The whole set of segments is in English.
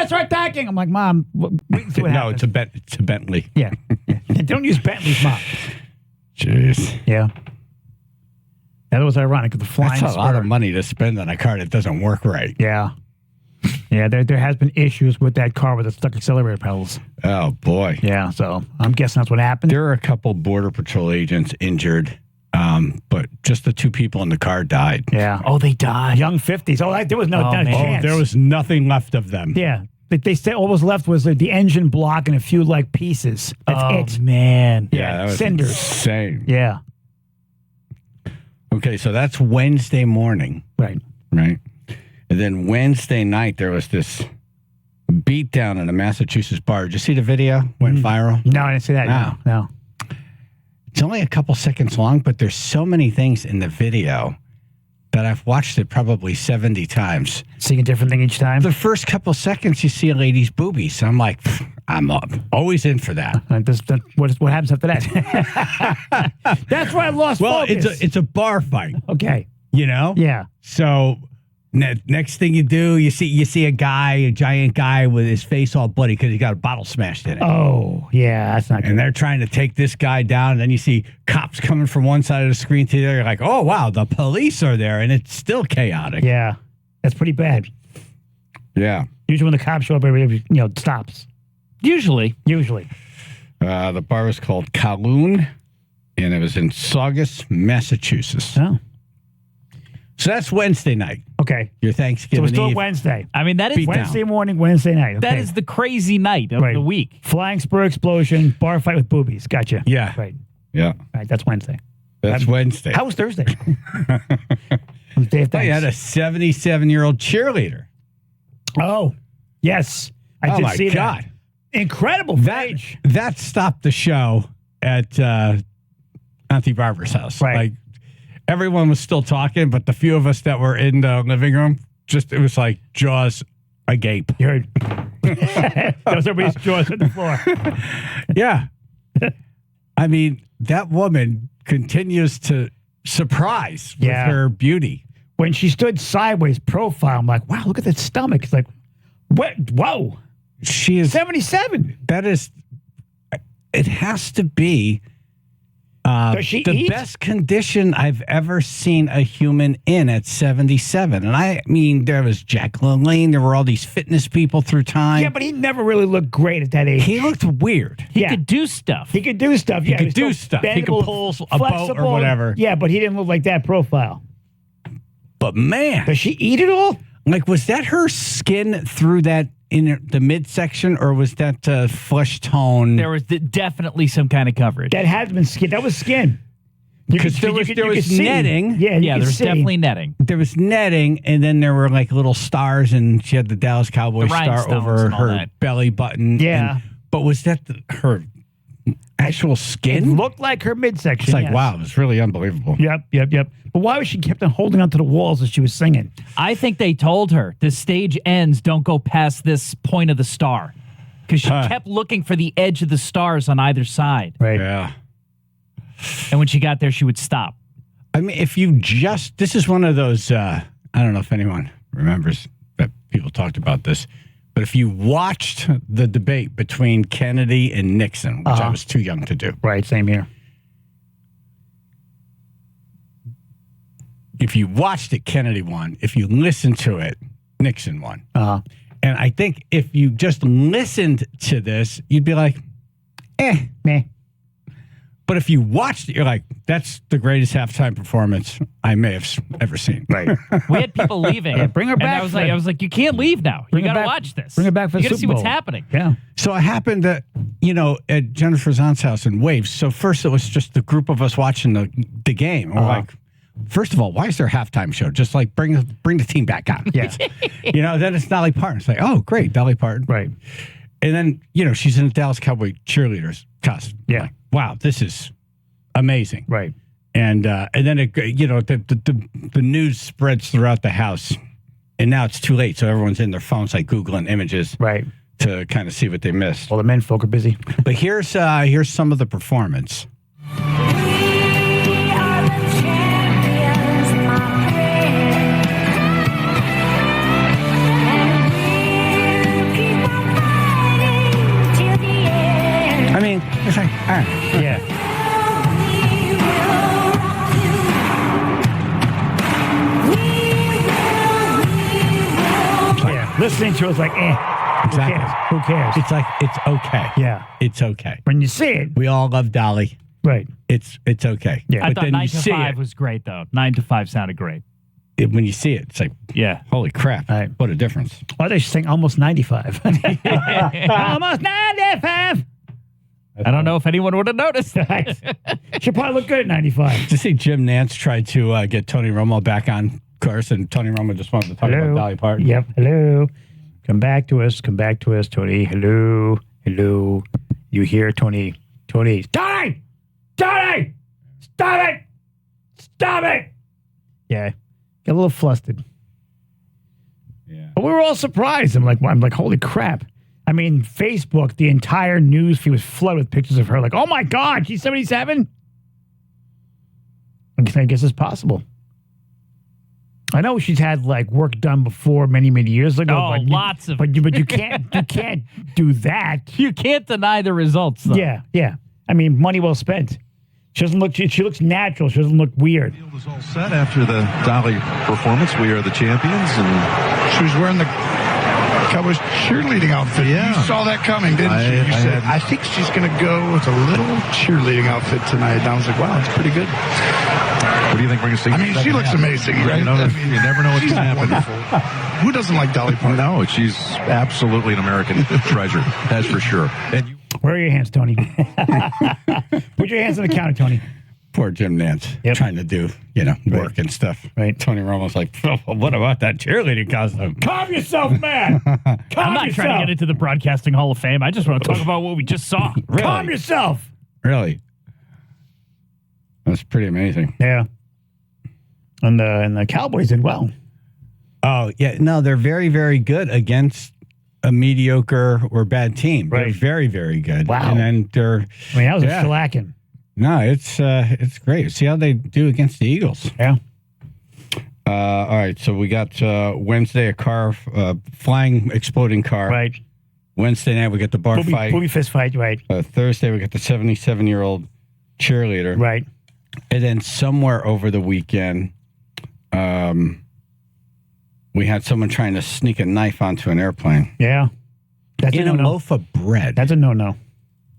let's start attacking. I'm like, Mom, what no, it's a Bentley. Yeah. Don't use Bentleys, Mom. Jeez. Yeah. That was ironic. The flying That's a lot of money to spend on a car that doesn't work right. Yeah. Yeah, there has been issues with that car with the stuck accelerator pedals. Oh, boy. Yeah, so I'm guessing that's what happened. There are a couple Border Patrol agents injured, but just the 2 people in the car died. Yeah. Oh, they died. Young 50s. Oh, there was no chance. There was nothing left of them. Yeah. They said all was left was the engine block and a few, pieces. That's it. Man. Yeah, that was cinders. insane. Yeah. Okay, so that's Wednesday morning. Right. Right? And then Wednesday night, there was this beatdown in a Massachusetts bar. Did you see the video? Went viral? No, I didn't see that. No. It's only a couple seconds long, but there's so many things in the video that I've watched it probably 70 times. Seeing a different thing each time? The first couple seconds, you see a lady's boobies. I'm like, I'm always in for that. What happens after that? That's why I lost focus. It's a bar fight. Okay. You know? Yeah. So next thing you do, you see a giant guy with his face all bloody because he got a bottle smashed in it. Oh, yeah, that's not good. And they're trying to take this guy down, and then you see cops coming from one side of the screen to the other. You're like, oh, wow, the police are there, and it's still chaotic. Yeah, that's pretty bad. Yeah. Usually when the cops show up, everybody stops. Usually. The bar was called Kowloon, and it was in Saugus, Massachusetts. Oh. So that's Wednesday night. Okay. Your Thanksgiving So we're still Eve. Wednesday. I mean, that is Wednesday morning, Wednesday night. Okay. That is the crazy night of the week. Flying spur explosion, bar fight with boobies. Gotcha. Yeah. Right. Yeah. Right. That's Wednesday. That's Wednesday. How was Thursday? It was Day of You had Thanks. a 77-year-old cheerleader. Oh, yes. I did see God. that. Incredible rage. That stopped the show at Auntie Barbara's house. Right. Like, everyone was still talking, but the few of us that were in the living room, it was like jaws agape. You heard. That was everybody's jaws on the floor. Yeah. I mean, that woman continues to surprise with her beauty. When she stood sideways profile, I'm like, wow, look at that stomach. It's like, what? Whoa. She is 77. That is, it has to be Does she the eat? best condition I've ever seen a human in at 77. And I mean, there was Jack LaLanne. There were all these fitness people through time. Yeah, but he never really looked great at that age. He looked weird. He could do stuff. He could do stuff. He could do stuff. He could pull a boat or whatever. Yeah, but he didn't look like that profile. But man, Does she eat it all? like, was that her skin through that in the midsection, or was that flesh tone? There was definitely some kind of coverage. That had been skin. That was skin. Because there was netting. Yeah, Yeah, there was definitely netting. There was netting, and then there were like little stars, and she had the Dallas Cowboys The star rhinestones over and all her that. belly button. Yeah. But was that her actual It skin? looked like her midsection. It's like, yes. wow, it was really unbelievable. Yep. But why was she kept on holding onto the walls as she was singing? I think they told her the stage ends, don't go past this point of the star. Because she kept looking for the edge of the stars on either side. Right. Yeah. And when she got there, she would stop. I mean, if you just, this is one of those, I don't know if anyone remembers that people talked about this, but if you watched the debate between Kennedy and Nixon, which I was too young to do. Right. Same here. If you watched it, Kennedy won. If you listened to it, Nixon won. And I think if you just listened to this, you'd be like, Meh. But if you watched it, you're like, that's the greatest halftime performance I may have ever seen. Right. We had people leaving. Yeah, bring her back, And Fred. I was like, you can't leave now. Bring You her got to back- watch this. bring her back for the You got to Super see what's Bowl. happening. Yeah. So it happened that, at Jennifer's aunt's house in Waves. So first it was just the group of us watching the game. And we're like, first of all, why is there a halftime show? Just like bring the team back on. Yeah. Then it's Dolly Parton. It's like, oh, great, Dolly Parton. Right. And then, she's in the Dallas Cowboy cheerleaders costume. Yeah. Like, wow, this is amazing. Right. And then it, the news spreads throughout the house, and now it's too late. So everyone's in their phones, like Googling images, Right. to kind of see what they missed. All the men folk are busy. But here's some of the performance. Yeah. Yeah. Listening to it was like, Exactly. Who cares? It's like, it's okay. Yeah. It's okay. When you see it, We all love Dolly. right. It's okay. Yeah. I But thought then 9 you to see 5 it, was great, though. 9 to 5 sounded great. when you see it, it's like, Yeah. holy crap. Right. What a difference. Oh, they sing almost 95. Almost 95. I don't know if anyone would have noticed. She'll probably look good at 95. Did you see Jim Nance tried to get Tony Romo back on course, and Tony Romo just wanted to talk about Dolly Parton? Yep. Hello. Come back to us, Tony. Hello. Hello. You hear Tony? Tony. Tony! Tony! Stop it! Stop it! Yeah. Got a little flustered. Yeah. But we were all surprised. I'm like, holy crap. I mean, Facebook, the entire news feed was flooded with pictures of her. Like, oh my God, she's 77? I guess it's possible. I know she's had like work done before many, many years ago. Oh, lots of. But you can't do that. You can't deny the results, though. Yeah. I mean, money well spent. She doesn't look. She looks natural. She doesn't look weird. The field was all set after the Dolly performance. We are the champions, and She was wearing the Cowboys cheerleading outfit. Yeah. You saw that coming, didn't you? You said, had- I think she's going to go with a little cheerleading outfit tonight. And I was like, wow, that's pretty good. what do you think we're going to see? I mean, she looks amazing, right? You know, I mean, you never know what's she's going to happen. wonderful. Who doesn't like Dolly Parton? No, she's absolutely an American treasure. That's for sure. And you, Where are your hands, Tony? Put your hands on the counter, Tony. Poor Jim Nance trying to do, work and stuff. Right. Tony Romo's like, what about that cheerleading costume? Calm yourself, man. Calm I'm not trying to get into the Broadcasting Hall of Fame. I just want to talk about what we just saw. Really? Calm yourself. Really? That's pretty amazing. Yeah. And the Cowboys did well. Oh, yeah. No, they're very, very good against a mediocre or bad team. They're Right. very, very good. Wow. And then they're... I mean, that was Yeah. a shellacking. No, it's great. See how they do against the Eagles. Yeah. All right, so we got Wednesday, a car, flying, exploding car. Right. Wednesday night, we got the bar fight. Booby fist fight. Right. Thursday, we got the 77-year-old cheerleader. Right. And then somewhere over the weekend, we had someone trying to sneak a knife onto an airplane. Yeah. That's In a a no-no. loaf of bread. That's a no-no.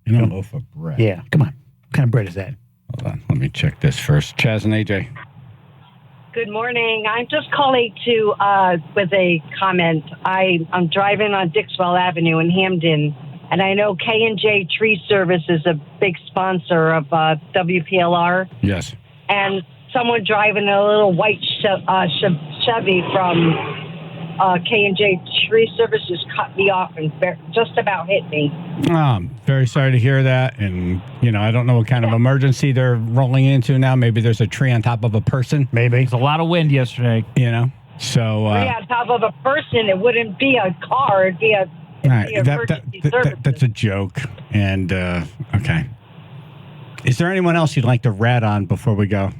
In a loaf of bread. Yeah. Come on. What kind of bread is that? Hold on, let me check this first. Chaz and AJ. Good morning. I'm just calling to with a comment. I'm driving on Dixwell Avenue in Hamden, and I know K&J Tree Service is a big sponsor of WPLR. Yes. And someone driving a little white Chevy from K&J Tree Service just cut me off and just about hit me. I'm very sorry to hear that. And, I don't know what kind of emergency they're rolling into now. Maybe there's a tree on top of a person, Maybe. There's a lot of wind yesterday. So, Yeah, on top of a person, it wouldn't be a car. It'd be a all right, emergency service. that's a joke. And, okay. Is there anyone else you'd like to rat on before we go?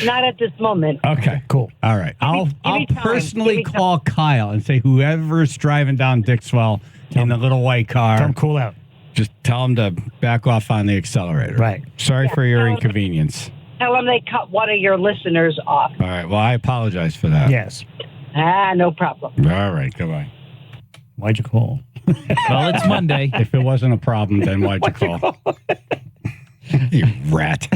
Not at this moment. Okay. Cool. All right. I'll give me time. personally Give me call Kyle and say whoever's driving down Dixwell in the little white car, Come cool out. just tell them to back off on the accelerator. Right. Sorry for your tell 'em- inconvenience. Tell them they cut one of your listeners off. All right. Well, I apologize for that. Yes. No problem. All right. Goodbye. Why'd you call? Well, it's Monday. If it wasn't a problem, then why'd you call? You rat.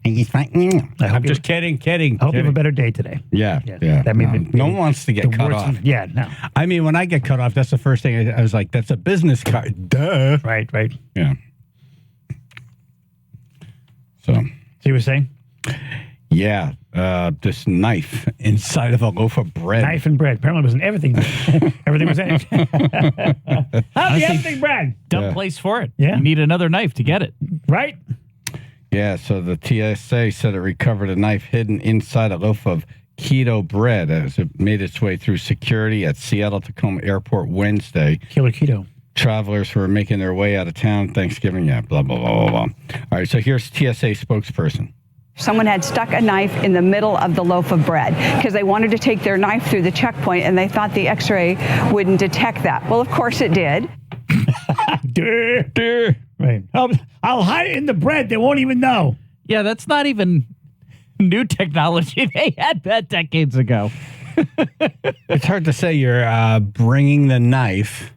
I'm just kidding. I hope you have a better day today. Yeah. Yeah. Yeah. That may no, be- no one wants to get The cut worst- off. Yeah, no. I mean, when I get cut off, that's the first thing I was like, that's a business card. Duh. Right. Yeah. So, See what you're saying? yeah, this knife inside of a loaf of bread. Knife and bread. Apparently it was in everything. Everything was in it. How's the everything bread? Dumb Yeah. place for it. Yeah. You need another knife to get it. Right? Yeah, so the TSA said it recovered a knife hidden inside a loaf of keto bread as it made its way through security at Seattle-Tacoma Airport Wednesday. Killer keto. Travelers who were making their way out of town Thanksgiving. Yeah, blah, blah, blah, blah, blah. All right, so here's TSA spokesperson. Someone had stuck a knife in the middle of the loaf of bread because they wanted to take their knife through the checkpoint and they thought the x-ray wouldn't detect that. Well, of course it did. Right. I'll hide it in the bread. They won't even know. Yeah, that's not even new technology. They had that decades ago. It's hard to say you're bringing the knife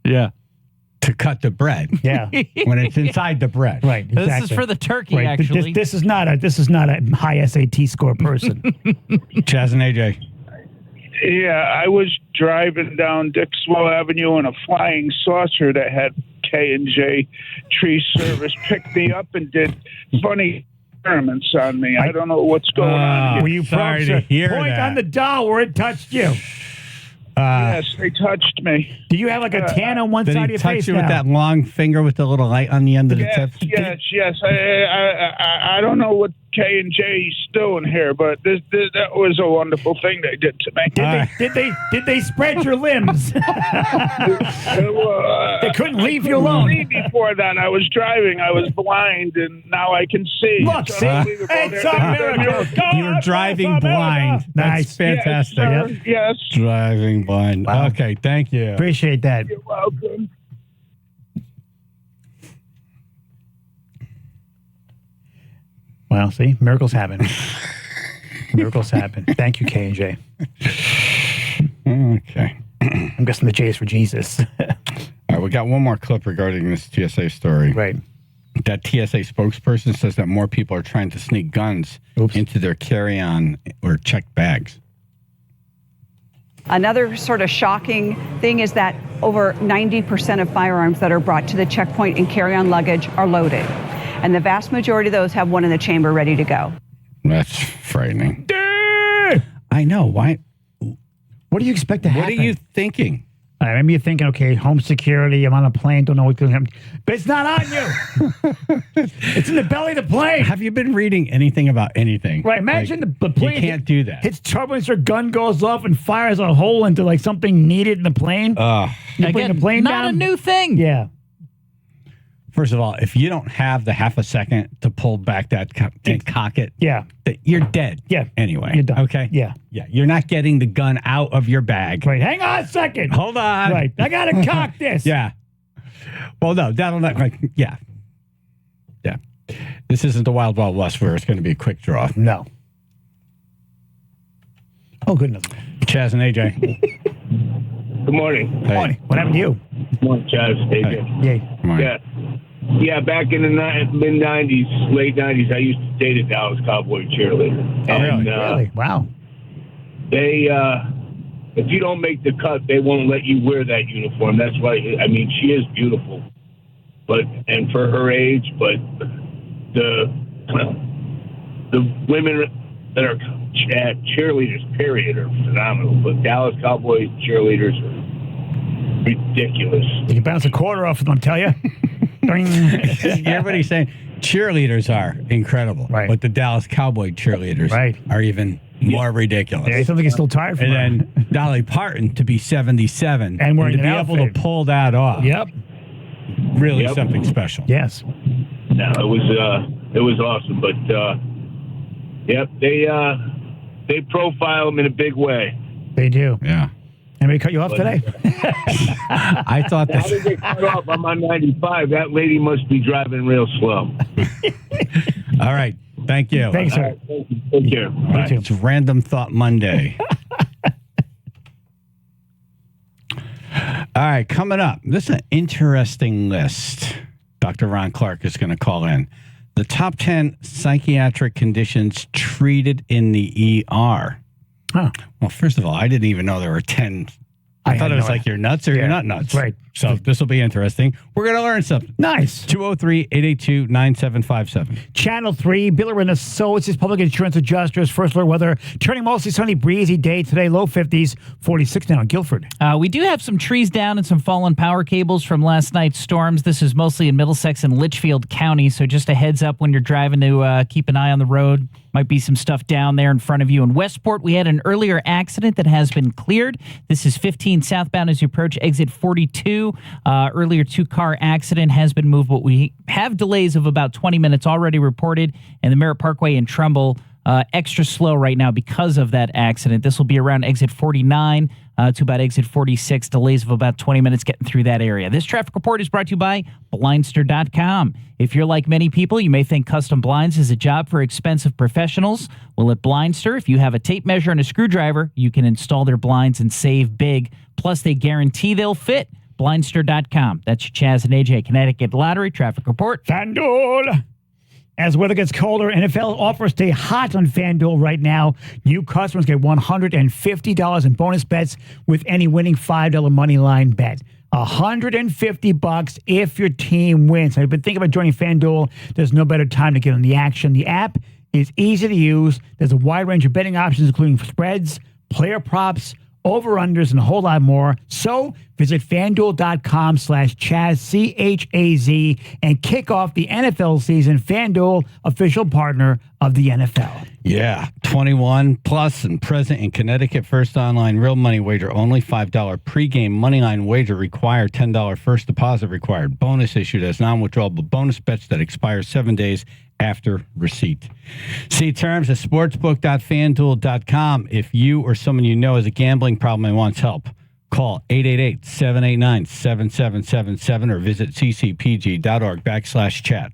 to cut the bread. Yeah. When it's inside the bread. Right. Exactly. This is for the turkey, Right. actually. This is not a high SAT score person. Chaz and AJ. Yeah, I was driving down Dixwell Avenue in a flying saucer that had K&J Tree Service picked me up and did funny experiments on me. I don't know what's going on here. Were you Sorry to hear point that. on the doll where it touched you? Yes, they touched me. Do you have like a tan on one Did side he of your touch face you now? with that long finger with the little light on the end of the tip? Yes. I don't know what K&J is doing here, but that was a wonderful thing they did to me. Did they spread your limbs? They couldn't leave you alone. Before that, I was driving. I was blind, and now I can see. Look, It's see? unbelievable. It's a miracle. You were driving blind. That's Nice. fantastic. Yes, sir. Yes. Driving blind. Wow. Okay, thank you. Appreciate that. You're welcome. Well, see, miracles happen. Miracles happen. Thank you, K&J. Okay. I'm guessing the J is for Jesus. All right, we got one more clip regarding this TSA story. Right. That TSA spokesperson says that more people are trying to sneak guns into their carry-on or checked bags. Another sort of shocking thing is that over 90% of firearms that are brought to the checkpoint in carry-on luggage are loaded. And the vast majority of those have one in the chamber ready to go. That's frightening. I know. Why? What do you expect to happen? What are you thinking? Maybe you're thinking, okay, home security, I'm on a plane, don't know what's going to happen. But it's not on you. It's in the belly of the plane. Have you been reading anything about anything? Right, imagine Like, the plane. You can't do that. Hits turbulence, your gun goes off and fires a hole into like something needed in the plane. You bring the plane not down. a new thing. Yeah. First of all, if you don't have the half a second to pull back that and cock it, Yeah. you're dead. Yeah. Anyway. You're done. Okay. Yeah. Yeah. You're not getting the gun out of your bag. Right. Hang on a second. Hold on. Right. I got to cock this. Yeah. Well, no, that'll not like, yeah. Yeah. This isn't the Wild Wild West where it's going to be a quick draw. No. Oh, goodness. Chaz and AJ. Good morning. Hey. What happened to you? Good morning, Chaz. AJ. Yeah. Come on. Yeah. Yeah, back in the mid-'90s, late '90s, I used to date a Dallas Cowboy cheerleader. And, Really? Wow. They, if you don't make the cut, they won't let you wear that uniform. That's why, I mean, she is beautiful, and for her age, but the women that are cheerleaders, period, are phenomenal. But Dallas Cowboy cheerleaders are ridiculous. You can bounce a quarter off of them, tell you. Everybody's saying cheerleaders are incredible. Right. But the Dallas Cowboy cheerleaders are even more ridiculous. Yeah, something is still tired from And her. then Dolly Parton to be 77 And wearing to be an able to outfit. pull that off. Yep. Really Yep. something special. Yes. No, it was awesome. But yep, they profile them in a big way. They do. Yeah. Anybody cut you off today? I thought How did that. they cut off? I'm on 95. That lady must be driving real slow. All right. Thank you. Thanks, sir. Take care. All right. It's Random Thought Monday. All right. Coming up, this is an interesting list. Dr. Ron Clark is going to call in. The top 10 psychiatric conditions treated in the ER. Huh. Well, first of all, I didn't even know there were 10. I thought had it was no like you're nuts or Yeah. you're not nuts. Right. So this will be interesting. We're going to learn something. Nice. 203-882-9757. Channel 3, Biller and Associates, Public Insurance Adjusters, First Alert Weather, turning mostly sunny, breezy day today, low 50s, 46 now in Guilford. We do have some trees down and some fallen power cables from last night's storms. This is mostly in Middlesex and Litchfield County, so just a heads up when you're driving to keep an eye on the road. Might be some stuff down there in front of you. In Westport, we had an earlier accident that has been cleared. This is 15 southbound as you approach exit 42. 2. Earlier 2-car accident has been moved, but we have delays of about 20 minutes already reported. And the Merritt Parkway in Trumbull, extra slow right now because of that accident. This will be around exit 49 to about exit 46. Delays of about 20 minutes getting through that area. This traffic report is brought to you by Blindster.com. If you're like many people, you may think custom blinds is a job for expensive professionals. Well, at Blindster, if you have a tape measure and a screwdriver, you can install their blinds and save big. Plus, they guarantee they'll fit. Blindster.com. That's your Chaz and AJ Connecticut Lottery traffic report. FanDuel. As weather gets colder, NFL offers stay hot on FanDuel right now. New customers get $150 in bonus bets with any winning $5 money line bet. $150 if your team wins. Now, if you've been thinking about joining FanDuel, there's no better time to get on the action. The app is easy to use. There's a wide range of betting options, including spreads, player props, over-unders, and a whole lot more. So visit FanDuel.com/Chaz, C-H-A-Z, and kick off the NFL season. FanDuel, official partner of the NFL. Yeah, 21 plus and present in Connecticut. First online real money wager only. $5 pregame moneyline wager required. $10 first deposit required. Bonus issued as non-withdrawable bonus bets that expire 7 days after receipt. See terms at sportsbook.fanduel.com. If you or someone you know has a gambling problem and wants help, call 888-789-7777 or visit ccpg.org/chat.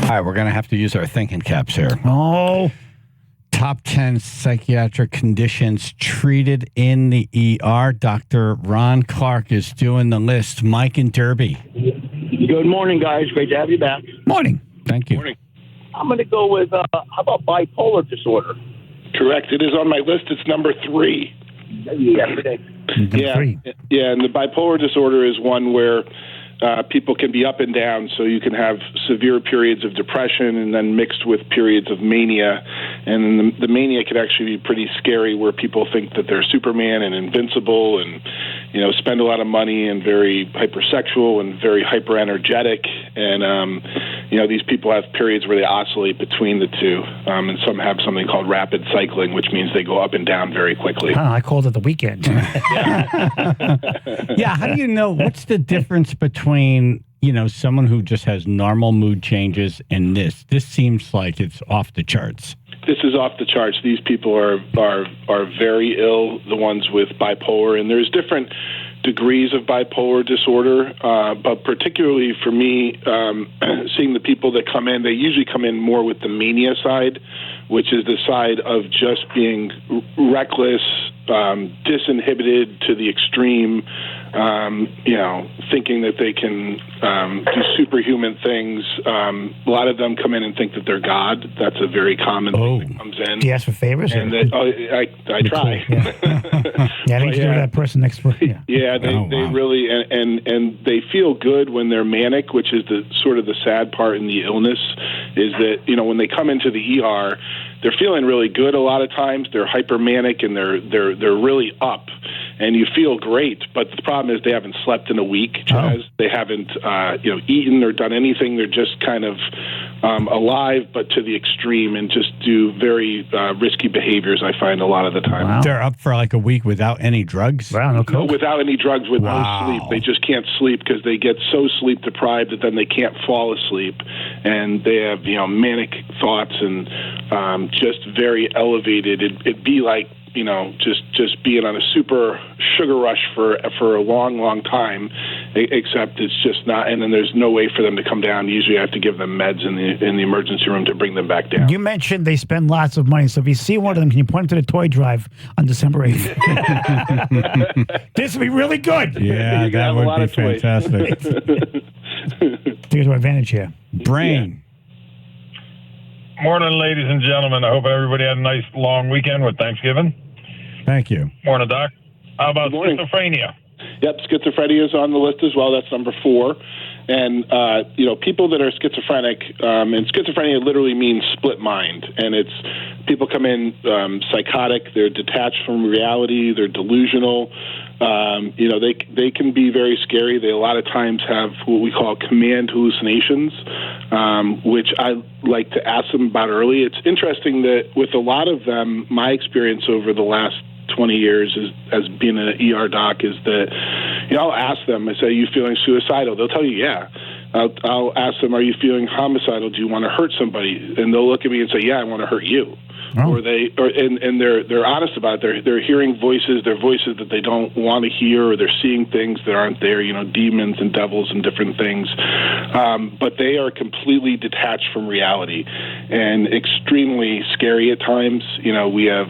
All right, we're going to have to use our thinking caps here. Oh, top 10 psychiatric conditions treated in the ER. Dr. Ron Clark is doing the list. Mike and Derby. Good morning, guys. Great to have you back. Morning. Thank you. Morning. I'm going to go with, how about bipolar disorder? Correct. It is on my list. It's number 3. Yesterday. Yeah, and the bipolar disorder is one where people can be up and down, so you can have severe periods of depression and then mixed with periods of mania. And the mania can actually be pretty scary, where people think that they're Superman and invincible and, spend a lot of money and very hypersexual and very hyper-energetic. And, these people have periods where they oscillate between the two. And some have something called rapid cycling, which means they go up and down very quickly. I called it the weekend. Yeah, how do you know? What's the difference between, someone who just has normal mood changes and this? This seems like it's off the charts. This is off the charts. These people are very ill, the ones with bipolar, and there's different degrees of bipolar disorder, but particularly for me, seeing the people that come in, they usually come in more with the mania side, which is the side of just being reckless, disinhibited to the extreme, thinking that they can do superhuman things. A lot of them come in and think that they're God. That's a very common thing that comes in. Do you ask for favors? And I try. Yeah, I think you do that person next week. Yeah, they really, and they feel good when they're manic, which is the sort of the sad part in the illness, is that, when they come into the ER, they're feeling really good a lot of times. They're hypermanic and they're really up, and you feel great. But the problem is they haven't slept in a week, Chaz. They haven't eaten or done anything. They're just kind of alive, but to the extreme, and just do very risky behaviors, I find, a lot of the time. Wow. They're up for like a week without any drugs? Wow, no coke? Without any drugs, with no sleep. They just can't sleep because they get so sleep deprived that then they can't fall asleep. And they have, manic thoughts and just very elevated. It'd be like, just being on a super sugar rush for a long, long time, except it's just not, and then there's no way for them to come down. Usually I have to give them meds in the emergency room to bring them back down. You mentioned they spend lots of money, so if you see one of them, can you point them to the toy drive on December 8th? This would be really good. Yeah, that would be fantastic. Take our advantage here. Brain. Morning, ladies and gentlemen. I hope everybody had a nice long weekend with Thanksgiving. Thank you. Morning, Doc. How about schizophrenia? Yep, schizophrenia is on the list as well. That's number 4. And, people that are schizophrenic, and schizophrenia literally means split mind. And it's people come in psychotic, they're detached from reality, they're delusional. They can be very scary. They a lot of times have what we call command hallucinations, which I like to ask them about early. It's interesting that with a lot of them, my experience over the last 20 years as being an ER doc is that, I'll ask them, I say, are you feeling suicidal? They'll tell you, yeah. I'll ask them, are you feeling homicidal? Do you want to hurt somebody? And they'll look at me and say, yeah, I want to hurt you. Or they're honest about it. They're hearing voices, they're voices that they don't want to hear, or they're seeing things that aren't there, demons and devils and different things. But they are completely detached from reality and extremely scary at times. We have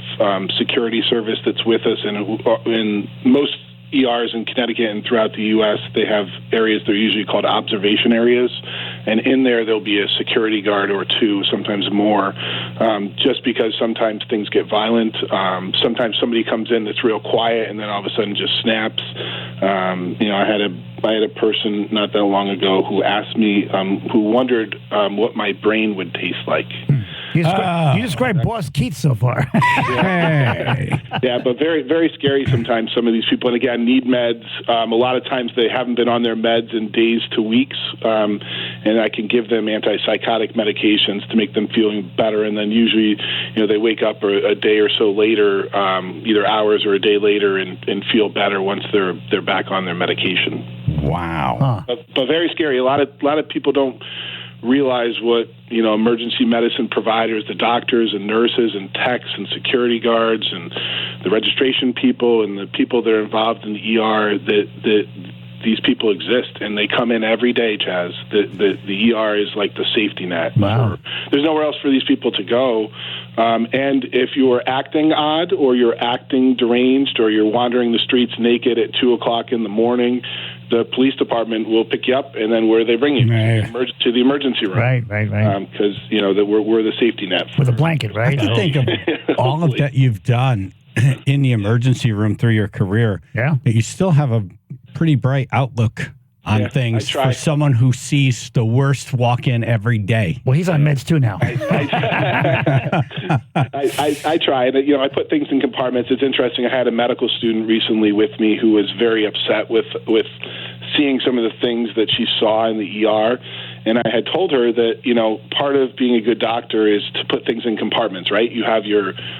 security service that's with us, and in most ERs in Connecticut and throughout the U.S., they have areas they're usually called observation areas, and in there'll be a security guard or 2, sometimes more, just because sometimes things get violent. Sometimes somebody comes in that's real quiet and then all of a sudden just snaps. I had a person not that long ago who asked me, who wondered what my brain would taste like. You described Boss Keith so far. Yeah, but very, very scary sometimes, some of these people. And again, need meds. A lot of times they haven't been on their meds in days to weeks. And I can give them antipsychotic medications to make them feeling better. And then usually, they wake up a day or so later, either hours or a day later, and feel better once they're back on their medication. Wow. But very scary. A lot of people don't realize what emergency medicine providers, the doctors and nurses and techs and security guards and the registration people and the people that are involved in the ER, that these people exist, and they come in every day, Chaz. The ER is like the safety net. Wow. There's nowhere else for these people to go. And if you're acting odd or you're acting deranged or you're wandering the streets naked at 2 o'clock in the morning, the police department will pick you up, and then where they bring you to the emergency room. Right. Because we're the safety net with a blanket, right? I think of all of that you've done in the emergency room through your career. Yeah, that you still have a pretty bright outlook on things for someone who sees the worst walk in every day. Well, he's on meds too now. I try. And, I put things in compartments. It's interesting. I had a medical student recently with me who was very upset with seeing some of the things that she saw in the ER. And I had told her that, part of being a good doctor is to put things in compartments, right? You have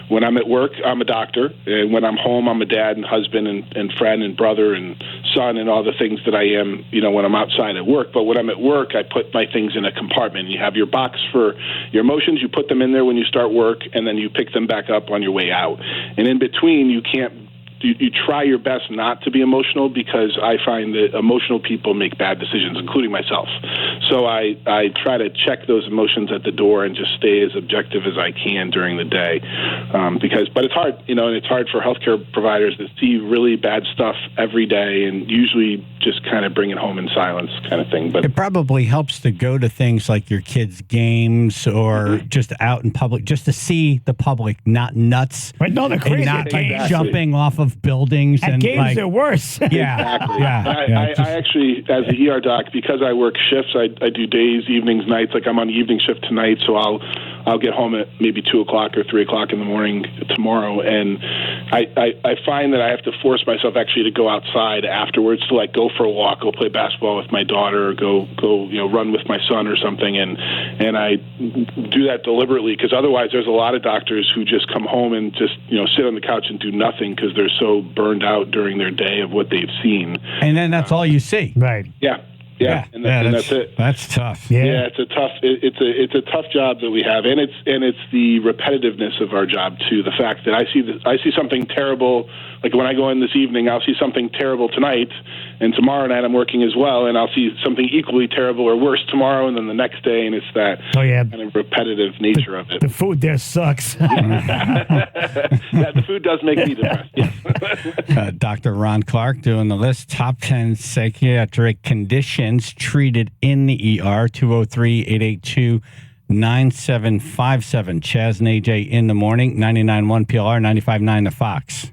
when I'm at work, I'm a doctor. And when I'm home, I'm a dad and husband and friend and brother and son and all the things that I am, when I'm outside at work. But when I'm at work, I put my things in a compartment. You have your box for your emotions. You put them in there when you start work, and then you pick them back up on your way out. And in between, you try your best not to be emotional, because I find that emotional people make bad decisions, including myself. So I try to check those emotions at the door and just stay as objective as I can during the day. But it's hard, and it's hard for healthcare providers that see really bad stuff every day and usually just kind of bring it home in silence kind of thing. But it probably helps to go to things like your kids' games or just out in public, just to see the public, not nuts. Right? No, they're crazy. And not jumping off of buildings. At and games, they're worse. Yeah. Exactly. Yeah. I actually, as an ER doc, because I work shifts, I do days, evenings, nights. Like I'm on evening shift tonight, so I'll get home at maybe 2 o'clock or 3 o'clock in the morning tomorrow, and I find that I have to force myself actually to go outside afterwards to go for a walk, go play basketball with my daughter, or go run with my son or something, and I do that deliberately, because otherwise there's a lot of doctors who just come home and just sit on the couch and do nothing because they're so burned out during their day of what they've seen. And then that's all you see. Right. Yeah, and that's it. That's tough. Yeah, it's a tough job that we have, and it's the repetitiveness of our job too. The fact that I see something terrible, like when I go in this evening, I'll see something terrible tonight, and tomorrow night I'm working as well, and I'll see something equally terrible or worse tomorrow, and then the next day, and it's that kind of repetitive nature of it. The food there sucks. The food does make me depressed. Yes. Dr. Ron Clark doing the list. Top 10 psychiatric conditions treated in the ER. 203-882-9757. Chaz and AJ in the morning. 99.1 PLR, 95.9 The Fox.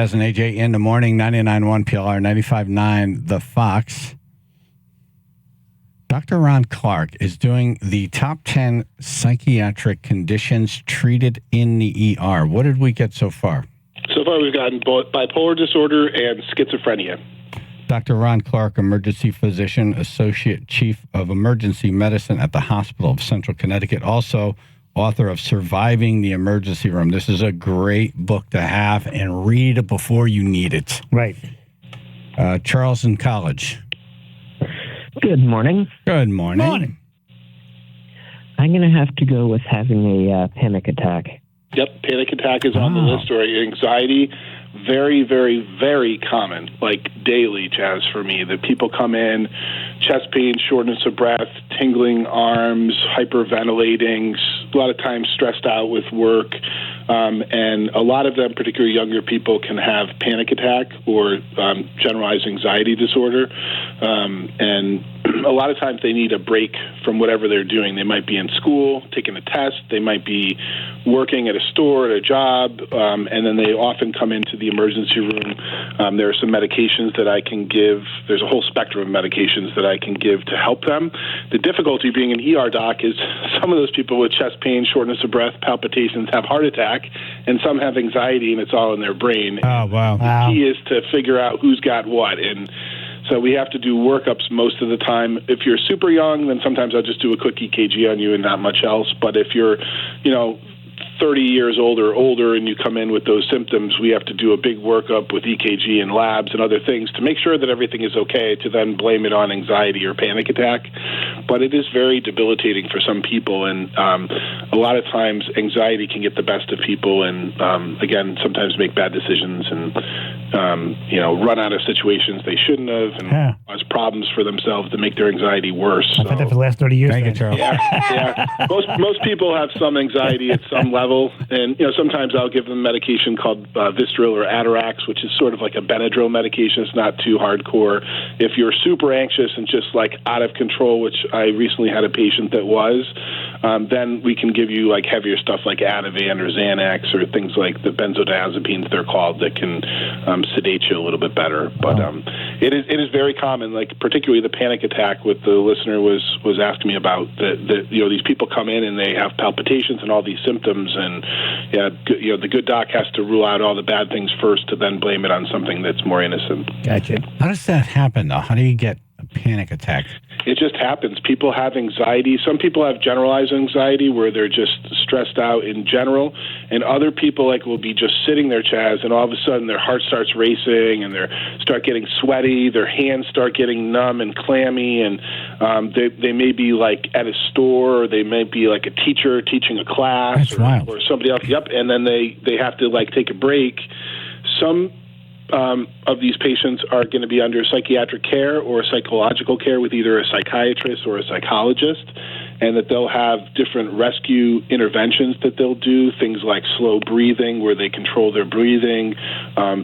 Chaz and AJ in the morning, 99.1 PLR, 95.9 The Fox. Dr. Ron Clark is doing the top 10 psychiatric conditions treated in the ER. What did we get so far? So far, we've gotten both bipolar disorder and schizophrenia. Dr. Ron Clark, emergency physician, associate chief of emergency medicine at the Hospital of Central Connecticut, also author of Surviving the Emergency Room. This is a great book to have and read it before you need it. Right. Charleston College. Good morning. Good morning. Morning. I'm going to have to go with having a panic attack. Yep, panic attack is on the list, or anxiety. Very, very, very common, like daily, Chaz, for me, that people come in, chest pain, shortness of breath, tingling arms, hyperventilating, a lot of times stressed out with work, and a lot of them, particularly younger people, can have panic attack or generalized anxiety disorder, and a lot of times they need a break from whatever they're doing. They might be in school, taking a test, they might be working at a store, at a job, and then they often come into the emergency room. There are some medications that I can give. There's a whole spectrum of medications that I can give to help them. The difficulty being an ER doc is some of those people with chest pain, shortness of breath, palpitations have heart attack, and some have anxiety, and it's all in their brain. Oh, wow. The key is to figure out who's got what, and so we have to do workups most of the time. If you're super young, then sometimes I'll just do a quick EKG on you and not much else. But if you're, 30 years old or older and you come in with those symptoms, we have to do a big workup with EKG and labs and other things to make sure that everything is okay, to then blame it on anxiety or panic attack. But it is very debilitating for some people, and a lot of times anxiety can get the best of people and, again, sometimes make bad decisions and, run out of situations they shouldn't have and cause problems for themselves to make their anxiety worse. I've had that for the last 30 years. Thank you, Charles. Yeah. Most people have some anxiety at some level, and sometimes I'll give them medication called Vistaril or Atarax, which is sort of like a Benadryl medication. It's not too hardcore. If you're super anxious and just like out of control, which I recently had a patient that was, then we can give you like heavier stuff like Ativan or Xanax or things like the benzodiazepines they're called that can sedate you a little bit better. But it is very common, like particularly the panic attack what the listener was asking me about. That these people come in and they have palpitations and all these symptoms, and the good doc has to rule out all the bad things first to then blame it on something that's more innocent. Gotcha. How does that happen, though? How do you get a panic attack? It just happens. People have anxiety. Some people have generalized anxiety where they're just stressed out in general, and other people will be just sitting there, Chaz, and all of a sudden their heart starts racing and they start getting sweaty, their hands start getting numb and clammy, and they may be like at a store, or they may be like a teacher teaching a class, or somebody else. Yep, and then they have to take a break. Some of these patients are going to be under psychiatric care or psychological care with either a psychiatrist or a psychologist, and that they'll have different rescue interventions that they'll do, things like slow breathing where they control their breathing,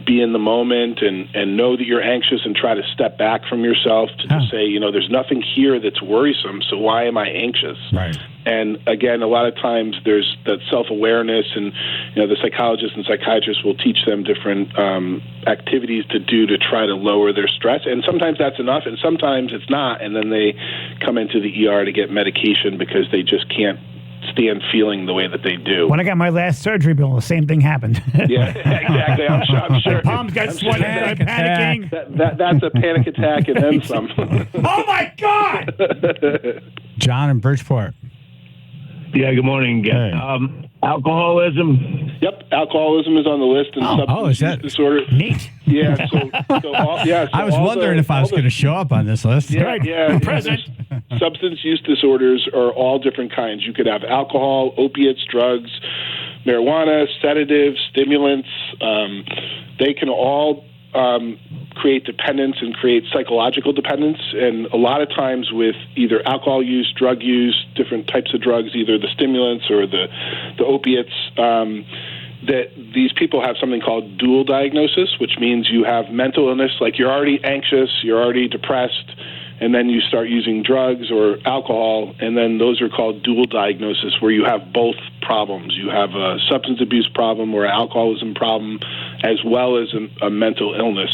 be in the moment and know that you're anxious and try to step back from yourself to just say, there's nothing here that's worrisome, so why am I anxious? Right. And again, a lot of times there's that self-awareness, and the psychologists and psychiatrists will teach them different activities to do to try to lower their stress. And sometimes that's enough, and sometimes it's not. And then they come into the ER to get medication because they just can't stand feeling the way that they do. When I got my last surgery bill, the same thing happened. Yeah, exactly. I'm sure. My palms got sweaty. I'm panicking. That's a panic attack and then some. Oh my God! John in Bridgeport. Yeah, good morning. Hey. Alcoholism. Yep, alcoholism is on the list, and substance use disorder. Neat. Yeah, I was wondering if I was going to show up on this list. Yeah. Present. Substance use disorders are all different kinds. You could have alcohol, opiates, drugs, marijuana, sedatives, stimulants. They can all create dependence and create psychological dependence. And a lot of times with either alcohol use, drug use, different types of drugs, either the stimulants or the opiates, that these people have something called dual diagnosis, which means you have mental illness, like you're already anxious, you're already depressed, and then you start using drugs or alcohol, and then those are called dual diagnosis, where you have both problems. You have a substance abuse problem or an alcoholism problem, as well as a mental illness.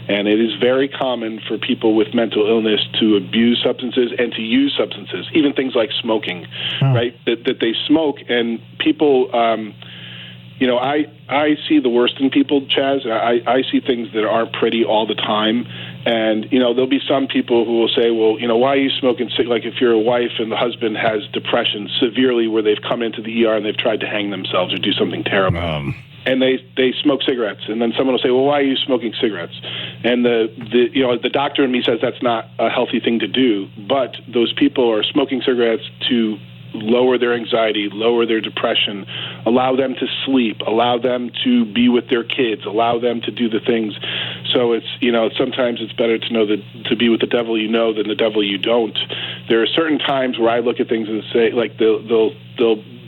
And it is very common for people with mental illness to abuse substances and to use substances, even things like smoking, right? That they smoke, and people, I see the worst in people, Chaz. I see things that aren't pretty all the time. And, there'll be some people who will say, well, why are you smoking? Like if you're a wife and the husband has depression severely where they've come into the ER and they've tried to hang themselves or do something terrible. And they smoke cigarettes. And then someone will say, well, why are you smoking cigarettes? And the doctor in me says that's not a healthy thing to do. But those people are smoking cigarettes to lower their anxiety, lower their depression, allow them to sleep, allow them to be with their kids, allow them to do the things. So it's, sometimes it's better to be with the devil than the devil you don't. There are certain times where I look at things and say, like, they'll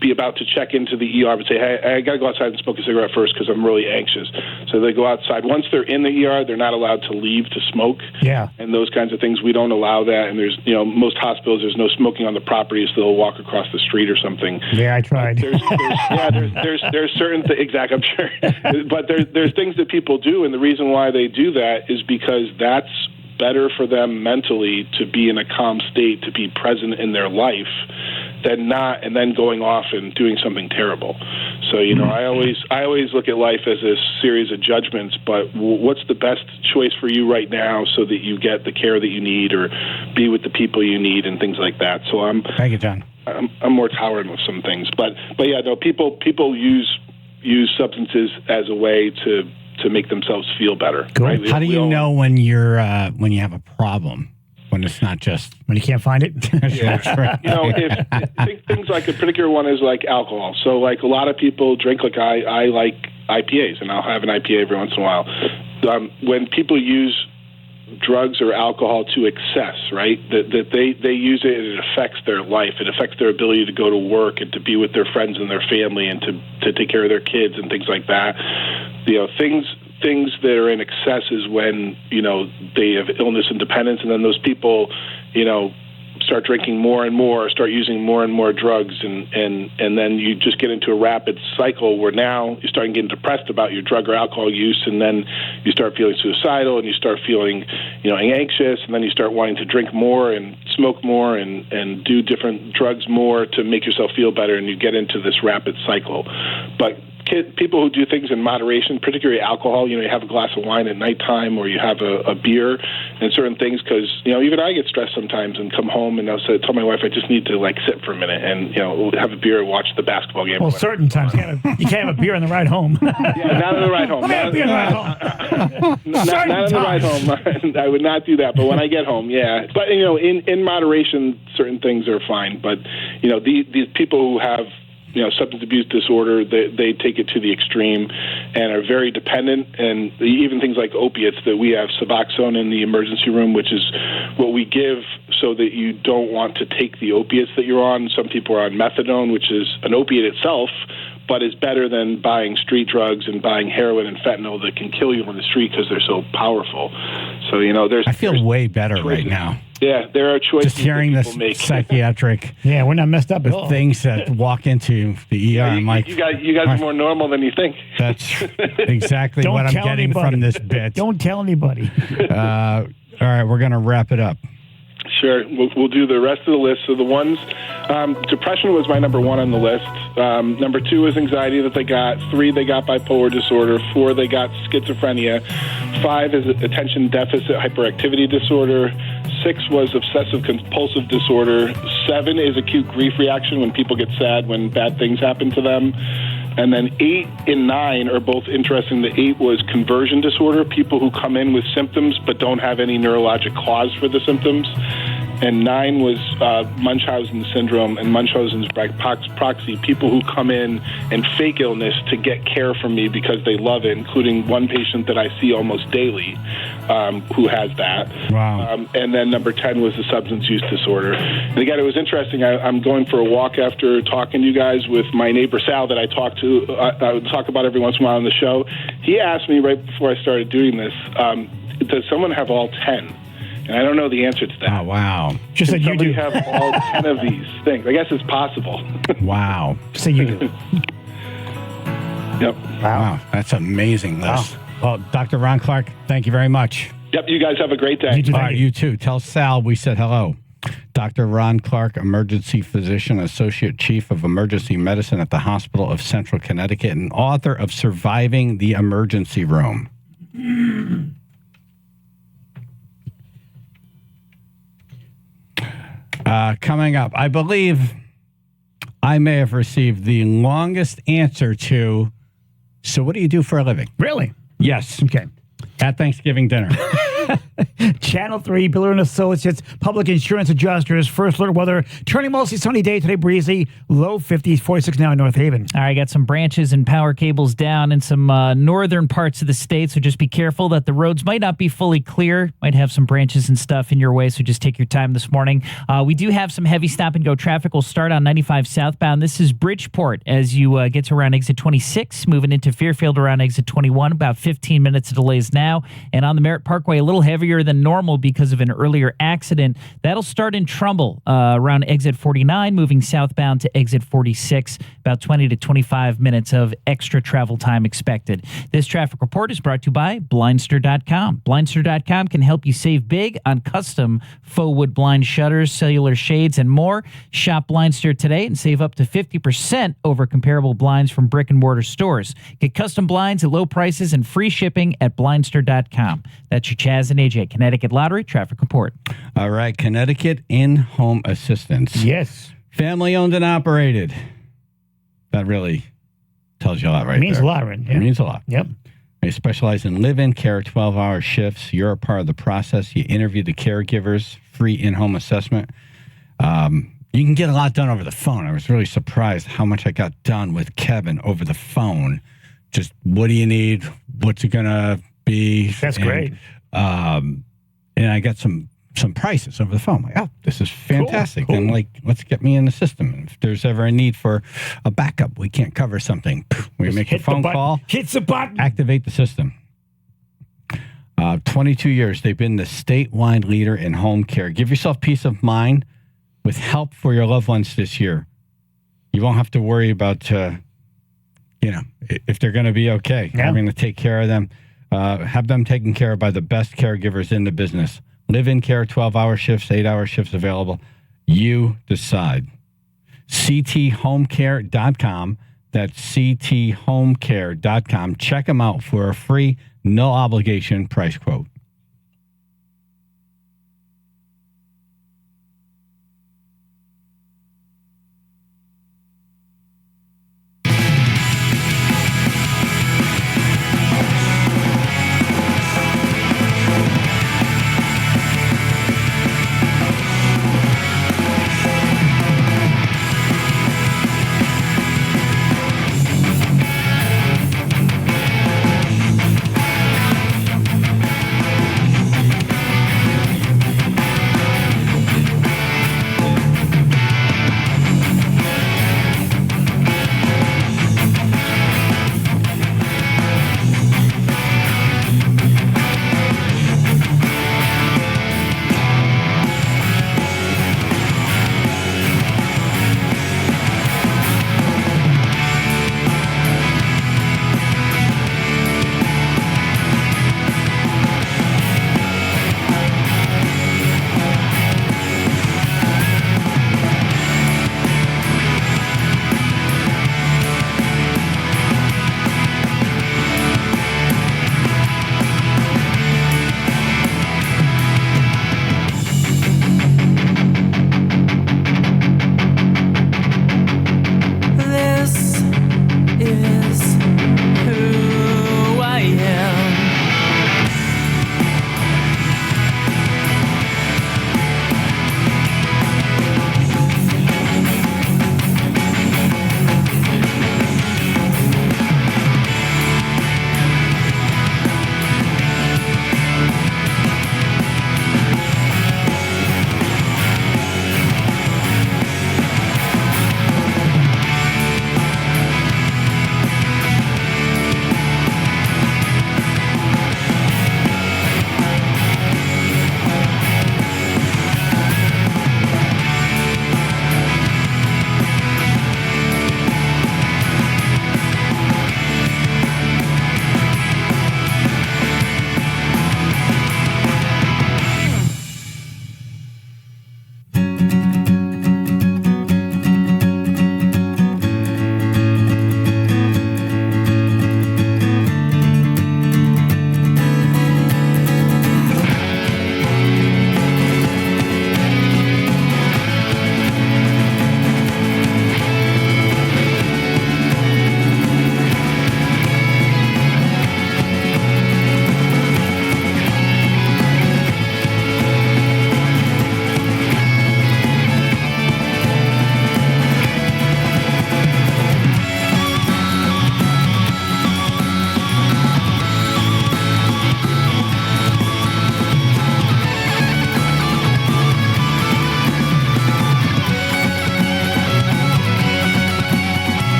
be about to check into the ER and say, hey, I got to go outside and smoke a cigarette first because I'm really anxious. So they go outside. Once they're in the ER, they're not allowed to leave to smoke. Yeah. And those kinds of things, we don't allow that. And there's, most hospitals, there's no smoking on the property, so they'll walk across the street or something. Yeah, I tried. There's certain things, exactly, I'm sure. But there's things that people do, and the reason why they do that is because that's better for them mentally to be in a calm state, to be present in their life, than not, and then going off and doing something terrible. So, I always look at life as a series of judgments, but what's the best choice for you right now so that you get the care that you need or be with the people you need and things like that. So Thank you, John. I'm more tolerant with some things, but yeah, no, people use substances as a way to make themselves feel better. Cool. Right? How do you know when when you have a problem? When it's not just when you can't find it. Yeah. If things like a particular one is like alcohol. So like a lot of people drink, like I like IPAs, and I'll have an IPA every once in a while. When people use drugs or alcohol to excess, right? That they use it and it affects their life. It affects their ability to go to work and to be with their friends and their family and to take care of their kids and things like that. Things that are in excess is when, they have illness and dependence, and then those people, start drinking more and more, start using more and more drugs, and then you just get into a rapid cycle where now you're starting getting depressed about your drug or alcohol use, and then you start feeling suicidal, and you start feeling, anxious, and then you start wanting to drink more and smoke more and do different drugs more to make yourself feel better, and you get into this rapid cycle. But people who do things in moderation, particularly alcohol, you have a glass of wine at nighttime, or you have a beer and certain things, because, even I get stressed sometimes and come home and I'll tell my wife, I just need to sit for a minute and, have a beer and watch the basketball game. Well, certain times you can't have a beer on the ride home. Yeah, not on the ride home. Not on the ride home. I would not do that. But when I get home, yeah. But, in moderation, certain things are fine. But, these people who have substance abuse disorder, they take it to the extreme and are very dependent. And even things like opiates, that we have Suboxone in the emergency room, which is what we give so that you don't want to take the opiates that you're on. Some people are on methadone, which is an opiate itself, but is better than buying street drugs and buying heroin and fentanyl that can kill you on the street because they're so powerful. So, I feel way better choices right now. Yeah, there are choices. Just hearing this make. Psychiatric. Yeah, we're not messed up at all. Things that walk into the ER. I'm like, you guys are more normal than you think. That's exactly what I'm getting from this bit. Don't tell anybody. All right, we're going to wrap it up. Sure. We'll do the rest of the list. So the ones, depression was my number one on the list. Number two is anxiety that they got. 3, they got bipolar disorder. 4, they got schizophrenia. 5 is attention deficit hyperactivity disorder. 6 was obsessive compulsive disorder. 7 is acute grief reaction, when people get sad when bad things happen to them. And then 8 and 9 are both interesting. The 8 was conversion disorder, people who come in with symptoms but don't have any neurologic cause for the symptoms. And 9 was Munchausen syndrome and Munchausen's proxy, people who come in and fake illness to get care from me because they love it, including one patient that I see almost daily who has that. Wow. And then number 10 was the substance use disorder. And again, it was interesting. I'm going for a walk after talking to you guys with my neighbor Sal that I would talk about every once in a while on the show. He asked me right before I started doing this, does someone have all 10? And I don't know the answer to that. Oh, wow. Just Can like you somebody do. have all 10 of these things? I guess it's possible. Wow. Just like you do. Yep. Wow. That's an amazing list. Well, Dr. Ron Clark, thank you very much. Yep, you guys have a great day. All right, you too. Tell Sal we said hello. Dr. Ron Clark, emergency physician, associate chief of emergency medicine at the Hospital of Central Connecticut, and author of Surviving the Emergency Room. Coming up, I believe I may have received the longest answer to, so what do you do for a living? Really? Yes. Okay. At Thanksgiving dinner. Channel 3, Biller & Associates, public insurance adjusters, first alert weather, turning mostly sunny day today, breezy, low 50s, 46 now in North Haven. All right, got some branches and power cables down in some northern parts of the state, so just be careful that the roads might not be fully clear, might have some branches and stuff in your way, so just take your time this morning. We do have some heavy stop-and-go traffic. We'll start on 95 southbound. This is Bridgeport as you get to around exit 26, moving into Fairfield around exit 21, about 15 minutes of delays now. And on the Merritt Parkway, a little heavier than normal because of an earlier accident. That'll start in Trumbull around exit 49, moving southbound to exit 46, about 20 to 25 minutes of extra travel time expected. This traffic report is brought to you by Blindster.com. Blindster.com can help you save big on custom faux wood blind shutters, cellular shades, and more. Shop Blindster today and save up to 50% over comparable blinds from brick and mortar stores. Get custom blinds at low prices and free shipping at Blindster.com. That's your Chaz and AJ Connecticut Lottery traffic report. All right, Connecticut in-home assistance. Yes. Family owned and operated. That really tells you a lot right Means there. a lot, right? Yeah. It means a lot. Yep. They specialize in live-in care, 12-hour shifts. You're a part of the process. You interview the caregivers, free in-home assessment. You can get a lot done over the phone. I was really surprised how much I got done with Kevin over the phone. Just what do you need? What's it going to be? That's great. And I got some prices over the phone. I'm like, oh, this is fantastic. Cool. And like, let's get me in the system. And if there's ever a need for a backup, we can't cover something. We Just make a hit the phone button. call, Hits the button. activate the system. 22 years, they've been the statewide leader in home care. Give yourself peace of mind with help for your loved ones this year. You won't have to worry about, if they're going to be okay, having to take care of them. Have them taken care of by the best caregivers in the business. Live-in care, 12-hour shifts, 8-hour shifts available. You decide. cthomecare.com. That's cthomecare.com. Check them out for a free, no-obligation price quote.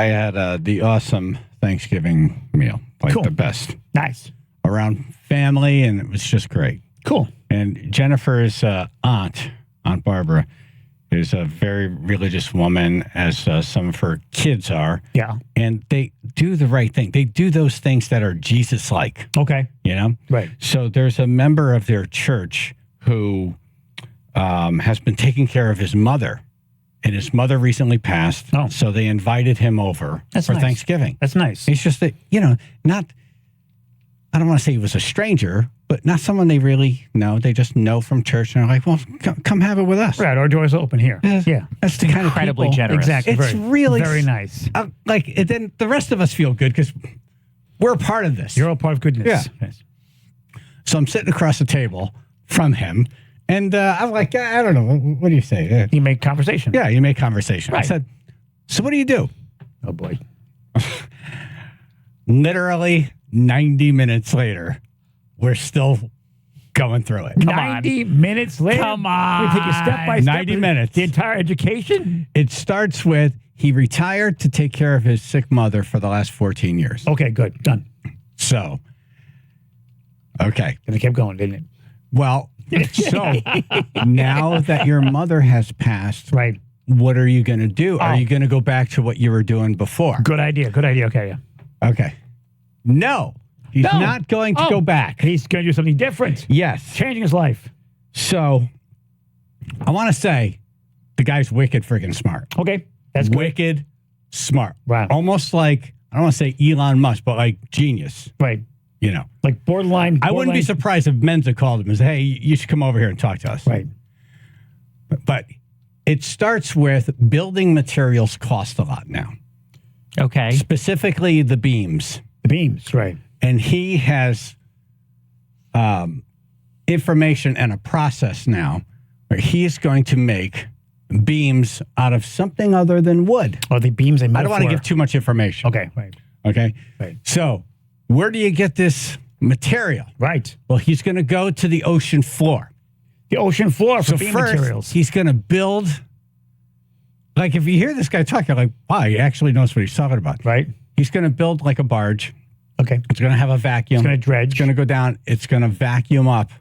had the awesome Thanksgiving meal, like Cool. the best. Nice. Around family, and it was just great. Cool. And Jennifer's Aunt Barbara, is a very religious woman, as some of her kids are. Yeah. And they do the right thing. They do those things that are Jesus-like. Okay. You know? Right. So there's a member of their church who has been taking care of his mother. And his mother recently passed. Oh. So they invited him over That's for nice. Thanksgiving. That's nice. It's just that, I don't want to say he was a stranger, but not someone they really know. They just know from church, and they're like, well, come have it with us. Right. Our doors open here. Yeah. That's the kind of Incredibly people. generous. Exactly. It's very, really very nice. Then the rest of us feel good because we're a part of this. You're all part of goodness. Yeah. Yes. So I'm sitting across the table from him, and I'm like, I don't know. What do you say? You make conversation. Yeah, you make conversation. Right. I said, so what do you do? Oh, boy. Literally 90 minutes later, we're still going through it. 90 minutes later. Come on. We take you step by step. 90 minutes. The entire education. It starts with he retired to take care of his sick mother for the last 14 years. Okay, good. Done. So, okay. And it kept going, didn't it? Well, so now that your mother has passed, Right. what are you going to do? Are Oh. you going to go back to what you were doing before? Good idea. Good idea. Okay, yeah. Okay. No, he's No. not going to Oh. go back. He's going to do something different. Yes. Changing his life. So I want to say the guy's wicked freaking smart. Okay. That's good. Wicked smart. Wow. Almost like, I don't want to say Elon Musk, but like genius. Right. You know, Like borderline. I wouldn't be surprised if Menza called him and said, hey, you should come over here and talk to us. Right. But it starts with building materials cost a lot now. Okay. Specifically the beams. The beams, right. And he has information and a process now where he is going to make beams out of something other than wood. Oh, the beams and I don't want to give too much information. Okay, right. Okay? Right. So, where do you get this material? Right. Well, he's going to go to the ocean floor. The ocean floor for So beam first, materials. he's going to build. Like, if you hear this guy talk, you're like, wow, he actually knows what he's talking about. Right. He's going to build like a barge. Okay. It's going to have a vacuum. It's going to dredge. It's going to go down. It's going to vacuum up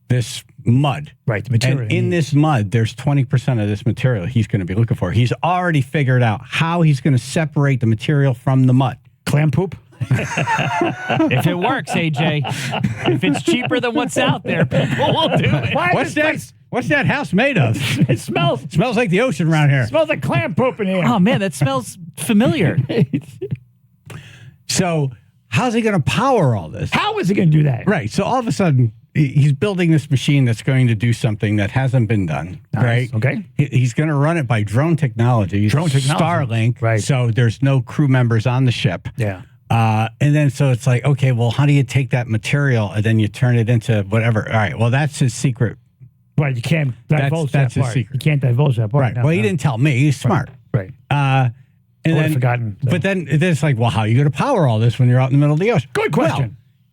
this mud. Right. The material. And in this mud, there's 20% of this material he's going to be looking for. He's already figured out how he's going to separate the material from the mud. Clam poop? If it works, AJ, if it's cheaper than what's out there, people will do it. Why What's this that? place- What's that house made of? It smells. Smells like the ocean around here. Smells like clam poop in here. Oh, man, that smells familiar. So how's he going to power all this? How is he going to do that? Right. So all of a sudden, he's building this machine that's going to do something that hasn't been done. Nice. Right. Okay. He's going to run it by drone technology. Drone technology. Starlink. Right. So there's no crew members on the ship. Yeah. And then so it's like, okay, well, how do you take that material and then you turn it into whatever? All right. Well, that's his secret. Right. You can't divulge That's that his part. secret. You can't divulge that part. Right. No, Well, he no. didn't tell me. He's smart. Right. And I would've then forgotten. So. But then it's like, well, how are you going to power all this when you're out in the middle of the ocean? Good question. Well,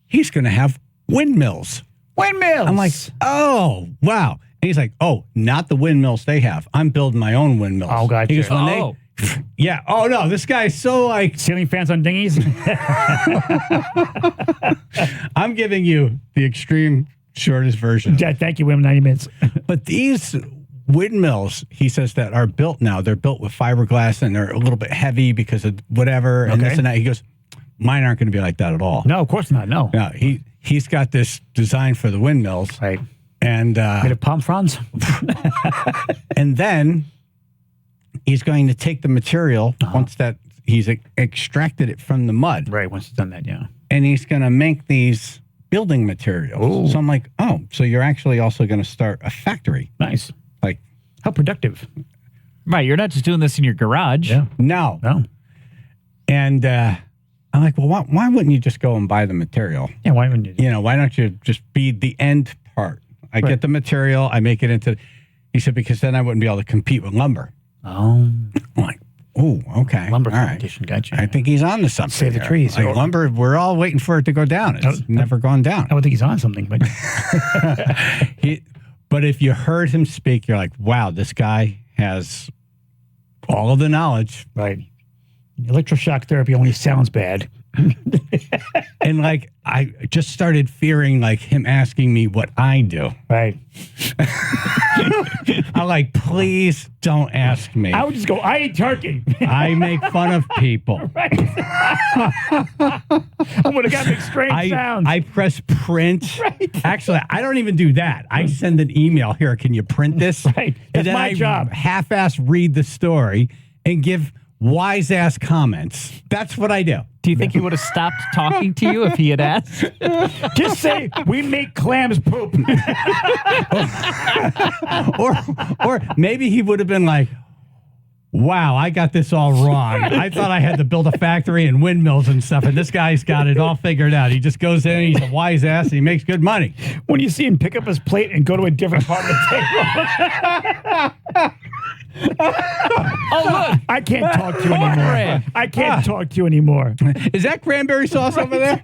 he's going to have windmills. Windmills. I'm like, oh, wow. And he's like, oh, not the windmills they have. I'm building my own windmills. Oh, gotcha. He goes, when Oh. yeah. Oh, no, this guy's so like, ceiling fans on dinghies. I'm giving you the extreme shortest version. Yeah, thank you, Wim. 90 minutes. But these windmills, he says, that are built now, they're built with fiberglass and they're a little bit heavy because of whatever and Okay. this and that. He goes, mine aren't going to be like that at all. No, of course not. No. No, he's got this design for the windmills. Right. And Made of palm fronds. and then he's going to take the material once that he's extracted it from the mud. Right. Once he's done that, yeah. And he's going to make these building materials. Ooh. So I'm like, oh, so you're actually also going to start a factory. Nice. Like, how productive. Right, you're not just doing this in your garage. Yeah. No. No. And I'm like, well, why wouldn't you just go and buy the material? Yeah, why wouldn't you? You know, why don't you just be the end part? I Right. get the material, I make it into, he said, because then I wouldn't be able to compete with lumber. Oh. I'm like, oh, okay. Lumber all right. competition. Gotcha. I think he's on to something. Save the here. trees. Like lumber, we're all waiting for it to go down. It's never gone down. I would think he's on something, but But if you heard him speak, you're like, wow, this guy has all of the knowledge. right. Electroshock therapy only sounds bad. And like, I just started fearing like him asking me what I do. Right. I'm like, please don't ask me. I would just go, I eat turkey. I make fun of people. Right. I would have got make strange sounds. I press print. Right. Actually, I don't even do that. I send an email. Here, can you print this? Right. That's and then my job. Half-ass read the story and give wise-ass comments. That's what I do. Do you think he would have stopped talking to you if he had asked? Just say, we make clams poop. or maybe he would have been like, wow, I got this all wrong. I thought I had to build a factory and windmills and stuff, and this guy's got it all figured out. He just goes in, he's a wise ass, and he makes good money. When you see him pick up his plate and go to a different part of the table. Oh, look. I can't talk to you anymore. I can't talk to you anymore. Is that cranberry sauce over there?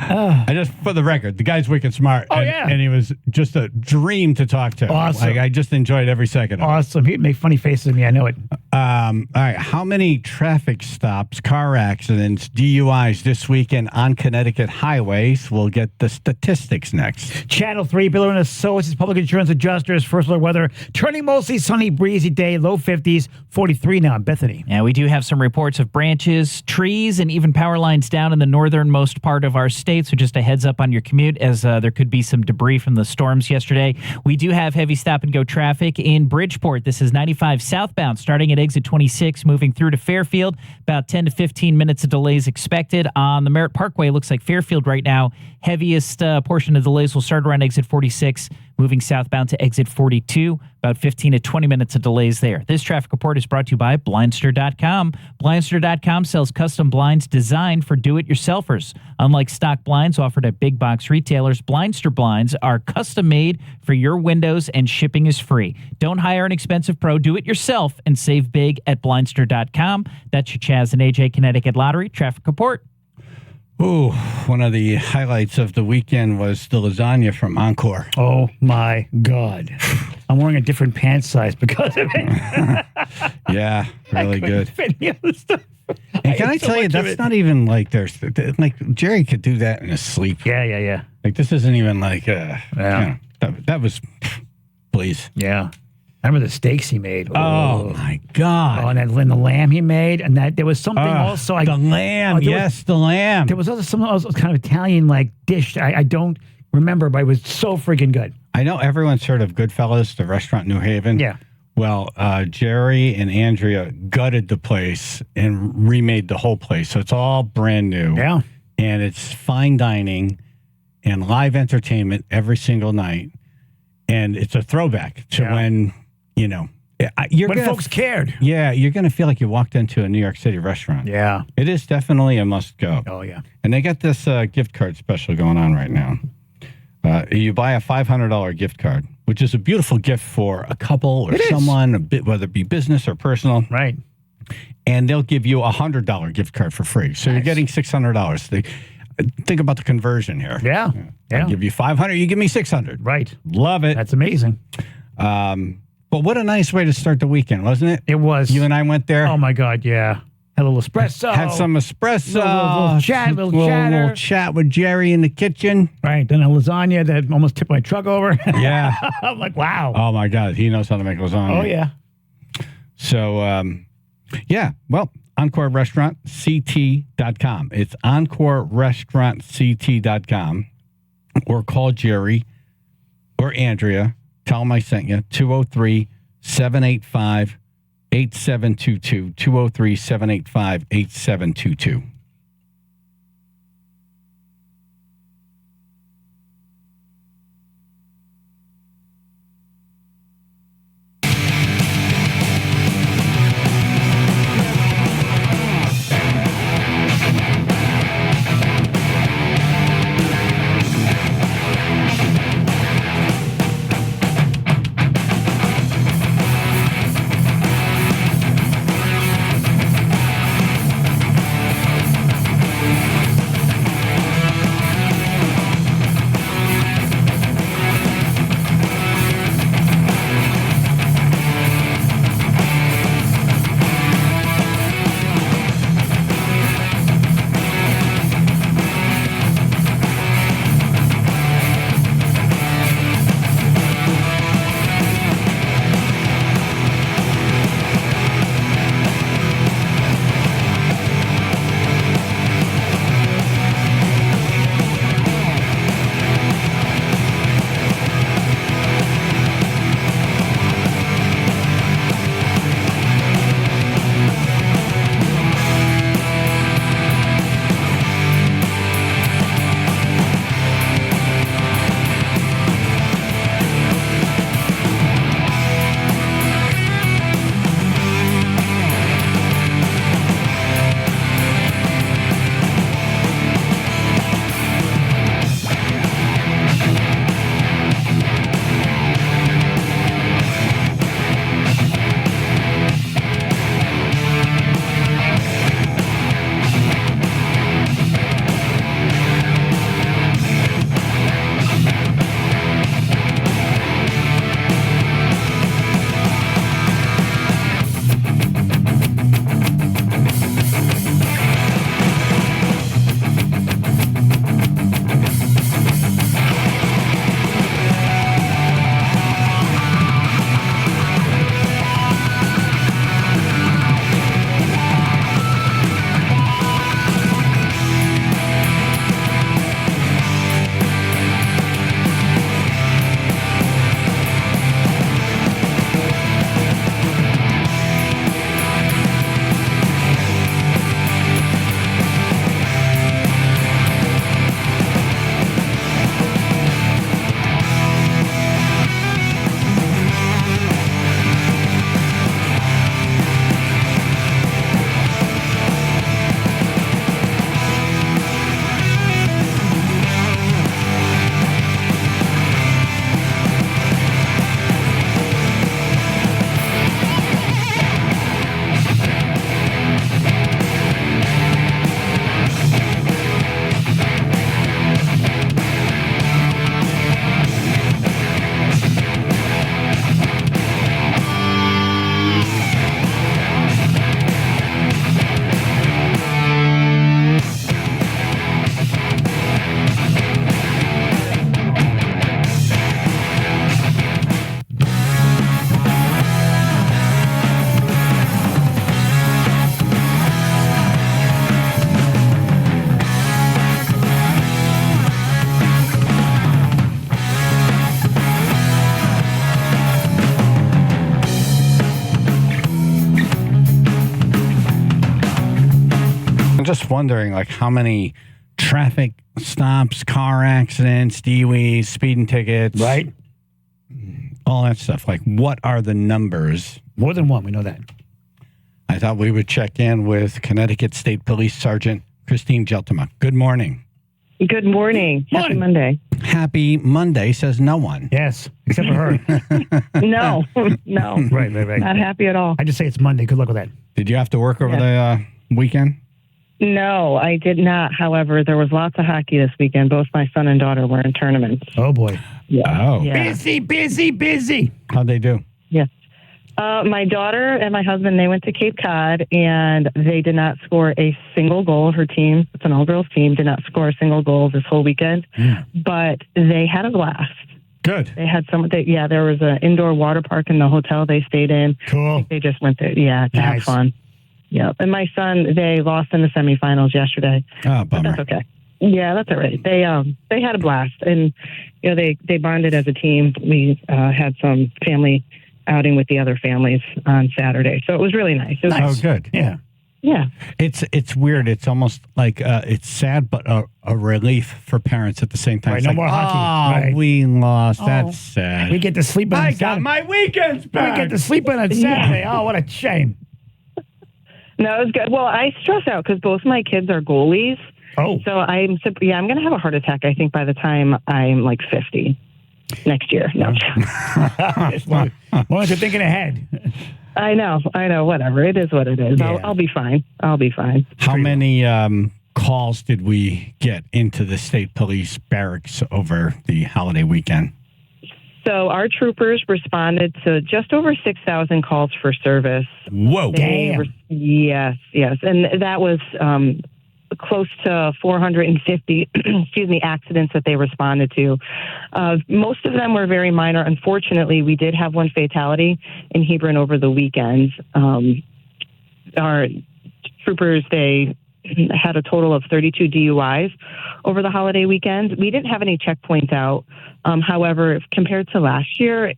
I just, for the record, the guy's wicked smart. Oh, and, yeah. And he was just a dream to talk to. Awesome. Like, I just enjoyed every second of it. Awesome. He'd make funny faces at me. I know it. All right. How many traffic stops, car accidents, DUIs this weekend on Connecticut highways? We'll get the statistics next. Channel 3, Biller and Associates, Public Insurance Adjusters, first alert weather, turning mostly sunny, breezy day, low 50s, 43 now in Bethany. Yeah, we do have some reports of branches, trees, and even power lines down in the northernmost part of our state. So just a heads up on your commute, as there could be some debris from the storms yesterday. We do have heavy stop and go traffic in Bridgeport. This is 95 southbound, starting at exit 26, moving through to Fairfield. About 10 to 15 minutes of delays expected on the Merritt Parkway. Looks like Fairfield right now. Heaviest portion of delays will start around exit 46, moving southbound to exit 42. About 15 to 20 minutes of delays there. This traffic report is brought to you by Blindster.com. Blindster.com sells custom blinds designed for do-it-yourselfers. Unlike stock blinds offered at big box retailers, Blindster blinds are custom made for your windows and shipping is free. Don't hire an expensive pro. Do it yourself and save big at Blindster.com. That's your Chaz and AJ Connecticut Lottery traffic report. Ooh, one of the highlights of the weekend was the lasagna from Encore. Oh, my God. I'm wearing a different pant size because of it. Yeah, really good. Fit any other stuff. And can I tell you, that's not even like there's like Jerry could do that in his sleep. Yeah. Like this isn't even like you know, that was please. Yeah. I remember the steaks he made. Oh my God! Oh, and the lamb he made, and that there was something also. The lamb, the lamb. There was also some kind of Italian like dish. I don't remember, but it was so freaking good. I know everyone's heard of Goodfellas, the restaurant in New Haven. Yeah. Well, Jerry and Andrea gutted the place and remade the whole place, so it's all brand new. Yeah. And it's fine dining and live entertainment every single night, and it's a throwback to when. You know, when folks cared. Yeah, you're going to feel like you walked into a New York City restaurant. Yeah. It is definitely a must go. Oh, yeah. And they got this gift card special going on right now. You buy a $500 gift card, which is a beautiful gift for a couple or someone, whether it be business or personal. Right. And they'll give you a $100 gift card for free. So you're getting $600. Think about the conversion here. Yeah. I give you $500, you give me $600. Right. Love it. That's amazing. But what a nice way to start the weekend, wasn't it? It was. You and I went there. Oh, my God, yeah. Had a little espresso. Had some espresso. Little chat, little chatter. Little chat with Jerry in the kitchen. Right. Then a lasagna that almost tipped my truck over. Yeah. I'm like, wow. Oh, my God. He knows how to make lasagna. Oh, yeah. So, yeah. Well, Encore Restaurant, CT.com. It's Encore Restaurant, CT.com. Or call Jerry or Andrea. Tell them I sent you. 203-785-8722. 203-785-8722. I'm just wondering, like, how many traffic stops, car accidents, DUIs, speeding tickets, Right. all that stuff. Like, what are the numbers? More than one. We know that. I thought we would check in with Connecticut State Police Sergeant Christine Geltema. Good morning. Good morning. Happy Monday. Happy Monday, says no one. Yes, except for her. No. Right. Not happy at all. I just say it's Monday. Good luck with that. Did you have to work over the weekend? No, I did not. However, there was lots of hockey this weekend. Both my son and daughter were in tournaments. Oh, boy. Yeah. Oh. Yeah. Busy. How'd they do? Yes. My daughter and my husband, they went to Cape Cod, and they did not score a single goal. Her team, it's an all-girls team, did not score a single goal this whole weekend. But they had a blast. Good. They had there was an indoor water park in the hotel they stayed in. Cool. They just went there, to have fun. Yeah. And my son, they lost in the semifinals yesterday. Oh, bummer. But that's okay. Yeah, that's all right. They had a blast, and they bonded as a team. We had some family outing with the other families on Saturday, so it was really nice. It was Oh, good. Yeah. Yeah. It's weird. It's almost like it's sad, but a relief for parents at the same time. Right, It's no like, more hockey. Right. We lost. Oh. That's sad. We get to sleep on I a got Saturday. my weekends back. We get to sleep on a Saturday. Oh, what a shame. No, it was good. Well, I stress out because both my kids are goalies. Oh. So I'm going to have a heart attack, I think, by the time I'm like 50 next year. No. As long as you're thinking ahead. I know. Whatever. It is what it is. Yeah. I'll be fine. How many calls did we get into the state police barracks over the holiday weekend? So our troopers responded to just over 6,000 calls for service. Whoa. Damn. Yes. And that was close to 450, accidents that they responded to. Most of them were very minor. Unfortunately, we did have one fatality in Hebron over the weekend. Our troopers, they had a total of 32 DUIs over the holiday weekend. We didn't have any checkpoints out. However, compared to last year,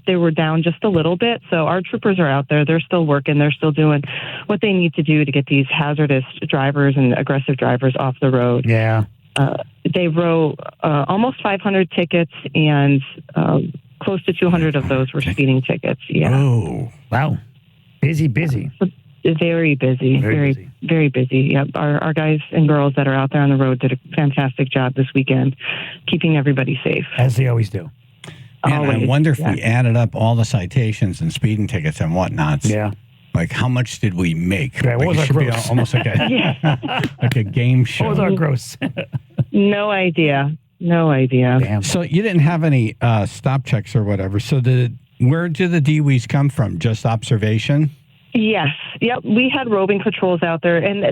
they were down just a little bit. So our troopers are out there. They're still working. They're still doing what they need to do to get these hazardous drivers and aggressive drivers off the road. Yeah. They wrote almost 500 tickets, and close to 200 of those were speeding tickets. Yeah. Oh, wow. Busy. Very busy. Very busy. Yep. Our guys and girls that are out there on the road did a fantastic job this weekend, keeping everybody safe. As they always do. and I wonder if we added up all the citations and speeding tickets and whatnots. Yeah. Like, how much did we make? Yeah, what was it our should be gross? almost like a like a game show. What was our gross? No idea. Damn. So you didn't have any stop checks or whatever. So where did the DWIs come from? Just observation? Yes. Yep. We had roving patrols out there, and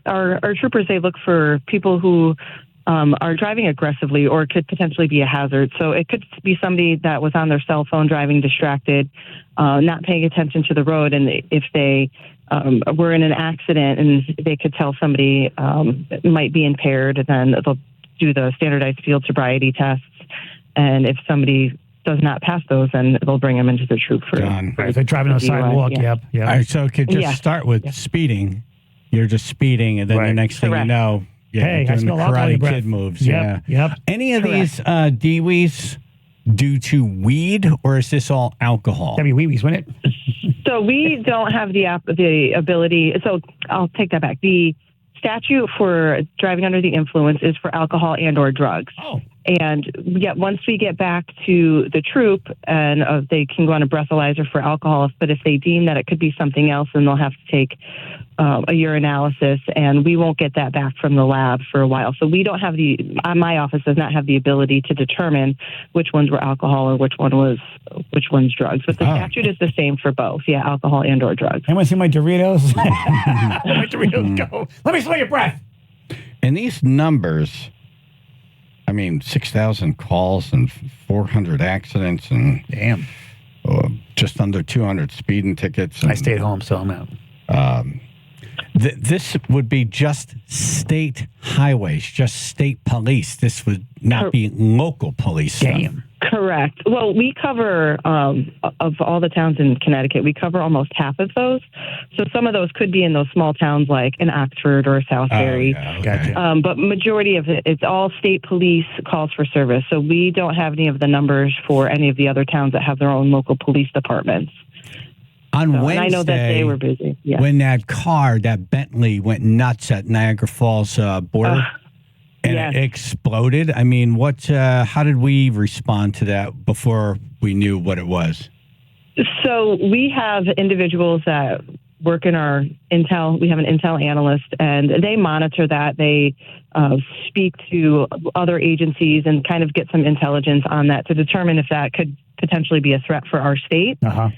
our troopers, they look for people who are driving aggressively or could potentially be a hazard. So it could be somebody that was on their cell phone driving distracted, not paying attention to the road. And if they were in an accident and they could tell somebody might be impaired, then they'll do the standardized field sobriety tests. And if somebody does not pass those, then they'll bring them into the troop for Right, if they're driving on the sidewalk, yep. All right, so it could just start with speeding. You're just speeding, and then the next thing you know, hey, I doing the smell alcohol in your Karate breath. Kid moves. Yep, Yeah. yep. Any of these DWIs due to weed, or is this all alcohol? That'd be wee-wees, wouldn't it? So we don't have the ability. So I'll take that back. The statute for driving under the influence is for alcohol and or drugs. Oh. And yet once we get back to the troop, and they can go on a breathalyzer for alcohol, but if they deem that it could be something else, then they'll have to take a urinalysis, and we won't get that back from the lab for a while. So we don't have my office does not have the ability to determine which ones were alcohol or which one's drugs. But the statute is the same for both. Yeah, alcohol and or drugs. Anyone see my Doritos? Let my Doritos go. Let me smell your breath. And these numbers, I mean, 6,000 calls and 400 accidents and just under 200 speeding tickets. And, I stayed home, so I'm out. This would be just state highways, just state police. This would not be local police. Damn. Correct. Well, we cover, of all the towns in Connecticut, we cover almost half of those. So some of those could be in those small towns like in Oxford or Southbury. Oh, yeah, okay. Gotcha. But majority of it, it's all state police calls for service. So we don't have any of the numbers for any of the other towns that have their own local police departments. On Wednesday, and I know that they were busy. Yeah. When that car, that Bentley, went nuts at Niagara Falls border. And Yes. it exploded. I mean, how did we respond to that before we knew what it was? So we have individuals that work in our intel. We have an intel analyst, and they monitor that. They speak to other agencies and kind of get some intelligence on that to determine if that could potentially be a threat for our state. Uh-huh.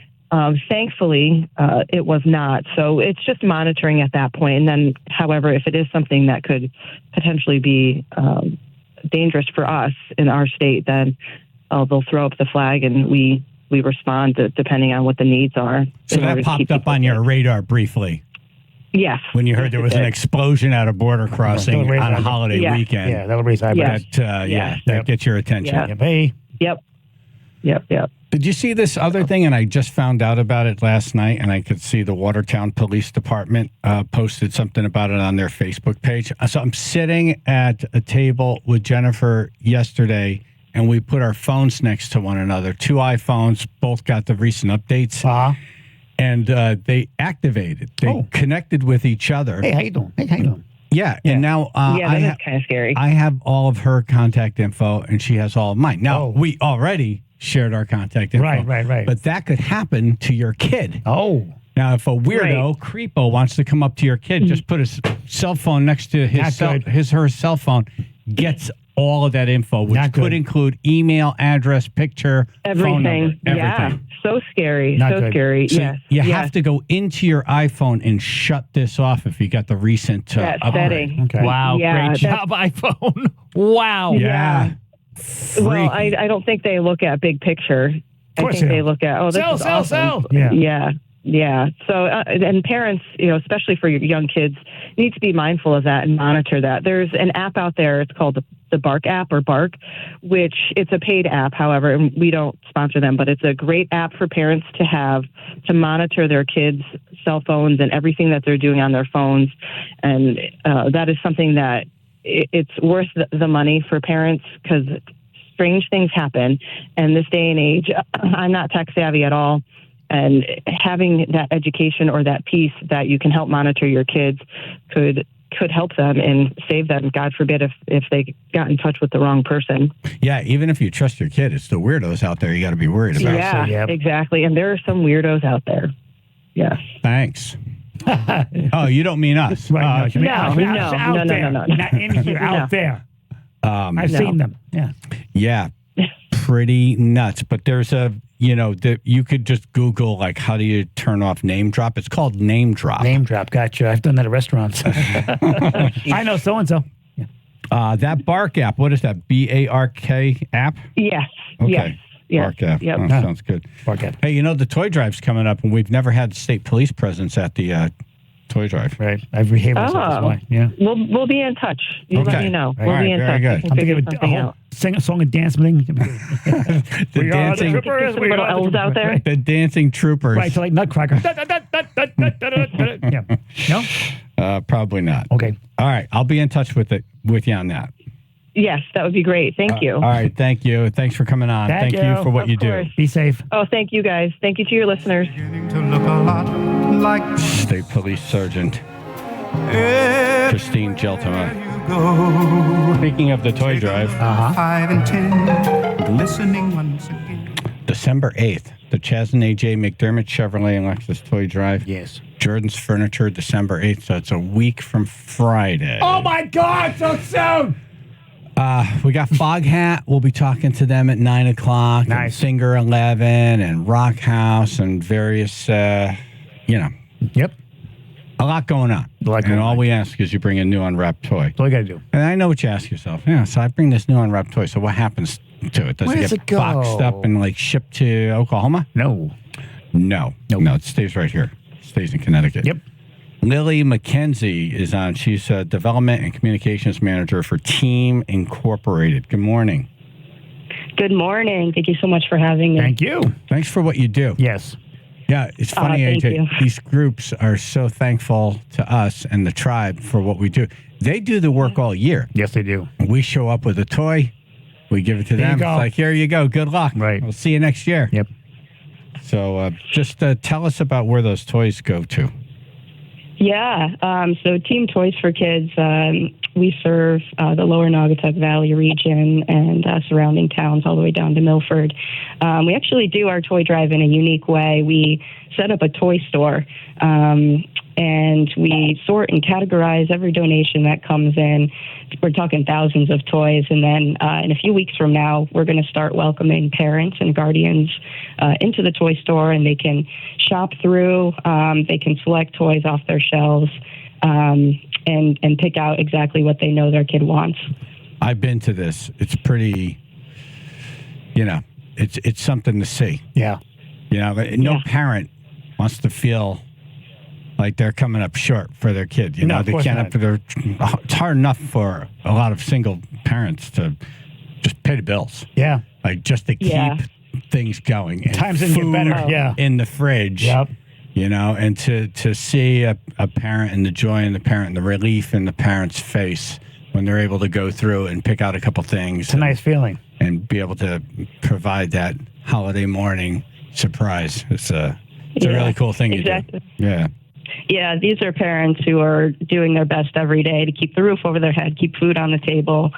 Thankfully, it was not. So it's just monitoring at that point. And then, however, if it is something that could potentially be dangerous for us in our state, then they'll throw up the flag and we respond depending on what the needs are. So that popped up on your radar briefly. Yes. When you heard there was an explosion at a border crossing on a holiday weekend. Yeah, that'll raise eyebrows. That gets your attention. Yeah. Hey. Yep. Did you see this other thing? And I just found out about it last night, and I could see the Watertown Police Department posted something about it on their Facebook page. So I'm sitting at a table with Jennifer yesterday, and we put our phones next to one another. 2 iPhones, both got the recent updates. And they activated. They connected with each other. Hey, how you doing? Hey, how you doing? Yeah, and now that is kind of scary. I have all of her contact info, and she has all of mine. Now, we already shared our contact info. Right. But that could happen to your kid. Oh. Now, if a weirdo, creepo, wants to come up to your kid, just put his cell phone next to her cell phone, gets all of that info, which could include email, address, picture, phone number, everything. Yeah, so scary. Scary. So yes. you have to go into your iPhone and shut this off if you got the recent that upgrade. setting. Okay. Wow, great job, iPhone. Wow. Yeah. Well, I don't think they look at big picture. I think they look at, this is awesome. Sell. Yeah. So, and parents, especially for your young kids, need to be mindful of that and monitor that. There's an app out there. It's called the Bark app or Bark, which it's a paid app, however, and we don't sponsor them, but it's a great app for parents to have to monitor their kids' cell phones and everything that they're doing on their phones. And that is something that it's worth the money for parents because strange things happen. And this day and age, I'm not tech savvy at all. And having that education or that piece that you can help monitor your kids could help them and save them, God forbid, if they got in touch with the wrong person. Yeah, even if you trust your kid, it's the weirdos out there you got to be worried about. Yeah, exactly. And there are some weirdos out there. Yes. Thanks. Oh, you don't mean us. Right, No. Not in here, out there. I've seen them. Yeah. Yeah. Pretty nuts. But there's you could just Google, how do you turn off name drop? It's called name drop. Name drop. Gotcha. I've done that at restaurants. I know so-and-so. Yeah. That Bark app, what is that? BARK app? Yes. Okay. Yes. Bark app. Yep. Oh, sounds good. Bark app. Hey, the toy drive's coming up, and we've never had state police presence at the toy drive. Right. I've behaved myself this way. Yeah. We'll be in touch. You let me know. Right. We'll be in touch. Good. I'm thinking of something else. Sing a song and dance thing. The dancing troopers. Some little elves out there. The dancing troopers. Right, so like Nutcracker. Yeah. No? Probably not. Okay. All right. I'll be in touch with you on that. Yes, that would be great. Thank you. All right. Thank you. Thanks for coming on. Thank you for what you do. Be safe. Oh, thank you guys. Thank you to your listeners. To look a lot like State Police Sergeant Christine Geltema. Speaking of the toy drive, 5 and 10, listening once again. December 8th, the Chaz and AJ McDermott Chevrolet and Lexus toy drive. Yes. Jordan's Furniture, December 8th, so it's a week from Friday. Oh my God, so soon! We got Foghat. We'll be talking to them at 9 o'clock. Nice. And Singer 11 and Rock House and various, Yep. a lot going on. And all we ask is you bring a new unwrapped toy. That's all you got to do. And I know what you ask yourself. Yeah, so I bring this new unwrapped toy. So what happens to it? Does Where it does get it go? boxed up and shipped to Oklahoma? No. No, it stays right here. It stays in Connecticut. Yep. Lily McKenzie is on. She's a development and communications manager for Team Incorporated. Good morning. Good morning. Thank you so much for having me. Thank you. Thanks for what you do. Yes. Yeah, it's funny, thank AJ. you. These groups are so thankful to us and the tribe for what we do. They do the work all year. Yes, they do. We show up with a toy. We give it to There you them. go. It's like, here you go. Good luck. Right. We'll see you next year. Yep. So just tell us about where those toys go to. Yeah. So Team Toys for Kids, we serve the lower Naugatuck Valley region and surrounding towns all the way down to Milford. We actually do our toy drive in a unique way. We set up a toy store, and we sort and categorize every donation that comes in. We're talking thousands of toys. And then in a few weeks from now, we're going to start welcoming parents and guardians into the toy store, and they can shop through. They can select toys off their shelves and pick out exactly what they know their kid wants. I've been to this. It's pretty, it's something to see. Yeah. No parent wants to feel like they're coming up short for their kid. No, of they course can't. It's hard enough for a lot of single parents to just pay the bills. Yeah. Like just to keep things going. And times didn't get better. Yeah. In the fridge. Yep. And to see a parent and the joy in the parent and the relief in the parent's face when they're able to go through and pick out a couple things. It's a nice feeling. And be able to provide that holiday morning surprise. It's a really cool thing exactly. you do. Yeah. Yeah, these are parents who are doing their best every day to keep the roof over their head, keep food on the table,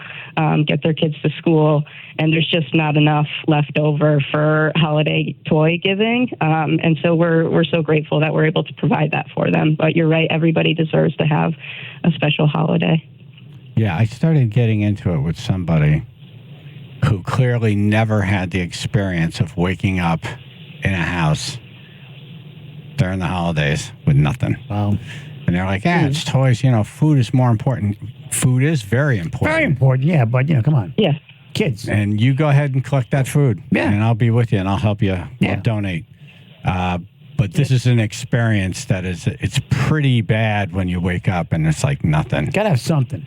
get their kids to school, and there's just not enough left over for holiday toy giving. And so we're so grateful that we're able to provide that for them. But you're right, everybody deserves to have a special holiday. Yeah, I started getting into it with somebody who clearly never had the experience of waking up in a house during the holidays with nothing. Wow. And they're like, it's toys. Food is more important. Food is very important. Very important, yeah. But, come on. Yeah. Kids. And you go ahead and collect that food. Yeah. And I'll be with you and I'll help you. Yeah. I'll donate. But this is an experience it's pretty bad when you wake up and it's like nothing. Gotta have something.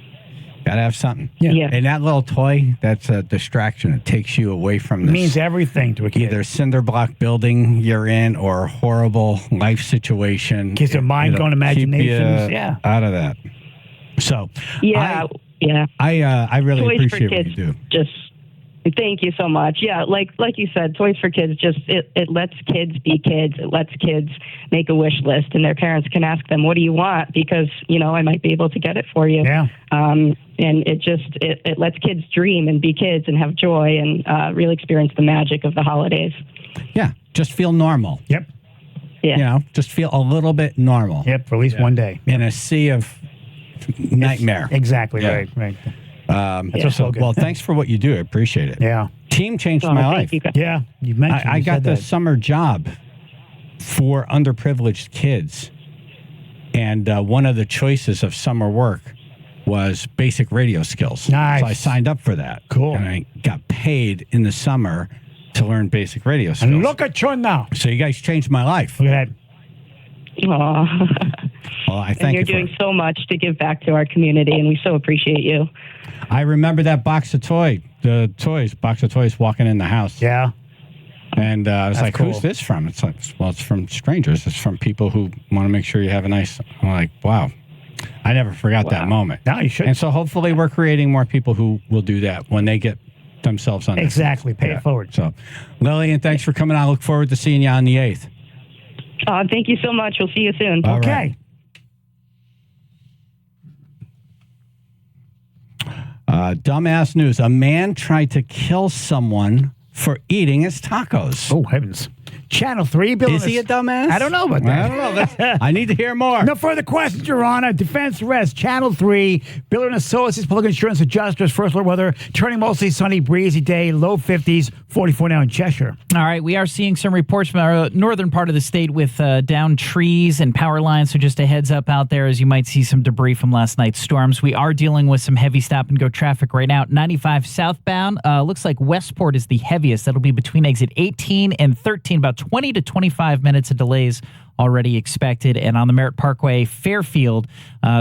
Gotta have something. Yeah. And that little toy, that's a distraction. It takes you away from this. It means everything to a kid. Either cinder block building you're in or a horrible life situation. Kids their mind going imaginations. Yeah. Out of that. So Yeah. I really Toys appreciate for what Kids you do. just thank you so much. Yeah, like you said, Toys for Kids it lets kids be kids. It lets kids make a wish list, and their parents can ask them, "What do you want?" Because I might be able to get it for you. Yeah. And it lets kids dream and be kids and have joy and really experience the magic of the holidays. Yeah, just feel normal. Yep. Yeah. Just feel a little bit normal. Yep, for at least one day. In a sea of nightmare. Exactly, Yeah. right. Well, thanks for what you do. I appreciate it. Yeah. Team changed my life. Yeah, you mentioned. I you got said the that. summer job for underprivileged kids. And one of the choices of summer work was basic radio skills. Nice. So I signed up for that. Cool. And I got paid in the summer to learn basic radio skills. And look at you now. So you guys changed my life. Look at that. Aw. Well, I And thank you're you for doing it. so much to give back to our community, and we so appreciate you. I remember that box of toys walking in the house. Yeah. And I was That's like, cool. who's this from? It's like, well, it's from strangers. It's from people who want to make sure you have a nice, I'm like, wow. I never forgot that moment. No, you should. And so hopefully we're creating more people who will do that when they get themselves on Exactly. Pay it forward. So, Lillian, thanks for coming. I look forward to seeing you on the 8th. Thank you so much. We'll see you soon. All Okay. Dumbass news. A man tried to kill someone for eating his tacos. Oh, heavens. Channel 3. Bill Is he a dumbass? I don't know about that. I don't know. I need to hear more. No further questions, Your Honor. Defense arrest. Channel 3. Biller and Associates, Public Insurance Adjusters. First alert weather. Turning mostly sunny, breezy day. Low 50s. 44 now in Cheshire. All right, we are seeing some reports from our northern part of the state with downed trees and power lines. So just a heads up out there as you might see some debris from last night's storms. We are dealing with some heavy stop and go traffic right now. 95 southbound. Looks like Westport is the heaviest. That'll be between exit 18 and 13. About 20 to 25 minutes of delays already expected. And on the Merritt Parkway, Fairfield,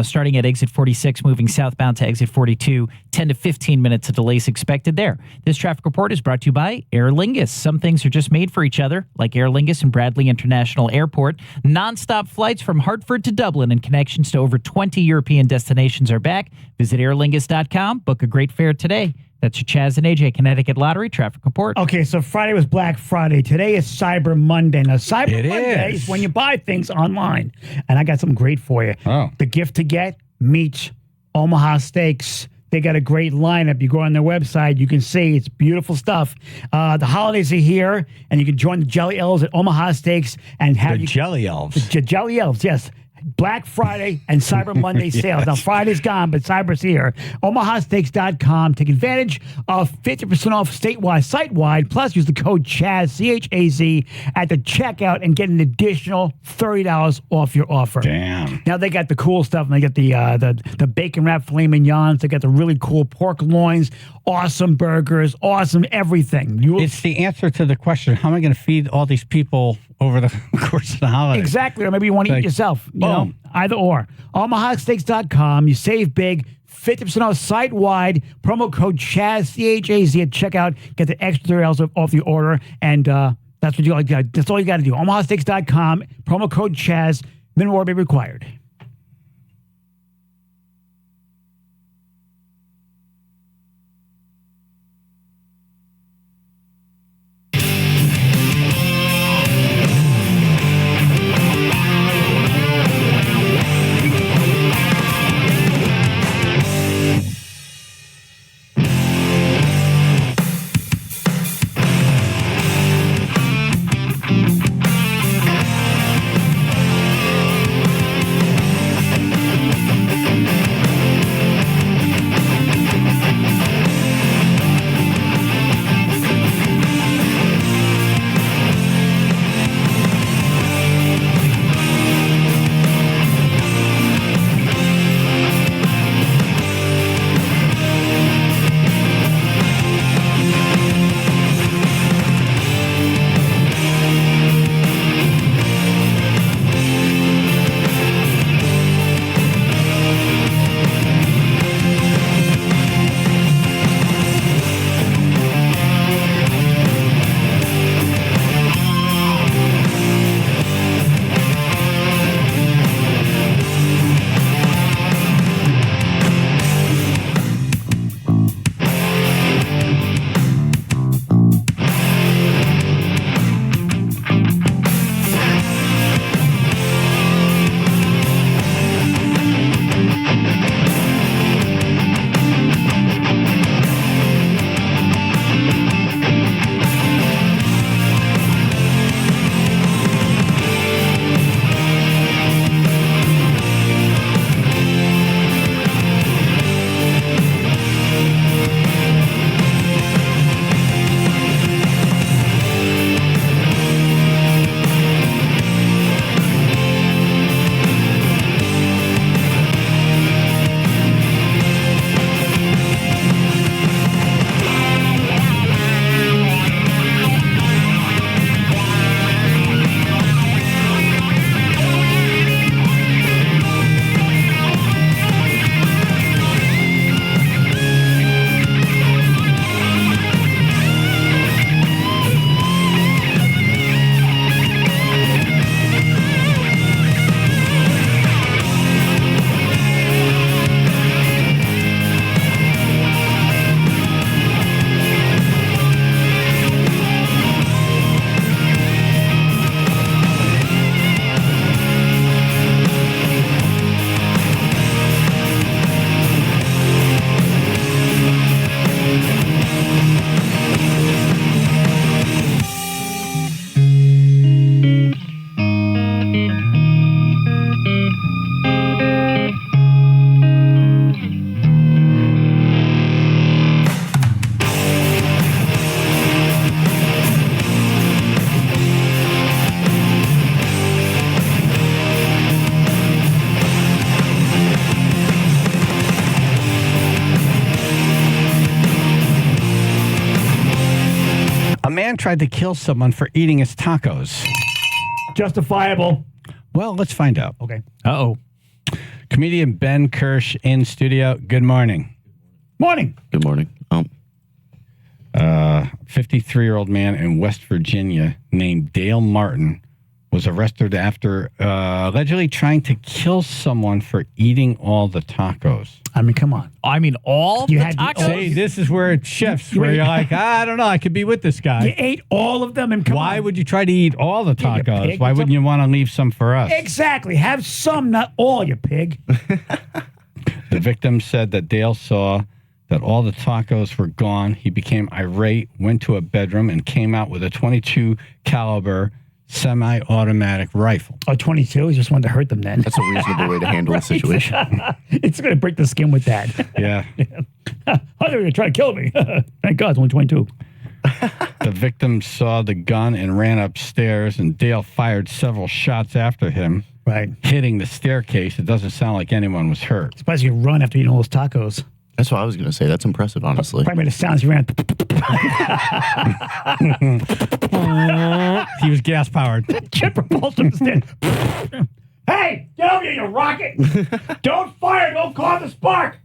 starting at exit 46, moving southbound to exit 42, 10 to 15 minutes of delays expected there. This traffic report is brought to you by Aer Lingus. Some things are just made for each other, like Aer Lingus and Bradley International Airport. Non-stop flights from Hartford to Dublin and connections to over 20 European destinations are back. Visit airlingus.com. Book a great fare today. That's your Chaz and AJ Connecticut Lottery traffic report. Okay, so Friday was Black Friday. Today is Cyber Monday. Now, Cyber Monday is when you buy things online. And I got something great for you. Oh. The gift to get meets Omaha Steaks. They got a great lineup. You go on their website, you can see it's beautiful stuff. The holidays are here, and you can join the Jelly Elves at Omaha Steaks and have Jelly Elves. The Jelly Elves, yes. Black Friday and Cyber Monday sales. Now, Friday's gone, but Cyber's here. OmahaSteaks.com. Take advantage of 50% off statewide, site-wide, plus use the code CHAZ, C-H-A-Z, at the checkout and get an additional $30 off your offer. Damn. Now, they got the cool stuff. And they got the bacon-wrapped filet mignons. They got the really cool pork loins, awesome burgers, awesome everything. It's the answer to the question, how am I going to feed all these people over the course of the holiday? Exactly. Or maybe you want to eat yourself. You know, either or. OmahaSteaks.com. You save big. 50% off site-wide. Promo code CHAZ, C-H-A-Z at checkout. Get the extra $30 off your order. And that's what you got. That's all you got to do. OmahaSteaks.com. Promo code CHAZ. Minimum order may be required. man tried to kill someone for eating his tacos. Justifiable. Well, let's find out. Okay. Uh-oh. Comedian Ben Kirsch in studio. Good morning. Morning. Good morning. 53-year-old man in West Virginia named Dale Martin was arrested after allegedly trying to kill someone for eating all the tacos. I mean, come on. I mean, all You the had the- tacos? See, this is where it shifts, where you're like, I don't know, I could be with this You guy. ate all of them and come Why on. would you try to eat all the Yeah, you tacos? pig. Why wouldn't you want to leave some for us? Exactly. Have some, not all, you pig. The victim said that Dale saw that all the tacos were gone. He became irate, went to a bedroom, and came out with a .22 caliber semi-automatic rifle. Oh, 22? He just wanted to hurt them then. That's a reasonable way to handle the situation. It's going to break the skin with that. Yeah. I thought they were going to try to kill me. Thank God it's only 22. The victim saw the gun and ran upstairs, and Dale fired several shots after him, Right. hitting the staircase. It doesn't sound like anyone was hurt. Surprised you run after eating all those tacos. That's what I was going to say. That's impressive, honestly. Probably made a sound as you ran. He was gas-powered. Chip repulsed him instead. Hey, get over here, you rocket! Don't fire, don't cause a spark!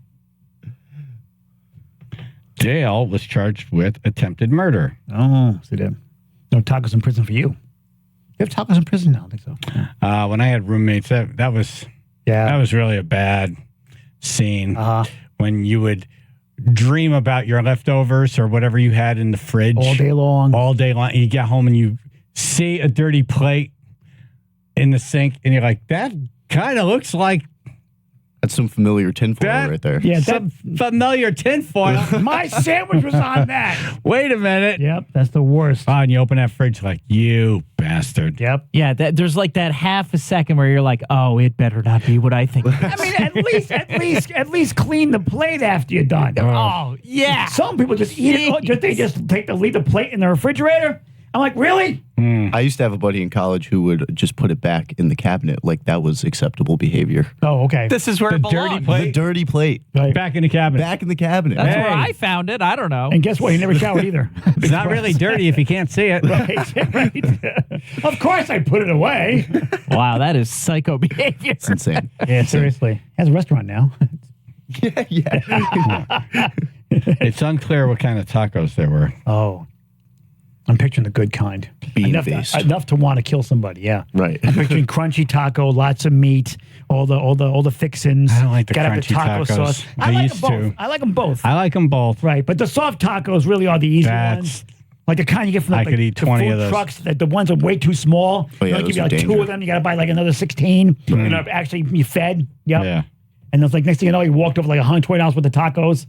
Dale was charged with attempted murder. Oh, see that. No tacos in prison for you. You have tacos in prison now? I think so. When I had roommates, that was really a bad scene. When you would dream about your leftovers or whatever you had in the fridge All day long. All day long. You get home and you see a dirty plate in the sink, and you're like, that kind of looks like That's some familiar tinfoil right there. Yeah, some familiar tinfoil. My sandwich was on that. Wait a minute. Yep, that's the worst. Oh, and you open that fridge like, you bastard. Yep. Yeah, there's like that half a second where you're like, oh, it better not be what I think. I mean, at least clean the plate after you're done. Oh, yeah. Some people just eat it. They just leave the plate in the refrigerator. I'm like, really? I used to have a buddy in college who would just put it back in the cabinet like that was acceptable behavior. Oh, okay. This is where it belongs. The dirty plate. Right. Back in the cabinet. Back in the cabinet. That's where I found it. I don't know. And guess what? He never showered either. It's not really dirty if you can't see it. Right. Of course I put it away. Wow, that is psycho behavior. It's insane. Yeah, seriously. Has a restaurant now. Yeah. It's unclear what kind of tacos there were. Oh. I'm picturing the good kind. Bean-based. Enough to want to kill somebody, yeah. Right. I'm picturing crunchy taco, lots of meat, all the fixins. I don't like the Gotta have crunchy taco tacos. sauce. I like used them both. to. I like them both. I like them both. Right, but the soft tacos really are the easy ones. Like the kind you get from I the, could eat the 20 food of those. trucks. The ones are way too small. Oh, yeah, They'll give those you are like 2 dangerous. of them. You got to buy like another 16. You're not actually you fed. Yep. Yeah. And it's like next thing you know, you walked over like $120 worth of tacos.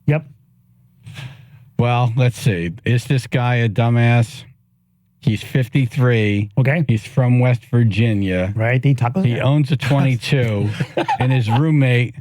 Yep. Well, let's see. Is this guy a dumbass? He's 53. Okay. He's from West Virginia. Right. They eat tacos. He owns a 22, and his roommate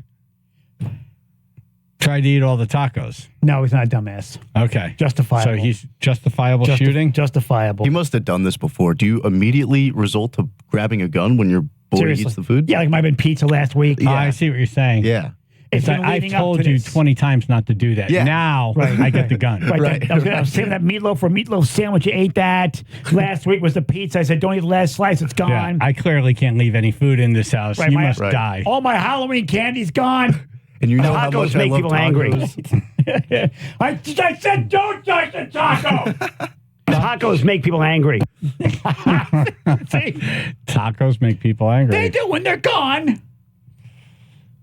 tried to eat all the tacos. No, he's not a dumbass. Okay. Justifiable. So he's justifiable shooting? Justifiable. He must have done this before. Do you immediately resort to grabbing a gun when your boy Seriously. eats the food? Yeah, like might have been pizza last week. Oh, I see what you're saying. Yeah. It's It's like, been I've leading up told to you this. 20 times not to do that. Yeah. Now Right. I get the gun. Right. I was saving that meatloaf for a meatloaf sandwich. You ate that. Last week was the pizza. I said, don't eat the last slice. It's Yeah, gone. I clearly can't leave any food in this house. Right, You my- must Right. die. All my Halloween candy's gone. And you know how Tacos much I make love people angry. tacos. I said, don't touch the taco. Tacos make people angry. See? Tacos make people angry. They do when they're gone.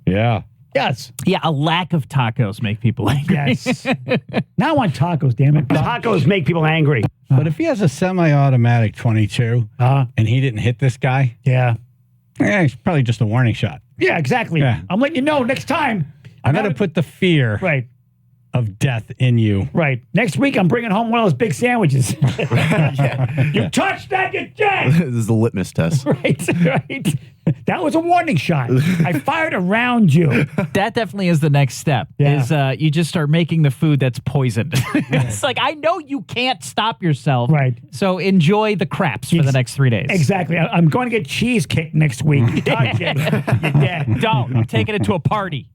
Yeah. Yes. Yeah, a lack of tacos make people angry. Yes. Now I want tacos, damn it. Tacos make people angry. But if he has a semi-automatic 22 and he didn't hit this guy, Yeah. it's probably just a warning shot. Yeah, exactly. Yeah. I'm letting you know next time. I'm going to put the fear Right. of death in you. Right. Next week, I'm bringing home one of those big sandwiches. You touch that, you're dead. This is the litmus test. Right. Right. That was a warning shot. I fired around you. That definitely is the next step. Yeah. Is you just start making the food that's poisoned. It's like, I know you can't stop yourself. Right. So enjoy the craps for the next 3 days. Exactly. I'm going to get cheesecake next week. You touch it, you're dead. Don't. I'm taking it to a party.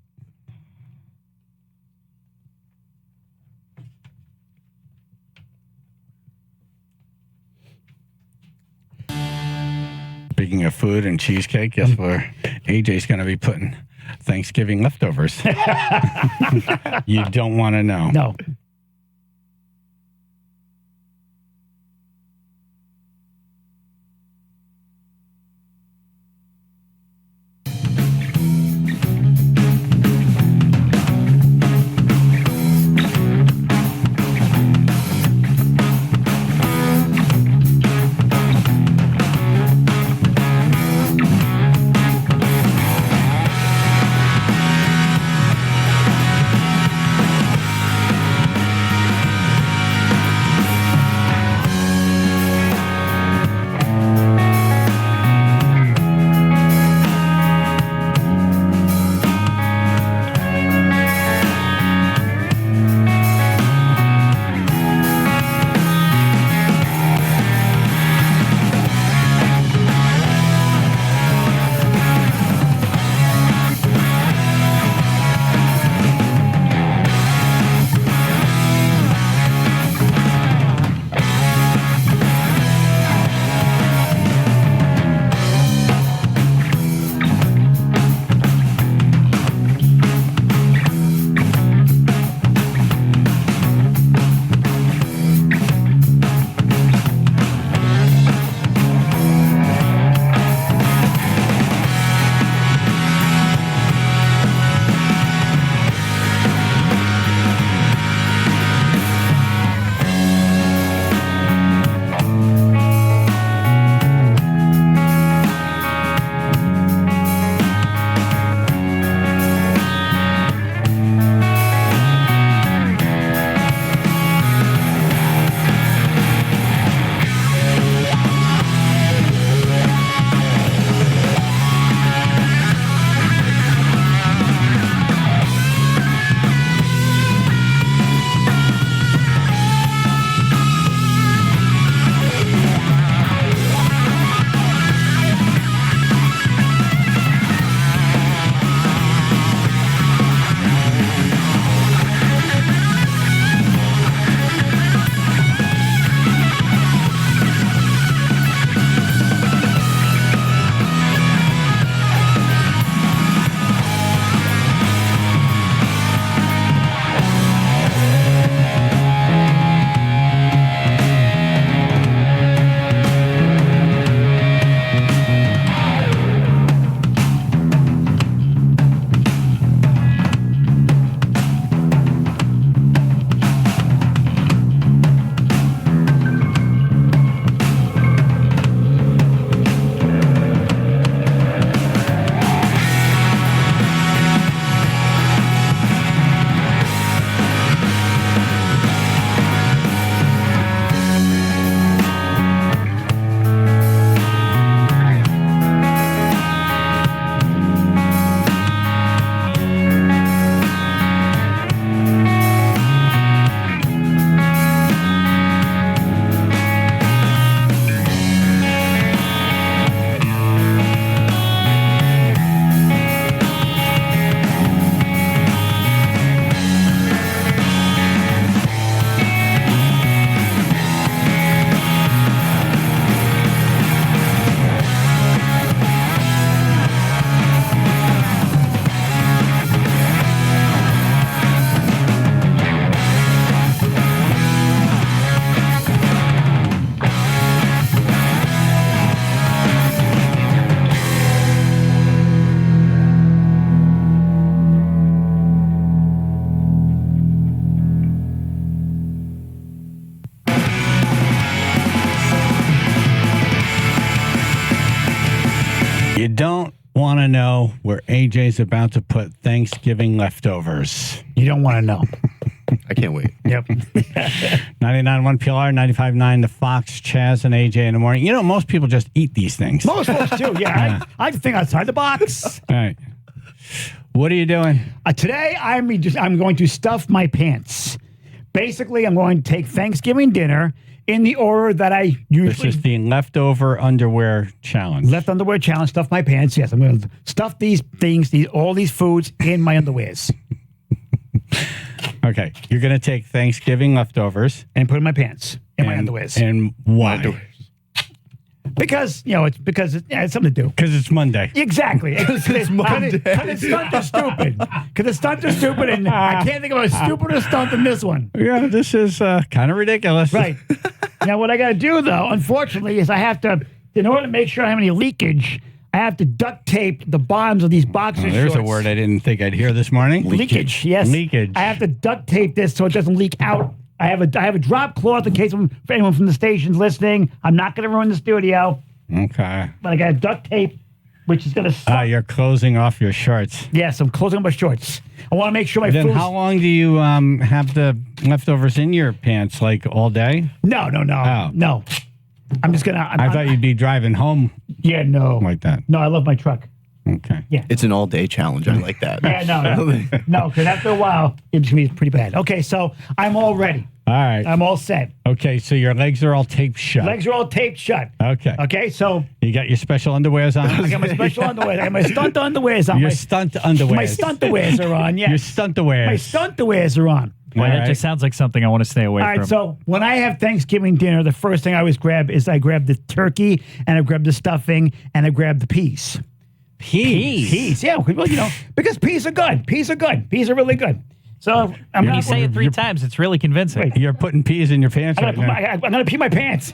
Big Speaking of food and cheesecake, guess where AJ's going to be putting Thanksgiving leftovers? You don't want to know. No. You don't want to know where AJ's about to put Thanksgiving leftovers. You don't want to know. I can't wait. Yep. 99.1 PLR, 95.9 The Fox, Chaz and AJ in the morning. You know, most people just eat these things. Most folks do, yeah. I think outside the box. All right. What are you doing? Today, I'm going to stuff my pants. Basically, I'm going to take Thanksgiving dinner in the order that I usually... This is the leftover underwear challenge. Left underwear challenge, stuff my pants. Yes, I'm going to stuff these things, all these foods in my underwears. Okay, you're going to take Thanksgiving leftovers. And put in my pants, in my underwears. And why? Because, it's it's something to do. Because it's Monday. Exactly. Because it's stunts are stupid. Because the stunts are stupid, and I can't think of a stupider stunt than this one. Yeah, this is kind of ridiculous. Right. Now, what I got to do, though, unfortunately, is I have to, in order to make sure I have any leakage, I have to duct tape the bottoms of these boxer shorts. There's a word I didn't think I'd hear this morning. Leakage, yes. Leakage. I have to duct tape this so it doesn't leak out. I have a drop cloth in case for anyone from the station's listening. I'm not going to ruin the studio. Okay. But I got duct tape, which is going to suck. You're closing off your shorts. Yes, I'm closing up my shorts. I want to make sure my Then food's... how long do you have the leftovers in your pants? Like all day? No. Oh. No. I'm just going to... I thought you'd be driving home. Yeah, no. Like that. No, I love my truck. Okay. Yeah. It's an all-day challenge. I like that. Yeah, no, because after a while, it's going to be pretty bad. Okay, so I'm all ready. All right. I'm all set. Okay, so your legs are all taped shut. Legs are all taped shut. Okay. Okay, so... You got your special underwears on? I got my special underwears. I got my stunt underwears on. Your stunt underwears. My stunt underwears are on, yes. Your stunt underwears. My stunt underwears are on. Boy, that just sounds like something I want to stay away All from. right, so when I have Thanksgiving dinner, the first thing I always grab is I grab the turkey, and I grab the stuffing, and I grab the peas. Peas, yeah. Well, because peas are good. Peas are good. Peas are really good. So when you say it 3 times, it's really convincing. Wait. You're putting peas in your pants right now. I'm going to pee my pants.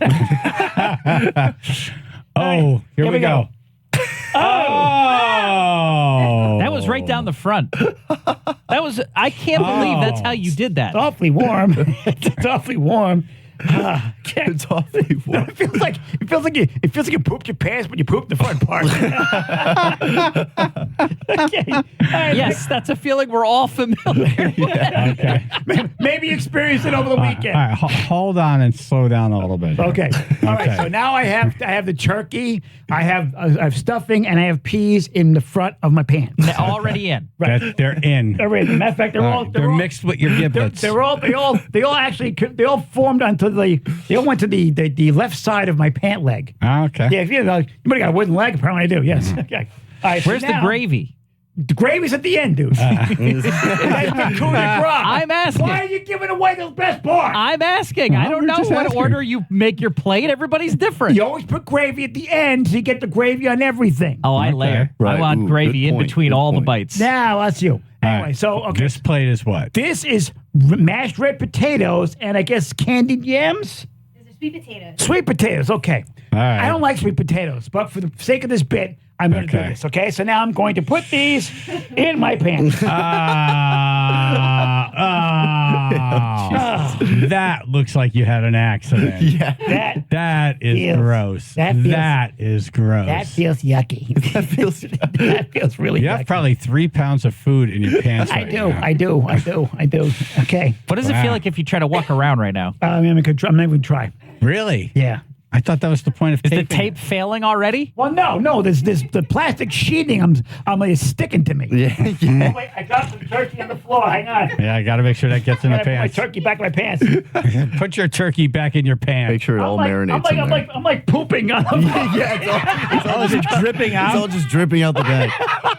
Oh, here we go. Oh. That was right down the front. I can't believe that's how you did that. It's awfully warm. It's awfully warm. It's awfully warm. It feels like you pooped your pants, but you pooped the front part. Okay. Right, yes, that's a feeling we're all familiar with. Okay. Maybe you experienced it over the weekend. All right, hold on and slow down a little bit. Okay. All right. So now I have the turkey, I have stuffing, and I have peas in the front of my pants. They're already in. Right. They're in. They're in. Matter of fact, they're mixed with your giblets. They all formed onto they all went to the left side of my pant leg. Okay. Yeah, if you might have got a wooden leg. Apparently, I do. Yes. Okay. All right, Where's the gravy? The gravy's at the end, dude. That's the coup de grace. I'm asking. Why are you giving away the best part? I'm asking. I don't know what order you make your plate. Everybody's different. You always put gravy at the end so you get the gravy on everything. Oh, I layer. Right. I want Ooh, gravy good in point. between Good all the point. bites. Now, that's you. Anyway, so, okay. This plate is what? This is mashed red potatoes and I guess candied yams? These are sweet potatoes. Sweet potatoes, okay. All right. I don't like sweet potatoes, but for the sake of this bit, I'm going to do Okay. this, okay? So now I'm going to put these in my pants. That looks like you had an accident. Yeah. That is feels- gross. that feels- That is gross. That feels yucky. That feels really You yucky. have probably 3 pounds of food in your pants I right do. now. I do. Okay. What does it feel like if you try to walk around right now? I'm not even going to try. Really? Yeah. I thought that was the point of Is the taping. tape failing already? Well, no. There's the plastic sheeting. I'm like sticking to me. Yeah. Oh, wait, I dropped some turkey on the floor. Hang on. Yeah, I got to make sure that gets in the I put my pants. turkey back in my pants. Put your turkey back in your pants. Make sure it all marinates in there. I'm like pooping on the floor. Yeah, it's all just dripping out? It's all just dripping out the bag.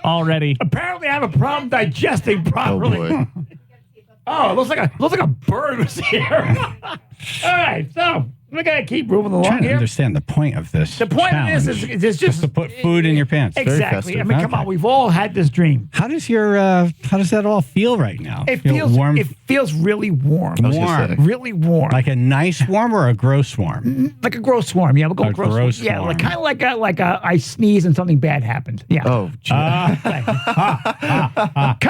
Already. Apparently, I have a problem digesting properly. boy. Oh, it looks like a bird was here. All right, so we're gonna keep moving along trying to here. understand the point of this. The point of this is just to put food in your pants. Exactly. I mean, come Okay. on, we've all had this dream. How does that all feel right now? It Feel feels warm. It feels really warm. Warm. Really warm. Like a nice warm or a gross warm? Like a gross warm. Yeah, we'll go A gross. gross Yeah, warm. kind of like I sneeze and something bad happened. Yeah. Oh, gee. Kind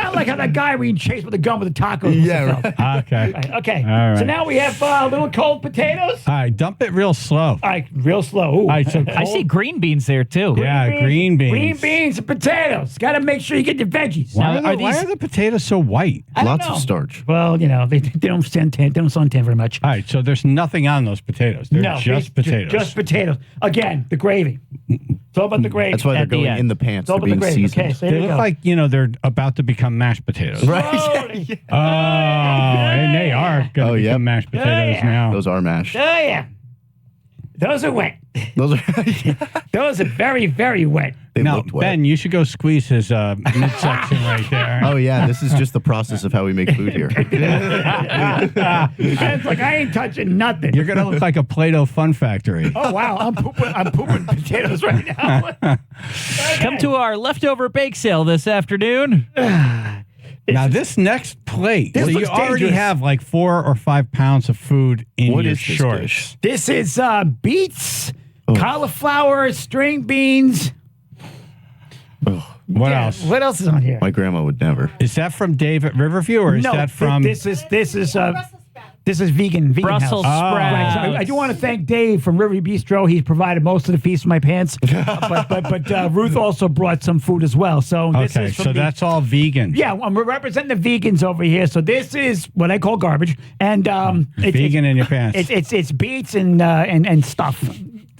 of like how that guy being chased with a gun with a taco. Yeah, Okay. Right, okay. All right. So now we have little cold potatoes. All right, dump it real slow. All right, real slow. Ooh. All right, so I see green beans there too. Yeah, green beans. Green beans and potatoes. Got to make sure you get your veggies. Why, Now, why are the potatoes so white? I don't Lots know. of starch. Well, they don't suntan very much. All right, so there's nothing on those potatoes. They're just potatoes. Just potatoes. Again, the gravy. It's all about the gravy. That's why they're At the going end. in the pants. It's all They're about the being gravy. seasoned. Okay, so They here we look go. like, they're about to become mashed potatoes. Right. Oh, and they are going to become mashed potatoes yeah. now. Those are mashed. Oh, yeah. Those are wet. Those are Those are very, very wet. they Now, looked wet. Ben, you should go squeeze his midsection right there. Oh yeah, this is just the process of how we make food here. Ben's like, I ain't touching nothing. You're gonna look like a Play-Doh fun factory. Oh wow, I'm pooping potatoes right now. Come to our leftover bake sale this afternoon. Now, this next plate, This so you looks already dangerous. have like 4 or 5 pounds of food in What your is this shorts. dish? This is beets, cauliflower, string beans. What else? What else is on here? My grandma would never. Is that from Dave at Riverview, or is No, that from? this is vegan Brussels house. sprouts. Right, so I do want to thank Dave from River Bistro. He's provided most of the feast for my pants. but Ruth also brought some food as well. So this Okay, is from so that's all vegan. yeah, I'm representing the vegans over here. So this is what I call garbage, and Vegan in your pants. It's beets and stuff.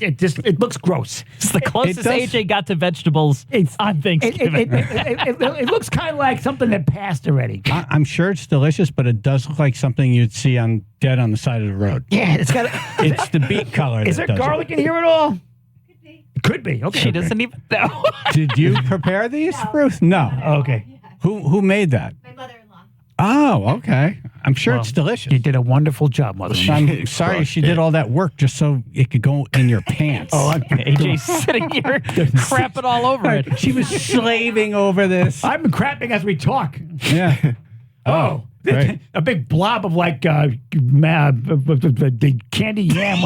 It looks gross. It's the closest does- AJ got to vegetables on Thanksgiving. It looks kind of like something that passed already. I'm sure it's delicious, but it does look like something you'd see on dead on the side of the road. Yeah, it's got. It's the beet color. Is that there does it. garlic in here at all? Could be. Okay. She doesn't even know. Did you prepare these, Ruth? No. Okay. Who made that? My mother-in-law. Oh, okay. I'm sure it's delicious. You did a wonderful job, mother. I'm sorry she did all that work just so it could go in your pants. AJ's sitting here crapping all over it. She was slaving over this. I've been crapping as we talk. Yeah. Oh, Right. a big blob of like the candy yam.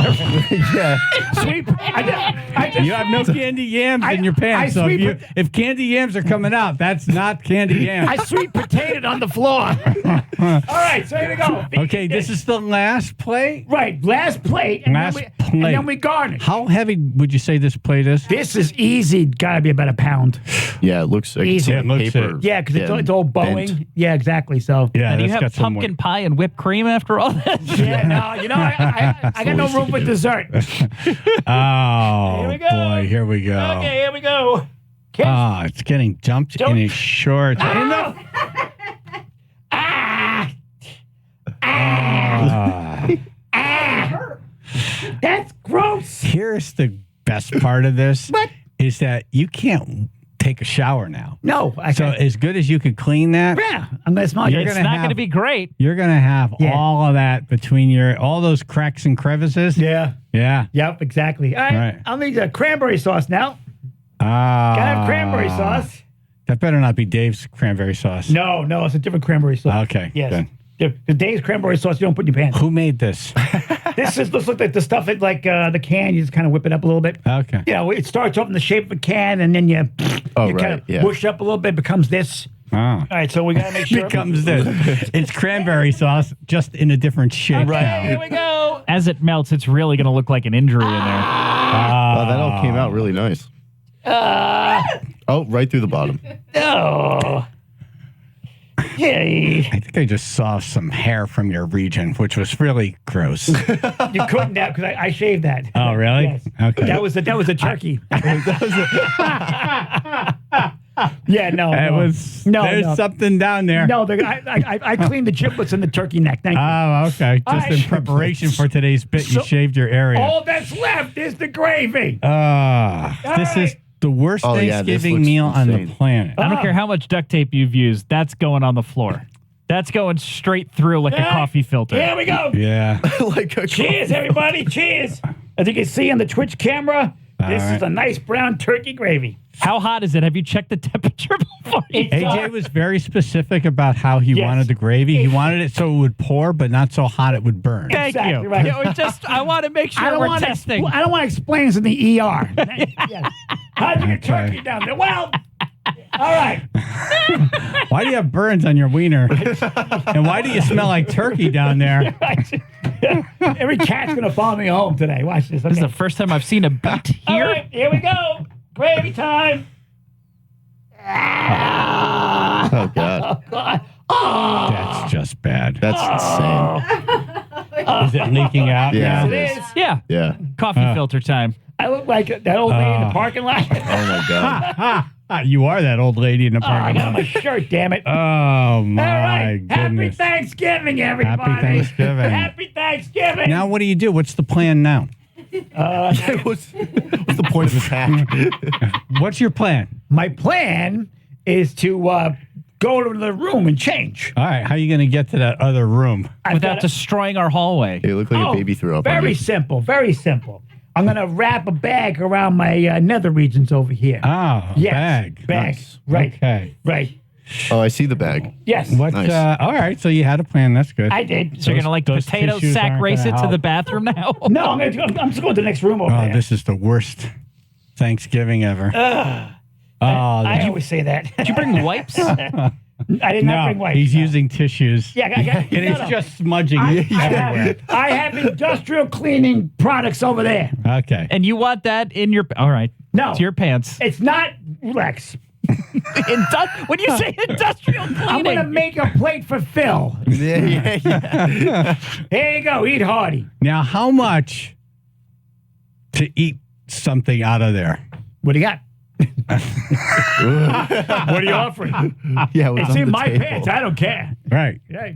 Yeah. Sweet. I just, You have no candy yams in your pants. So if candy yams are coming out, that's not candy yams. I sweet potatoed on the floor. All right, so here we go. Okay, this is the last plate? Right, last plate. And Last then plate. And then we garnish. How heavy would you say this plate is? This is easy. Got to be about a pound. Yeah, it looks like Easy. some It looks paper. Yeah, because it's all bent. Boeing. Yeah, exactly. So. Yeah, And you that's have got some pumpkin pie and whipped cream after all that? Yeah, no, I got no room for dessert. Oh, Here we go. boy, here we go. Okay, here we go. Kiss. Oh, it's getting dumped in his shorts. Ah! That's gross. Here's the best part of this What? is that you can't take a shower now. No, So as good as you could clean that, yeah, unless my You're It's gonna not have- going to be great. you're going to have Yeah. all of that between all those cracks and crevices. Yeah. Yeah. Yep, exactly. All right, Right. I'll need a cranberry sauce now. Ah. Gotta have cranberry sauce. That better not be Dave's cranberry sauce. No, it's a different cranberry sauce. Okay. Yes. good. The Dave's cranberry sauce you don't put in your pants. Who made this? This looks like the stuff at like the can. You just kind of whip it up a little bit. Okay. You know, it starts off in the shape of a can, and then you kind right, of yeah. push up a little bit, becomes this. Oh. All right, so we gotta make sure. Becomes this. It's cranberry sauce, just in a different shape. Right, here now. we go. As it melts, it's really going to look like an injury in there. Wow, that all came out really nice. Oh, right through the bottom. Oh. Yay. I think I just saw some hair from your region, which was really gross. You couldn't have because I shaved that. Oh, really? Yes. Okay. That was a turkey. Yeah, no. There's no. something down there. No, I cleaned the giblets and the turkey neck. Thank you. Oh, okay. All Just right. in preparation for today's bit, you So- shaved your area. All that's left is the gravy. This right. is the worst Oh, yeah, this Thanksgiving looks meal on the insane. planet. I don't care how much duct tape you've used. That's going on the floor. That's going straight through like a coffee filter. Here we go. Yeah. Like a Cheers, everybody. Cheers. As you can see on the Twitch camera, this right. is a nice brown turkey gravy. How hot is it? Have you checked the temperature before? AJ was very specific about how he Yes. wanted the gravy. He wanted it so it would pour, but not so hot it would burn. Thank Exactly you. right. Yeah, I want to make sure we're testing. I don't want to explain this in the ER. Yes. How'd you get Okay. turkey down there? Well, all right. Why do you have burns on your wiener? And why do you smell like turkey down there? Every cat's going to follow me home today. Watch this. This is Okay. the first time I've seen a beet All here. right, here we go. Gravy time. Oh, God. God. Oh, That's just bad. That's insane. Is it leaking out? Yeah. now? it is. Yeah. Yeah. Coffee filter time. I look like that old lady in the parking lot. Oh, my God. You are that old lady in the I parking got on my lot. shirt, damn it. Oh, All my right. Happy goodness. Thanksgiving, everybody. Happy Thanksgiving. Happy Thanksgiving. Now, what do you do? What's the plan now? What's the point of attack? What's your plan? My plan is to go to the room and change. All right. How are you going to get to that other room? Without destroying our hallway. You look like a baby threw up. Very simple. Very simple. I'm going to wrap a bag around my nether regions over here. Oh, yes. bag. Nice. Right. Okay. Right. Oh, I see the bag. Yes. What? Nice. All right. So you had a plan. That's good. I did. So you're going to Those potato tissues sack aren't race it gonna to the help. bathroom now? No, I'm just going to the next room over Oh, there. this is the worst Thanksgiving ever. I always say that. Did you bring wipes? I did not bring wipes. He's using tissues. Yeah, and it's just smudging everywhere. I have industrial cleaning products over there. Okay. And you want that in your... All right. No. To your pants. It's not Rex. When you say industrial cleaning... I'm going to make a plate for Phil. Yeah. Here you go. Eat hearty. Now, how much to eat something out of there? What do you got? What are you offering? Yeah, what's It's on in the my table? pants. I don't care. Right. Yeah.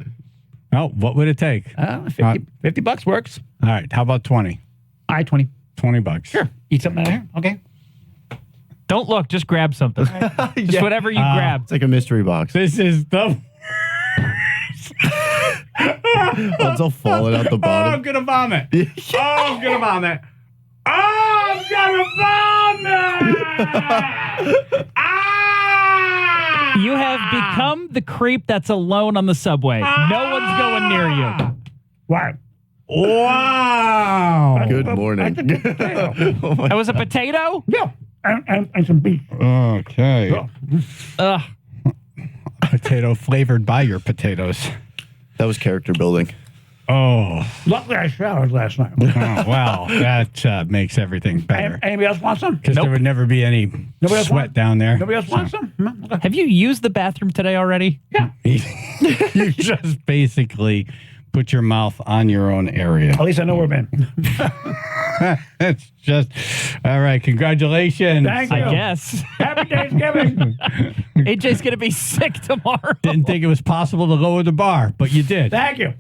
Oh, what would it take? $50 works. All right. How about 20? All right, 20. $20. Sure. Eat something out of here. Okay. Don't look. Just grab something. Just whatever you grab. It's like a mystery box. This is the... It's all falling out the Oh, I'm bottom. going to vomit. Oh, I'm going to vomit. Oh, I'm going to vomit. You have become the creep that's alone on the subway. No one's going near you. Wow. Wow. Good morning. That was a potato? Yeah. And some beef. Okay. Ugh. Potato flavored by your potatoes. That was character building. Oh. Luckily, I showered last night. Oh, well, that makes everything better. Anybody else want some? Because there would never be any sweat down there. Nobody else wants some? No? Okay. Have you used the bathroom today already? Yeah. You just basically put your mouth on your own area. At least I know where I've been. It's just, all right, congratulations. Thank you. I guess. Happy Thanksgiving. AJ's going to be sick tomorrow. Didn't think it was possible to lower the bar, but you did. Thank you.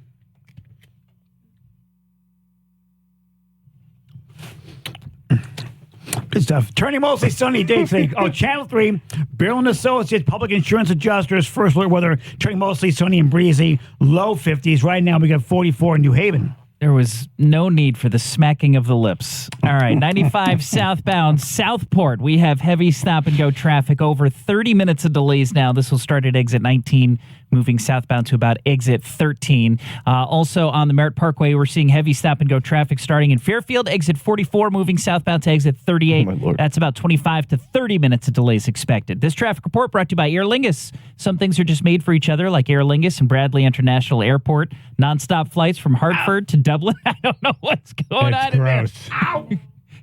Good stuff. Turning mostly sunny day today. Oh, Channel 3, Bill and Associates, Public Insurance Adjusters, first alert weather, turning mostly sunny and breezy, low 50s. Right now we got 44 in New Haven. There was no need for the smacking of the lips. All right, 95 southbound, Southport. We have heavy stop-and-go traffic, over 30 minutes of delays now. This will start at exit 19, moving southbound to about exit 13. Also on the Merritt Parkway, we're seeing heavy stop-and-go traffic starting in Fairfield, exit 44, moving southbound to exit 38. That's about 25 to 30 minutes of delays expected. This traffic report brought to you by Aer Lingus. Some things are just made for each other, like Aer Lingus and Bradley International Airport. Non-stop flights from Hartford to Dublin. I don't know what's going on in there. Ow!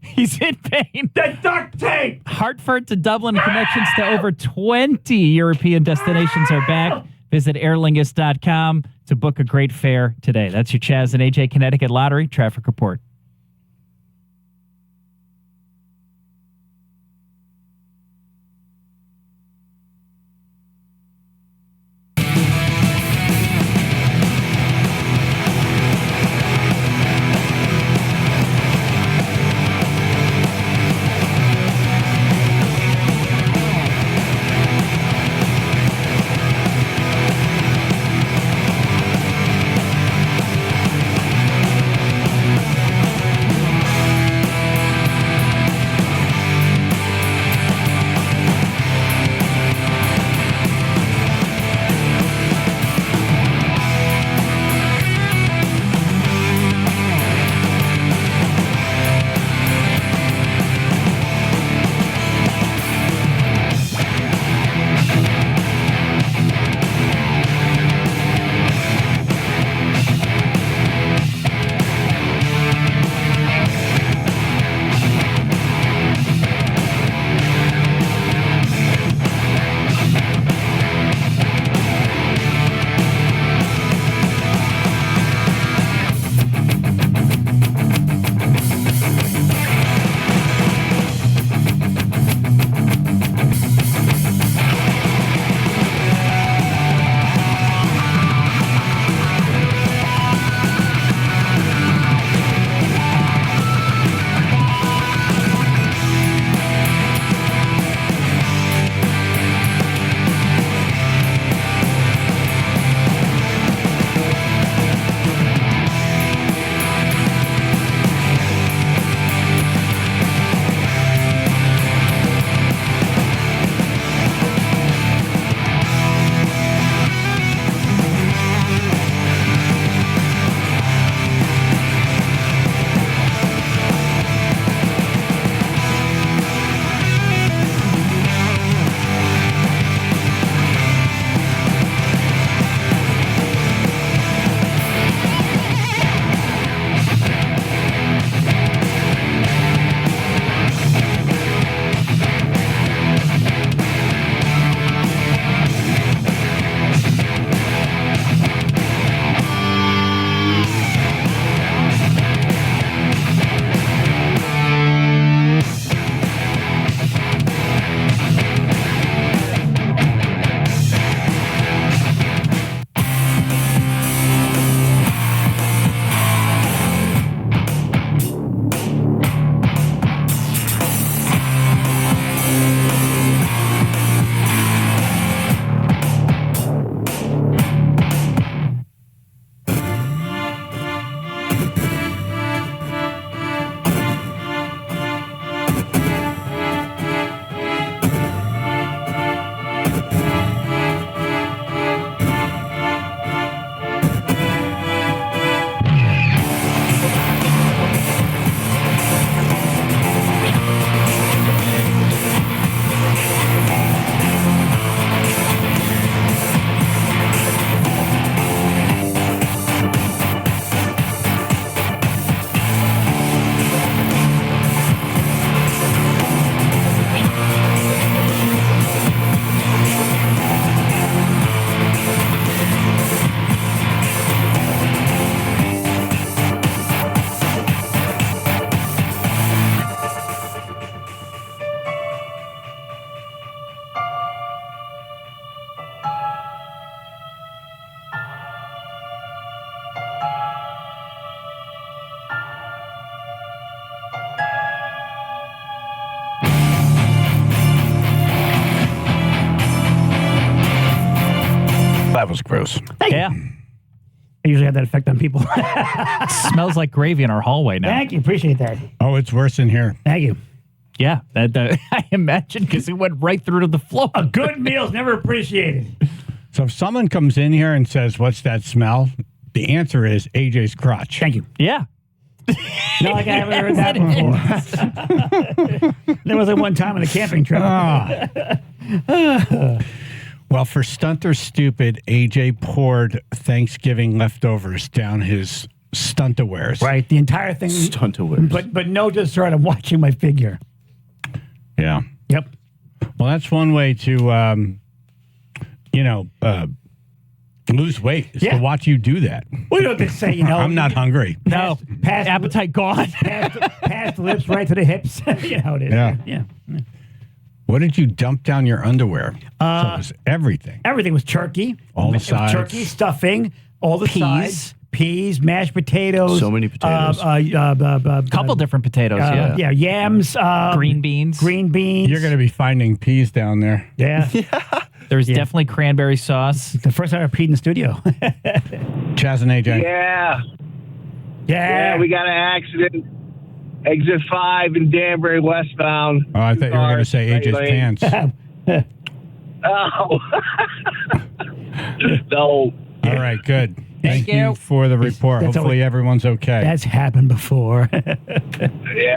He's in pain. The duct tape! Hartford to Dublin connections to over 20 European destinations are back. Visit airlingus.com to book a great fare today. That's your Chaz and AJ Connecticut Lottery traffic report. was gross. Yeah. I usually have that effect on people. Smells like gravy in our hallway now. Thank you. Appreciate that. Oh, it's worse in here. Thank you. Yeah, I imagine because it went right through to the floor. A good meal is never appreciated. So if someone comes in here and says, "What's that smell?" The answer is AJ's crotch. Thank you. Yeah. Not like I haven't heard that before. There was one time on a camping trip. Well, for Stunt or Stupid, AJ poured Thanksgiving leftovers down his Stuntawares. Right, the entire thing. Stuntawares. But no dessert. I'm watching my figure. Yeah. Yep. Well, that's one way to, lose weight is to watch you do that. Well, you know what they say, I'm not hungry. No, past appetite gone. Past the lips, right to the hips. You know how it is. Yeah. What did you dump down your underwear? So it was everything. Everything was turkey. All the It was sides. Turkey, stuffing, all the sides. Peas, mashed potatoes. So many potatoes. Couple different potatoes, Yeah, yams. Green beans. Green beans. You're going to be finding peas down there. Yeah. There's definitely cranberry sauce. The first time I peed in the studio. Chaz and AJ. Yeah, we got an accident. Exit 5 in Danbury westbound. Oh, I thought you were going to say AJ's pants. Oh. No. All right, good. Thank you. you for the report. That's Hopefully always- everyone's okay. That's happened before. Yeah.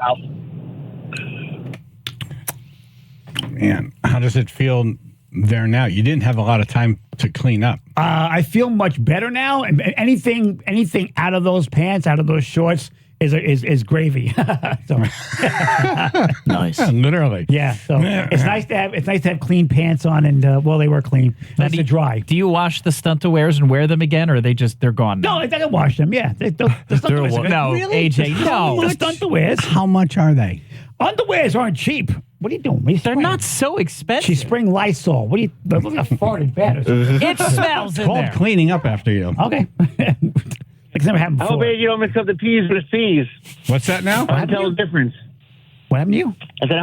Man, how does it feel there now? You didn't have a lot of time to clean up. I feel much better now. And anything out of those pants, out of those shorts, is gravy. So, Nice. Literally. yeah. So it's nice to have clean pants on, and they were clean. Nice to dry. Do you wash the Stuntawares and wear them again, or are they're gone now? No, I can wash them. Yeah, the Stuntawares are good. No, AJ, no. The Stuntawares. How much are they? Underwears aren't cheap. What are you doing? They're not so expensive. She's spraying Lysol. What are you? Look like a farted bad. It smells in Called there. cleaning up after you. Okay. It's never happened I hope before. you don't mix up the peas with fees. What's that now? I can tell the difference. What happened to you? I said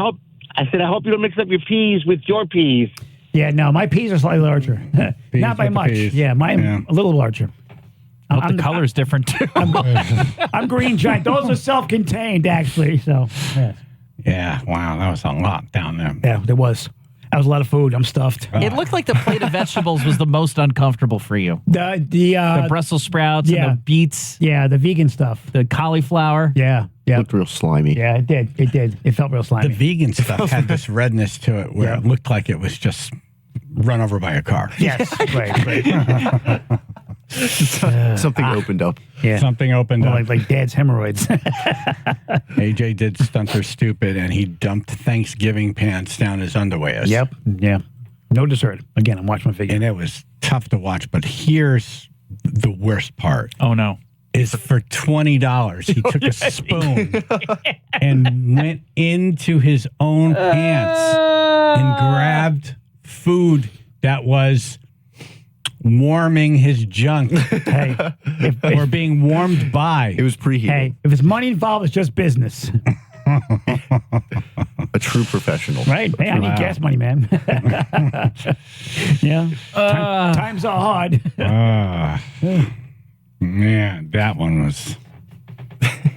I hope you don't mix up your peas with your peas. Yeah, no, my peas are slightly larger. Not by with the much. peas. Yeah, mine Yeah. a little larger. The color's different too. I'm green giant. Those are self-contained, actually. So, yeah. Yeah, wow, that was a lot down there. Yeah, there was. That was a lot of food. I'm stuffed. It looked like the plate of vegetables was the most uncomfortable for you. The Brussels sprouts and the beets. Yeah, the vegan stuff. The cauliflower. Yeah. Looked real slimy. Yeah, it did. It did. It felt real slimy. The vegan stuff had this redness to it where it looked like it was just run over by a car. Yes, right. Something opened up. Yeah. Something opened up. Like Dad's hemorrhoids. AJ did Stunt or Stupid, and he dumped Thanksgiving pants down his underwear. Yep. Yeah. No dessert. Again, I'm watching my figure. And it was tough to watch, but here's the worst part. Oh, no. Is for $20, he took a spoon and went into his own pants and grabbed food that was warming his junk or being warmed by. It was preheated. Hey, if it's money involved, it's just business. A true professional. Right? Hey, I need gas money, man. Yeah. Times are hard. Man, that one was...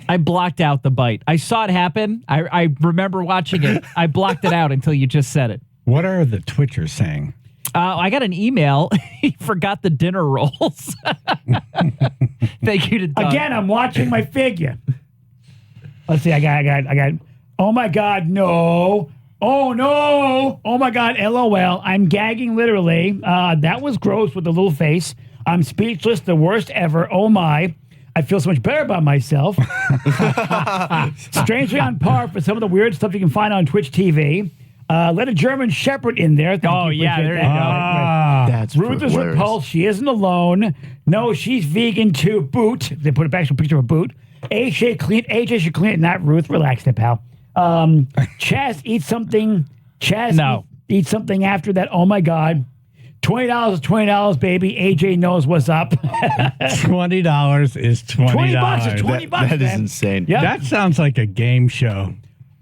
I blocked out the bite. I saw it happen. I remember watching it. I blocked it out until you just said it. What are the Twitchers saying? I got an email. He forgot the dinner rolls. Thank you to Doug. Again, I'm watching my figure. Let's see. I got. Oh my God, no. Oh no. Oh my God, LOL. I'm gagging literally. That was gross with the little face. I'm speechless. The worst ever. Oh my. I feel so much better about myself. Strangely on par for some of the weird stuff you can find on Twitch TV. Let a German Shepherd in there. Oh, yeah, there you go. That's Ruth is hilarious. repulsed. She isn't alone. No, she's vegan too. Boot. They put a actual picture of a boot. AJ should clean it, not Ruth. Relax there, pal. Chaz, eat something. Chaz, eat something after that. Oh, my God. $20 is $20, baby. AJ knows what's up. $20 is $20. $20 is $20. That is man. insane. Yep. That sounds like a game show.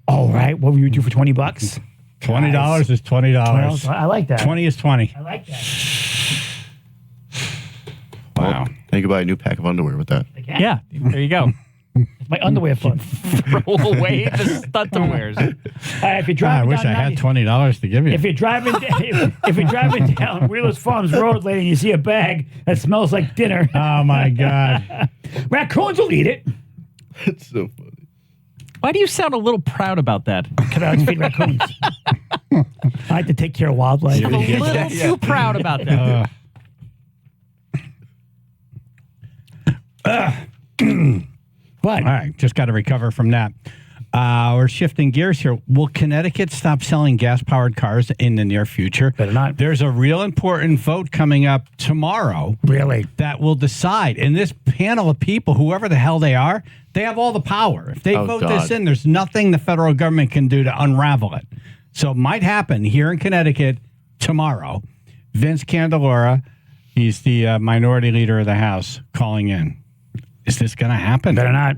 All right. What will you do for $20? $20 is $20. I like that. 20 is 20. I like that. Wow. I could buy a new pack of underwear with that. Yeah, there you go. My underwear fund. Throw away the stunterwears. If you're driving I wish down I had 90 $20 to give you. If you're driving, if you're driving down Wheelers Farms Road, lady, and you see a bag that smells like dinner. Oh my God! Raccoons will eat it. That's so funny. Why do you sound a little proud about that? Because I was feeding raccoons. I like to take care of wildlife. I'm a little too proud about that. What? All right, just got to recover from that. We're shifting gears here. Will Connecticut stop selling gas-powered cars in the near future? Better not. There's a real important vote coming up tomorrow. Really? That will decide. And this panel of people, whoever the hell they are, they have all the power. If they vote this in, there's nothing the federal government can do to unravel it. So it might happen here in Connecticut tomorrow. Vince Candelora, he's the minority leader of the House, calling in. Is this going to happen? Better not.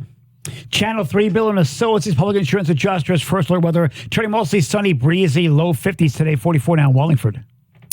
Channel 3 Bill and Associates Public Insurance Adjusters. First alert weather. Turning mostly sunny, breezy, low 50s today, 44 now in Wallingford.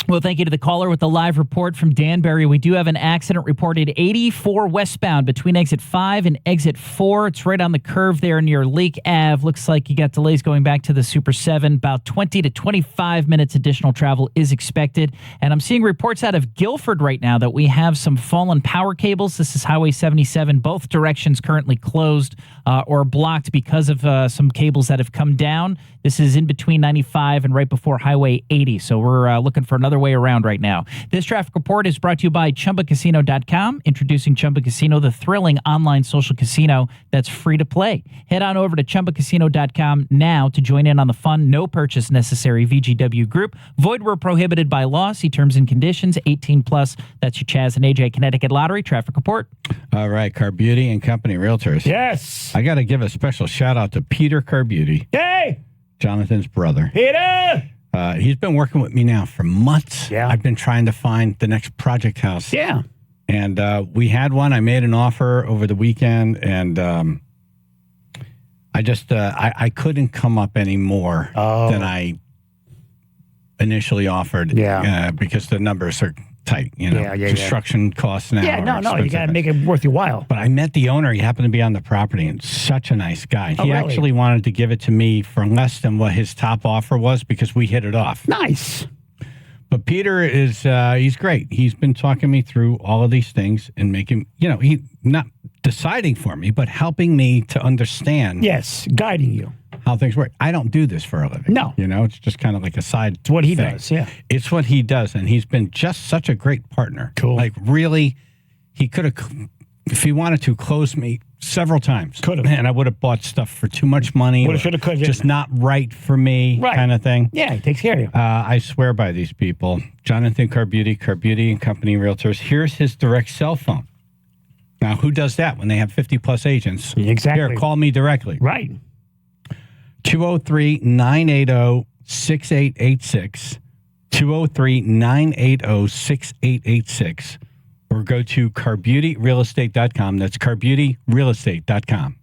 Well, thank you to the caller with the live report from Danbury. We do have an accident reported 84 westbound between exit 5 and exit 4. It's right on the curve there near Lake Ave. Looks like you got delays going back to the Super 7. About 20 to 25 minutes additional travel is expected. And I'm seeing reports out of Guilford right now that we have some fallen power cables. This is Highway 77. Both directions currently closed or blocked because of some cables that have come down. This is in between 95 and right before Highway 80. So we're looking for another way around right now. This traffic report is brought to you by ChumbaCasino.com. Introducing Chumba Casino, the thrilling online social casino that's free to play. Head on over to ChumbaCasino.com now to join in on the fun. No purchase necessary. VGW Group. Void where prohibited by law. See terms and conditions. 18 plus. That's your Chaz and AJ Connecticut Lottery traffic report. All right, Carbeauty and Company Realtors. Yes. I got to give a special shout out to Peter Carbeauty. Hey! Jonathan's brother. Peter! He's been working with me now for months. Yeah. I've been trying to find the next project house. Yeah. And we had one. I made an offer over the weekend, and I just I couldn't come up any more than I initially offered. Yeah. Because the numbers are tight. You know, construction costs now. Yeah, are no, you expensive. got to make it worth your while. But I met the owner. He happened to be on the property, and such a nice guy. Oh, he really? actually wanted to give it to me for less than what his top offer was because we hit it off. Nice. But Peter is he's great. He's been talking me through all of these things and making, he not deciding for me, but helping me to understand. Yes, guiding you. How things work. I don't do this for a living. No. It's just kind of like a side It's what he thing. does, yeah. It's what he does, and he's been just such a great partner. Cool. Like, really, he could have, if he wanted to, closed me several times. Could have. And I would have bought stuff for too much money. Woulda, shoulda, coulda. Just not right for me, Right. kind of thing. Yeah, he takes care of you. I swear by these people. Jonathan Carbeauty and Company Realtors. Here's his direct cell phone. Now, who does that when they have 50-plus agents? Exactly. Here, call me directly. Right. 203-980-6886. 203-980-6886. Or go to carbeautyrealestate.com. That's carbeautyrealestate.com.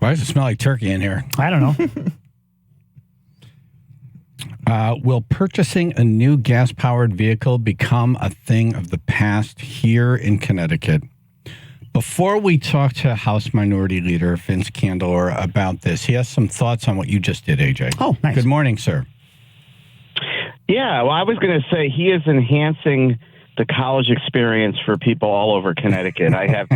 Why does it smell like turkey in here? I don't know. Will purchasing a new gas-powered vehicle become a thing of the past here in Connecticut? Before we talk to House Minority Leader Vince Candor about this, he has some thoughts on what you just did, AJ. Oh, nice. Good morning, sir. Yeah, well, I was going to say he is enhancing the college experience for people all over Connecticut. I have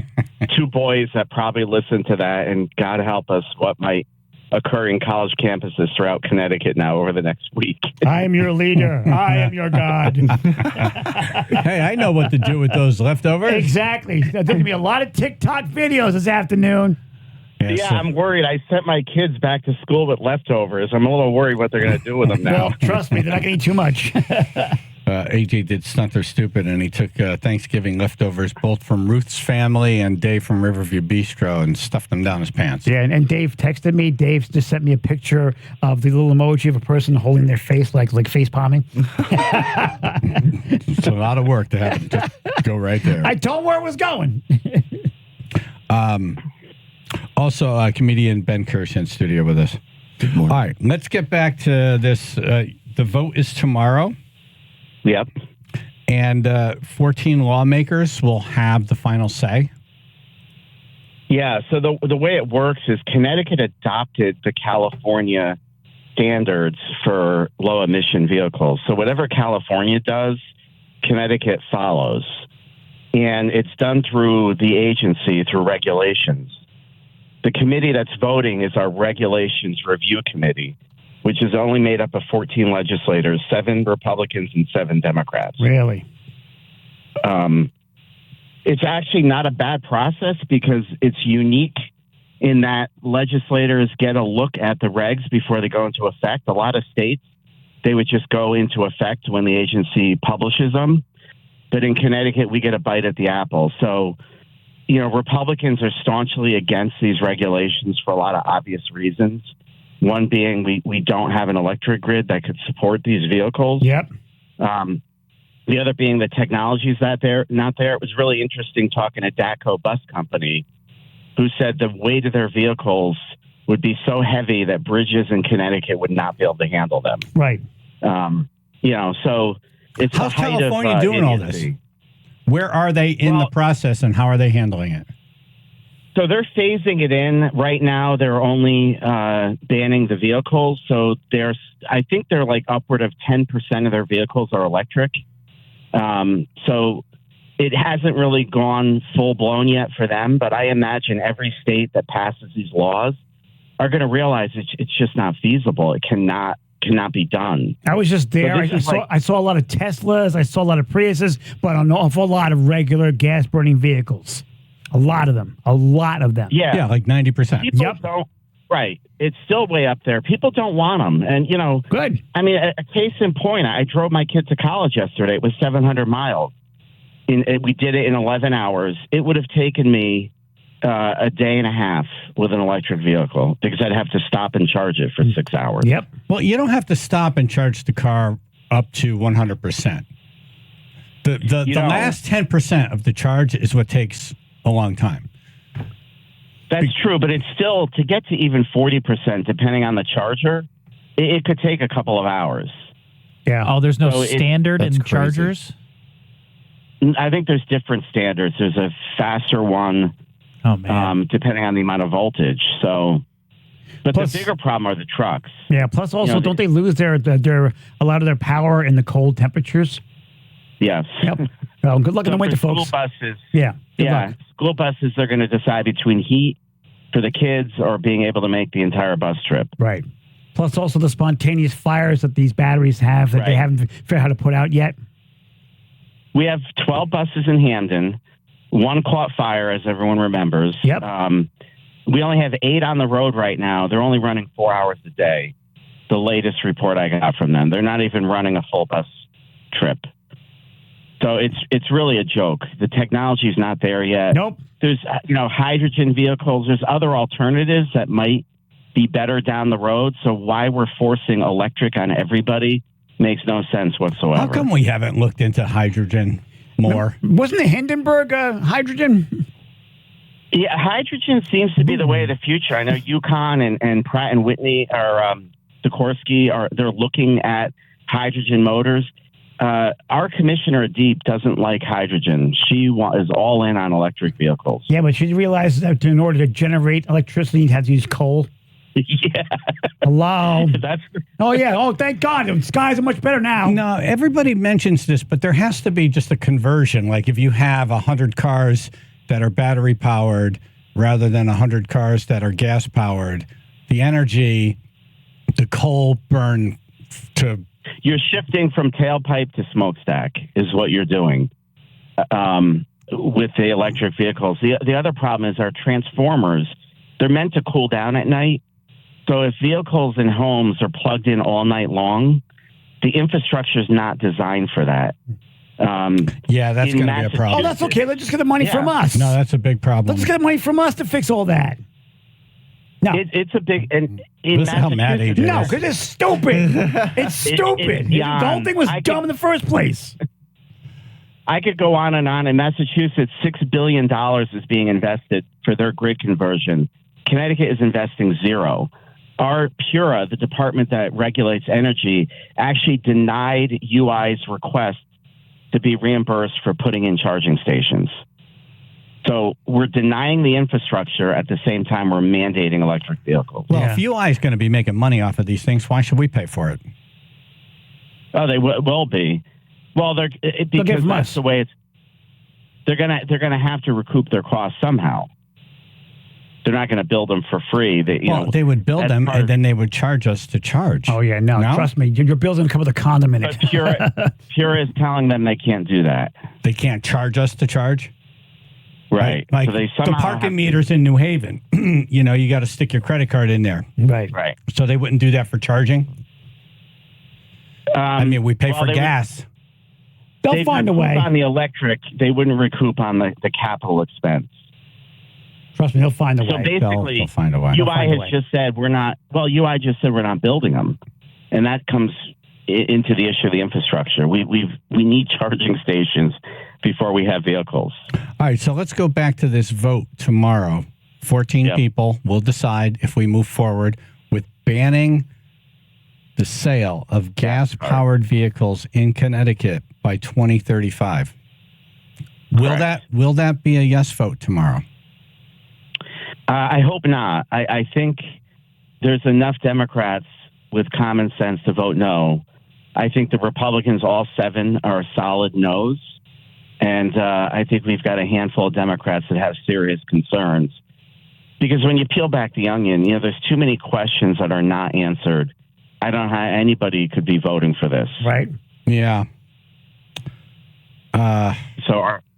2 boys that probably listen to that, and God help us what might occur in college campuses throughout Connecticut now over the next week. I am your leader. I am your God. Hey, I know what to do with those leftovers. Exactly. There's going to be a lot of TikTok videos this afternoon. Yes, yeah, I'm worried. I sent my kids back to school with leftovers. I'm a little worried what they're going to do with them now. Well, trust me, they're not going to eat too much. AJ did Stunt or Stupid, and he took Thanksgiving leftovers both from Ruth's family and Dave from Riverview Bistro and stuffed them down his pants. Yeah, and Dave texted me. Dave just sent me a picture of the little emoji of a person holding their face, like face palming. It's a lot of work to have it just go right there. I told where it was going. Also, comedian Ben Kirsch in studio with us. Good morning. All right, let's get back to this. The vote is tomorrow. Yep. And 14 lawmakers will have the final say. Yeah, so the way it works is Connecticut adopted the California standards for low emission vehicles. So whatever California does, Connecticut follows. And it's done through the agency, through regulations. The committee that's voting is our Regulations Review Committee, which is only made up of 14 legislators, 7 Republicans and 7 Democrats. Really? It's actually not a bad process because it's unique in that legislators get a look at the regs before they go into effect. A lot of states, they would just go into effect when the agency publishes them. But in Connecticut, we get a bite at the apple. So, you know, Republicans are staunchly against these regulations for a lot of obvious reasons. One being we don't have an electric grid that could support these vehicles. Yep. The other being the technology's not there. It was really interesting talking to DACO Bus Company, who said the weight of their vehicles would be so heavy that bridges in Connecticut would not be able to handle them. Right. You know, so it's How's the height California of, doing all idiocy. this? Where are they in the process, and how are they handling it? So they're phasing it in right now. They're only banning the vehicles. So I think they're like upward of 10% of their vehicles are electric. So it hasn't really gone full blown yet for them. But I imagine every state that passes these laws are going to realize it's just not feasible. It cannot be done. I was just there. I saw a lot of Teslas. I saw a lot of Priuses, but an awful lot of regular gas burning vehicles. A lot of them. Yeah, like 90%. People don't. Right. It's still way up there. People don't want them. And, you know, good. I mean, a case in point, I drove my kid to college yesterday. It was 700 miles. We did it in 11 hours. It would have taken me a day and a half with an electric vehicle because I'd have to stop and charge it for 6 hours. Yep. Well, you don't have to stop and charge the car up to 100%. The last 10% of the charge is what takes a long time. That's true, but it's still, to get to even 40%, depending on the charger, it could take a couple of hours. Yeah. Oh, there's no standard in chargers? I think there's different standards. There's a faster one, depending on the amount of voltage. So, but the bigger problem are the trucks. Yeah. Plus, also, don't they lose their a lot of their power in the cold temperatures? Yes. Yep. Well, good luck in the winter, folks. School buses. Yeah. Good Yeah. luck. School buses are going to decide between heat for the kids or being able to make the entire bus trip. Right. Plus, also the spontaneous fires that these batteries have that they haven't figured out how to put out yet. We have 12 buses in Hamden. 1 caught fire, as everyone remembers. Yep. We only have 8 on the road right now. They're only running 4 hours a day. The latest report I got from them. They're not even running a full bus trip. So it's really a joke. The technology's not there yet. Nope. There's hydrogen vehicles. There's other alternatives that might be better down the road. So why we're forcing electric on everybody makes no sense whatsoever. How come we haven't looked into hydrogen more? Wasn't the Hindenburg hydrogen? Yeah, hydrogen seems to be the way of the future. I know UConn and Pratt and Whitney or Sikorsky they're looking at hydrogen motors. Our commissioner Deep doesn't like hydrogen. She is all in on electric vehicles. Yeah, but she realizes that in order to generate electricity, you have to use coal. Yeah. Hello. That's. Oh yeah. Oh, thank God. The skies are much better now. No, everybody mentions this, but there has to be just a conversion. Like if you have 100 cars that are battery powered rather than 100 cars that are gas powered, the energy, the coal burn to. You're shifting from tailpipe to smokestack is what you're doing with the electric vehicles. The other problem is our transformers. They're meant to cool down at night. So if vehicles and homes are plugged in all night long, the infrastructure is not designed for that. Yeah, that's going to be a problem. Oh, that's okay. Let's just get the money from us. No, that's a big problem. Let's just get the money from us to fix all that. No. It's a big... And in Listen how mad AJ is. No, because it's stupid. It's stupid. The whole thing was dumb in the first place. I could go on and on. In Massachusetts, $6 billion is being invested for their grid conversion. Connecticut is investing $0. Our PURA, the department that regulates energy, actually denied UI's request to be reimbursed for putting in charging stations. So we're denying the infrastructure at the same time we're mandating electric vehicles. Well, if UI is going to be making money off of these things, why should we pay for it? Oh, they will be. Well, because that's the way it's. They're gonna have to recoup their costs somehow. They're not going to build them for free. They would build them and then they would charge us to charge. Oh yeah, no? Trust me, your bill's gonna come with a condom in it. But PURA is telling them they can't do that. They can't charge us to charge. Right. Like so they the parking meters in New Haven. You got to stick your credit card in there. Right. Right. So they wouldn't do that for charging. We pay for gas. They'll find a way. On the electric, they wouldn't recoup on the capital expense. Trust me, he'll find a way. So basically, they'll find a way. UI has just said we're not. Well, UI just said we're not building them, and that comes into the issue of the infrastructure. We need charging stations before we have vehicles. All right, so let's go back to this vote tomorrow. 14 people will decide if we move forward with banning the sale of gas-powered vehicles in Connecticut by 2035. Will that be a yes vote tomorrow? I hope not. I think there's enough Democrats with common sense to vote no. I think the Republicans, all 7, are solid no's. And I think we've got a handful of Democrats that have serious concerns. Because when you peel back the onion, there's too many questions that are not answered. I don't know how anybody could be voting for this. Right. Yeah. So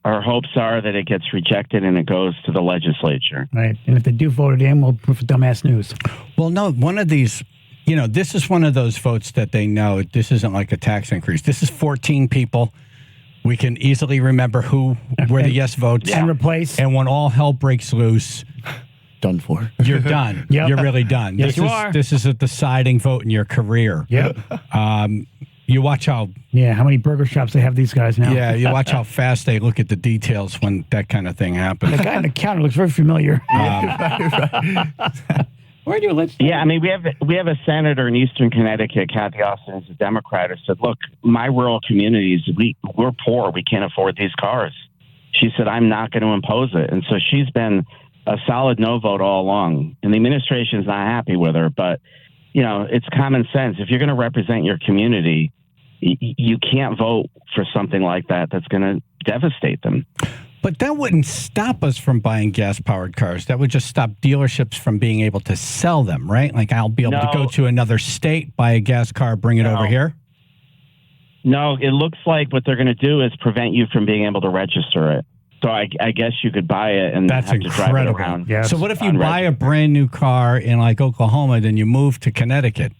our hopes are that it gets rejected and it goes to the legislature. Right. And if they do vote it in, we'll prove dumbass news. Well, no, one of these, this is one of those votes that they know this isn't like a tax increase. This is 14 people. We can easily remember who were the yes votes. And replace. And when all hell breaks loose, done for. You're done. Yep. You're really done. Yes, you are. This is a deciding vote in your career. Yep. You watch how many burger shops they have these guys now. Yeah, you watch how fast they look at the details when that kind of thing happens. The guy on the counter looks very familiar. Where do you let? Yeah, I mean, we have a senator in Eastern Connecticut, Kathy Austin, who's a Democrat, who said, "Look, my rural communities, we're poor. We can't afford these cars." She said, "I'm not going to impose it," and so she's been a solid no vote all along. And the administration's not happy with her, but it's common sense. If you're going to represent your community, you can't vote for something like that that's going to devastate them. But that wouldn't stop us from buying gas-powered cars. That would just stop dealerships from being able to sell them, right? Like I'll be able to go to another state, buy a gas car, bring it over here? No, it looks like what they're going to do is prevent you from being able to register it. So I guess you could buy it and that's have to drive it around. Yes. So what if you buy a brand new car in like Oklahoma, then you move to Connecticut?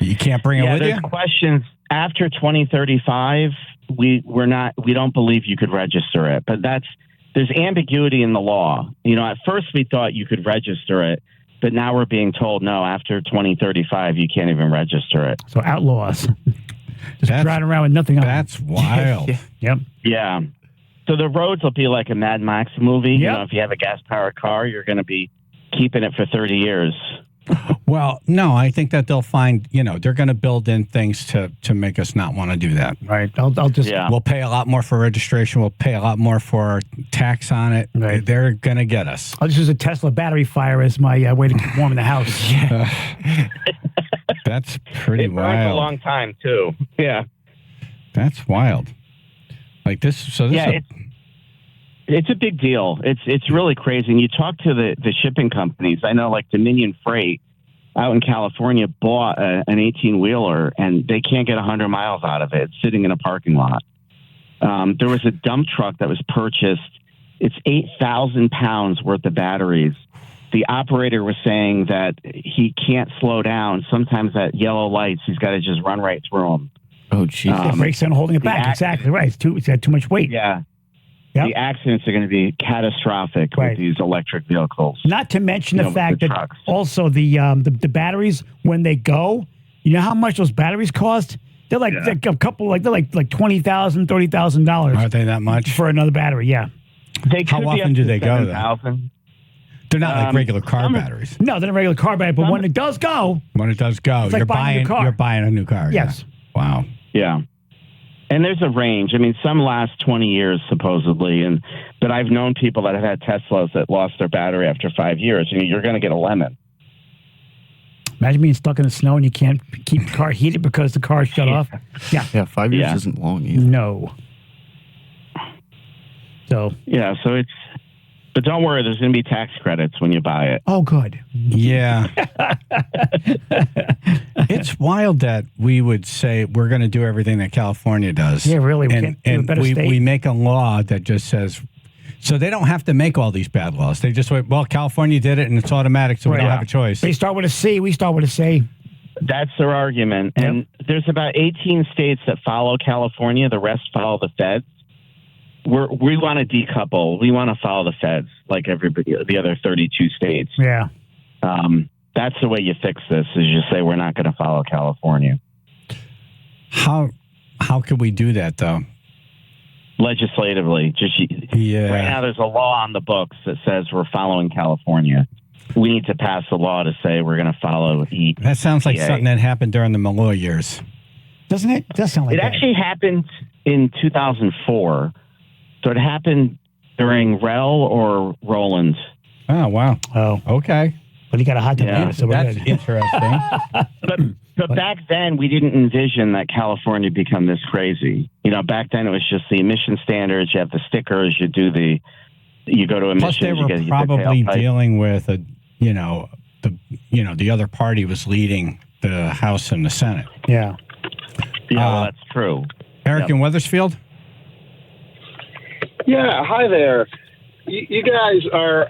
You can't bring it with you? There's questions after 2035. We don't believe you could register it, but there's ambiguity in the law. At first we thought you could register it, but now we're being told no, after 2035 you can't even register it. So outlaws. Just driving around with nothing on. That's wild. Yep. Yeah. So the roads will be like a Mad Max movie. Yep. You know, if you have a gas-powered car, you're going to be keeping it for 30 years. Well, no, I think that they'll find, they're going to build in things to make us not want to do that. Right. I'll just. Yeah. We'll pay a lot more for registration. We'll pay a lot more for tax on it. Right. They're going to get us. I'll just use a Tesla battery fire as my way to keep warm in the house. That's pretty It burns a wild. long time, too. Yeah. That's wild. Like this. So this. Yeah, it's a big deal. It's really crazy. And you talk to the shipping companies. I know, like Dominion Freight out in California bought an 18-wheeler, and they can't get 100 miles out of it. It's sitting in a parking lot. There was a dump truck that was purchased. It's 8,000 pounds worth of batteries. The operator was saying that he can't slow down. Sometimes at yellow lights, he's got to just run right through them. Oh, geez. The brakes on holding it back. Exactly right. It's got too much weight. Yeah. Yep. The accidents are going to be catastrophic with these electric vehicles. Not to mention the fact that trucks. also the batteries, when they go, you know how much those batteries cost? They're like a couple, like they're like $20,000, $30,000. Are they that much for another battery? Yeah. How often do they go though? They're not like regular car batteries. No, they're not regular car battery. But when it does go, it's like you're buying a new car. You're buying a new car. Yes. Yeah. Wow. Yeah. And there's a range. I mean, some last 20 years, supposedly. But I've known people that have had Teslas that lost their battery after 5 years. I mean, you're going to get a lemon. Imagine being stuck in the snow and you can't keep the car heated because the car shut off. Yeah. Yeah, 5 years isn't long either. No. So. Yeah, but don't worry, there's going to be tax credits when you buy it. Oh, good. Yeah. It's wild that we would say we're going to do everything that California does. Yeah, really. We make a law that just says, so they don't have to make all these bad laws. They just wait, well, California did it and it's automatic, so we don't have a choice. They start with a C. We start with a C. That's their argument. Yep. And there's about 18 states that follow California. The rest follow the feds. We want to decouple. We want to follow the feds like everybody, the other 32 states. Yeah. That's the way you fix this, is you say we're not going to follow California. How could we do that, though? Legislatively. Right now there's a law on the books that says we're following California. We need to pass a law to say we're going to follow EPA. That sounds like something that happened during the Malloy years. Doesn't it? It does sound like it that. actually happened in 2004. So it happened during Rel or Roland. Oh, wow. Oh, okay. But he got a hot demand, so that's good. interesting. But back then, we didn't envision that California would become this crazy. Back then it was just the emission standards. You have the stickers. You go to emissions. Plus, they were probably dealing with the other party was leading the House and the Senate. Yeah. Yeah, that's true. Eric in Wethersfield. Yeah, hi there. You guys are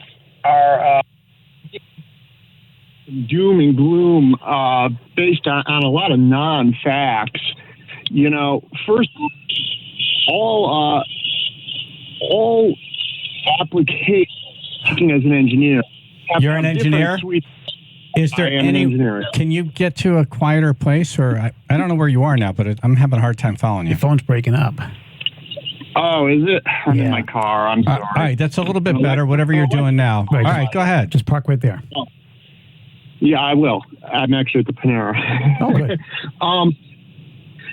doom and gloom based on a lot of non-facts. First, all applications as an engineer. You're an engineer? Is there any? Can you get to a quieter place, or I don't know where you are now, but I'm having a hard time following you. Your phone's breaking up. Oh, is it? I'm in my car. I'm sorry. All right, that's a little bit better. Whatever you're doing now. Right, all right, go ahead. Just park right there. Yeah, I will. I'm actually at the Panera. Oh, good.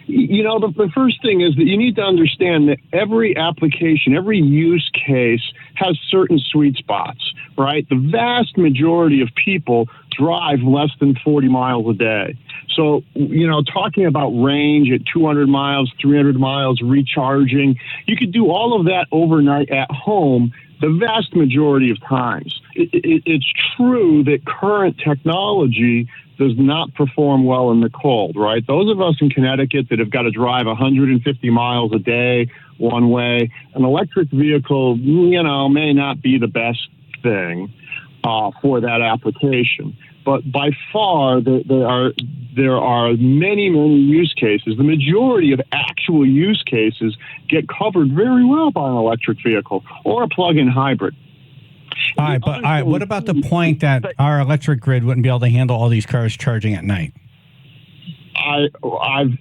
The first thing is that you need to understand that every application, every use case has certain sweet spots, right? The vast majority of people drive less than 40 miles a day. So, talking about range at 200 miles, 300 miles, recharging, you could do all of that overnight at home the vast majority of times. It's true that current technology does not perform well in the cold, right? Those of us in Connecticut that have got to drive 150 miles a day one way, an electric vehicle, may not be the best thing for that application. But by far, there are many, many use cases. The majority of actual use cases get covered very well by an electric vehicle or a plug-in hybrid. All right, what about the point that our electric grid wouldn't be able to handle all these cars charging at night?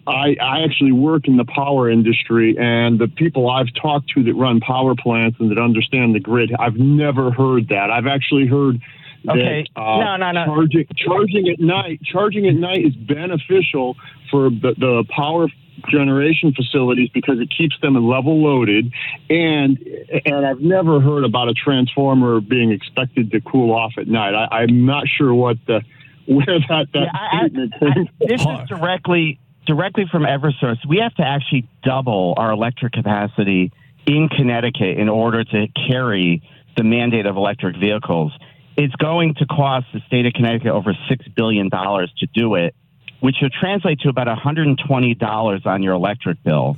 I actually work in the power industry, and the people I've talked to that run power plants and that understand the grid, I've never heard that. I've actually heard Okay. that No. charging at night is beneficial for the power generation facilities because it keeps them level loaded, and I've never heard about a transformer being expected to cool off at night. I'm not sure where that statement came from. This is directly from Eversource. We have to actually double our electric capacity in Connecticut in order to carry the mandate of electric vehicles. It's going to cost the state of Connecticut over $6 billion to do it, which would translate to about $120 on your electric bill.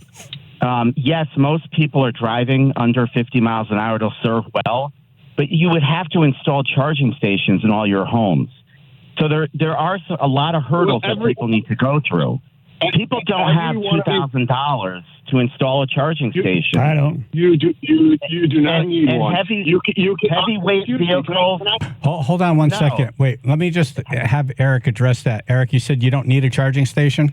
Yes, most people are driving under 50 miles an hour to serve well, but you would have to install charging stations in all your homes. So there are a lot of hurdles that people need to go through. People don't have $2,000 to install a charging station. I don't. You do not need one. Heavyweight vehicles. Hold on one second. Wait, let me just have Eric address that. Eric, you said you don't need a charging station?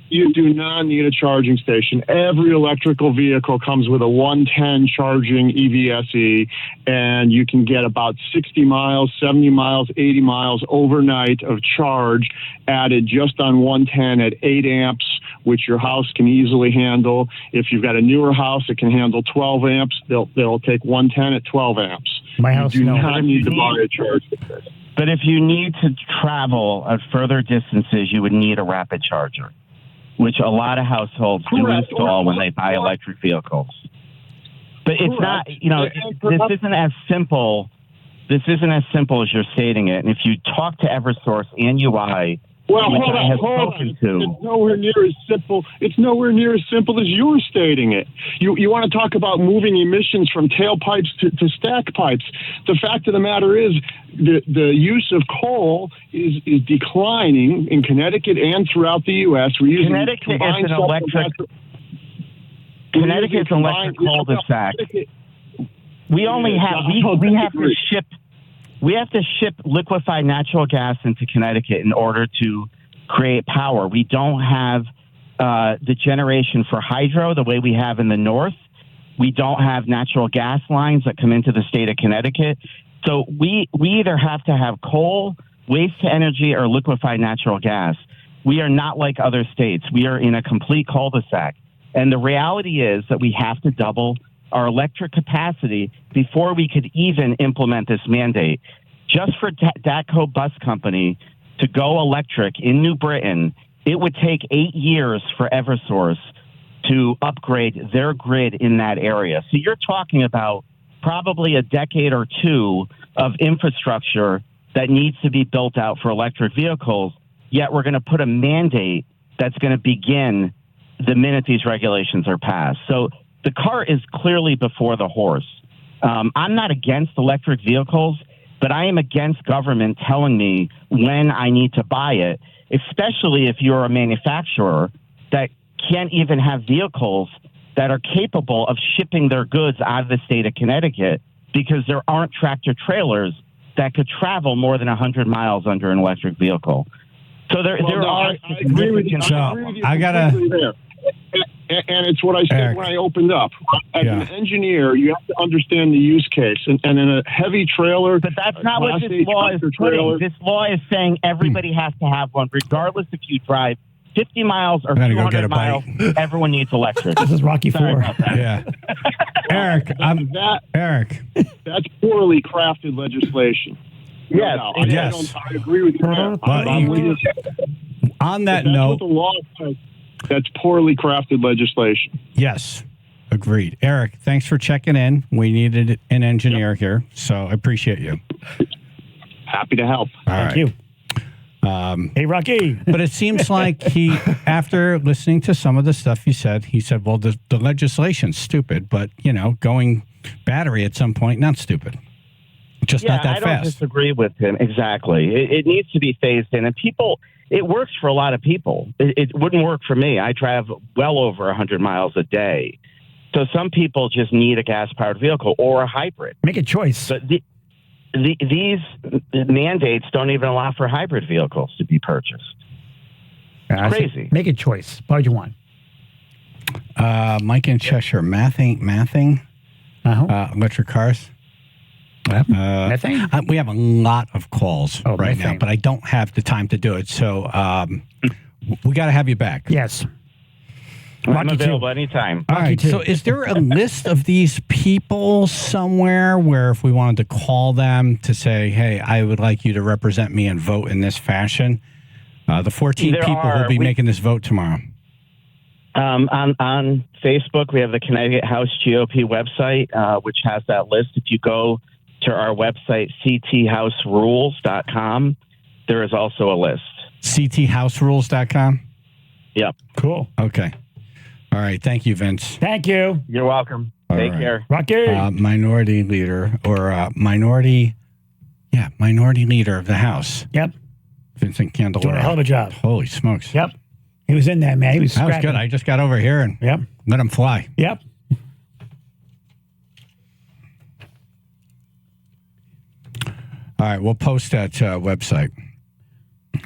You do not need a charging station. Every electrical vehicle comes with a 110 charging EVSE, and you can get about 60 miles, 70 miles, 80 miles overnight of charge added just on 110 at 8 amps, which your house can easily handle. If you've got a newer house, it can handle 12 amps. They'll take 110 at 12 amps. My house, you do not need to buy a charger. But if you need to travel at further distances, you would need a rapid charger, which a lot of households do install when they buy electric vehicles. But it's not, this isn't as simple. This isn't as simple as you're stating it. And if you talk to Eversource and UI, which I have spoken to, it's nowhere near as simple. It's nowhere near as simple as you're stating it. You want to talk about moving emissions from tailpipes to stack pipes. The fact of the matter is the use of coal is declining in Connecticut and throughout the U.S. We're using Connecticut is an electric cul-de-sac. We only have we have to ship liquefied natural gas into Connecticut in order to create power. We don't have the generation for hydro the way we have in the north. We don't have natural gas lines that come into the state of Connecticut. So we either have to have coal, waste to energy, or liquefied natural gas. We are not like other states. We are in a complete cul-de-sac. And the reality is that we have to double our electric capacity before we could even implement this mandate. Just for DATCO Bus Company to go electric in New Britain, it would take 8 years for Eversource to upgrade their grid in that area. So you're talking about probably a decade or two of infrastructure that needs to be built out for electric vehicles, yet we're going to put a mandate that's going to begin the minute these regulations are passed. So the cart is clearly before the horse. I'm not against electric vehicles, but I am against government telling me when I need to buy it, especially if you're a manufacturer that can't even have vehicles that are capable of shipping their goods out of the state of Connecticut because there aren't tractor trailers that could travel more than 100 miles under an electric vehicle. So there are significant problems. I gotta. And it's what I said when I opened up. As an engineer, you have to understand the use case. And in a heavy trailer... But that's not what this law is putting. This law is saying everybody has to have one, regardless if you drive 50 miles or 200 miles. Everyone needs electric. This is Rocky Sorry IV. about that. Yeah. Eric, Eric. That's poorly crafted legislation. Yes. I agree with you there. On that That's note... what the law says. That's poorly crafted legislation. Yes, agreed. Eric, thanks for checking in. We needed an engineer here, so I appreciate you. Happy to help. Thank you. Hey, Rocky. But it seems like after listening to some of the stuff he said, well, the legislation's stupid, but, going battery at some point, not stupid. Just not that I fast. don't disagree with him. Exactly. It needs to be phased in. And people... It works for a lot of people. It wouldn't work for me. I drive well over 100 miles a day. So some people just need a gas-powered vehicle or a hybrid. Make a choice. But these mandates don't even allow for hybrid vehicles to be purchased. Crazy. Make a choice. What do you want? Mike in Cheshire, mathing. Electric cars. Methane? We have a lot of calls right now, methane. but I don't have the time to do it. So we got to have you back. Yes. I'm available anytime. All right. So is there a list of these people somewhere where if we wanted to call them to say, hey, I would like you to represent me and vote in this fashion? The 14 There people who will be making this vote tomorrow. On Facebook, we have the Connecticut House GOP website, which has that list. If you go to our website, cthouserules.com, there is also a list. cthouserules.com? Yep. Cool. Okay. All right. Thank you, Vince. Thank you. You're welcome. Take care. Rocky. Minority leader or minority leader of the House. Yep. Vincent Candelora. Doing a hell of a job. Holy smokes. Yep. He was in that, man. He was That was scrapping. good. I just got over here and let him fly. Yep. All right. We'll post that website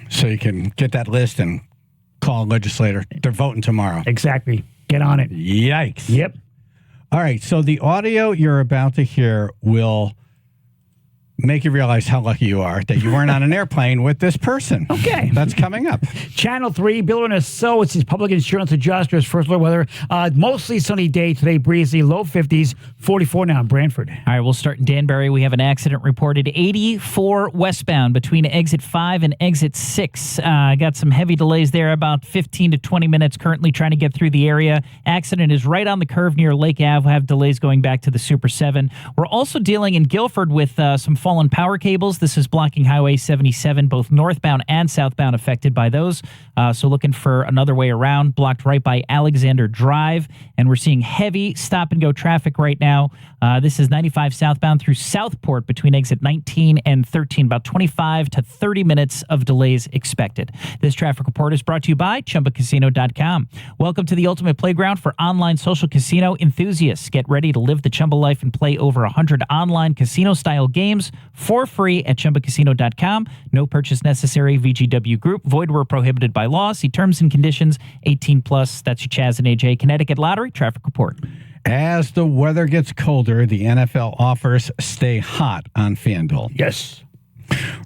so you can get that list and call a legislator. They're voting tomorrow. Exactly. Get on it. Yikes. Yep. All right. So the audio you're about to hear will make you realize how lucky you are that you weren't on an airplane with this person. Okay. That's coming up. Channel 3, Bill and So. It's his public insurance adjusters. First look weather. Mostly sunny day today, breezy, low 50s, 44 now in Brantford. All right, we'll start in Danbury. We have an accident reported 84 westbound between exit 5 and exit 6. Got some heavy delays there, about 15 to 20 minutes currently trying to get through the area. Accident is right on the curve near Lake Ave. We'll have delays going back to the Super 7. We're also dealing in Guilford with some fallen power cables. This is blocking Highway 77, both northbound and southbound affected by those. So looking for another way around, blocked right by Alexander Drive. And we're seeing heavy stop-and-go traffic right now. This is 95 southbound through Southport between exit 19 and 13. About 25 to 30 minutes of delays expected. This traffic report is brought to you by ChumbaCasino.com. Welcome to the ultimate playground for online social casino enthusiasts. Get ready to live the Chumba life and play over 100 online casino-style games for free at ChumbaCasino.com. No purchase necessary. VGW Group. Void where prohibited by law. See terms and conditions. 18 plus. That's your Chaz and AJ Connecticut Lottery traffic report. As the weather gets colder, the NFL offers stay hot on FanDuel. Yes.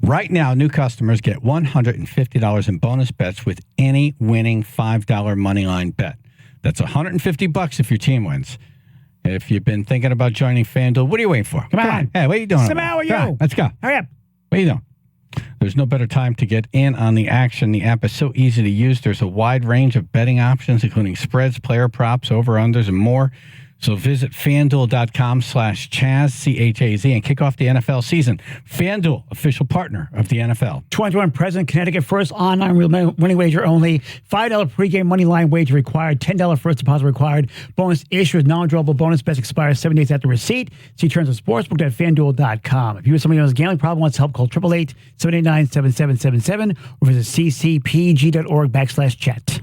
Right now, new customers get $150 in bonus bets with any winning $5 moneyline bet. That's $150 if your team wins. If you've been thinking about joining FanDuel, what are you waiting for? Come on. Hey, what are you doing? What's the matter with you? Come on, let's go. Hurry up. What are you doing? There's no better time to get in on the action. The app is so easy to use. There's a wide range of betting options, including spreads, player props, over-unders, and more. So visit FanDuel.com/Chaz, C-H-A-Z, and kick off the NFL season. FanDuel, official partner of the NFL. 21 President, Connecticut first online real winning wager only. $5 pregame money line wager required. $10 first deposit required. Bonus issued. Non-drawable bonus bets expire 7 days after receipt. See terms of sportsbook at FanDuel.com. If you or somebody who has a gambling problem wants help, call 888-789-7777 or visit ccpg.org/chat.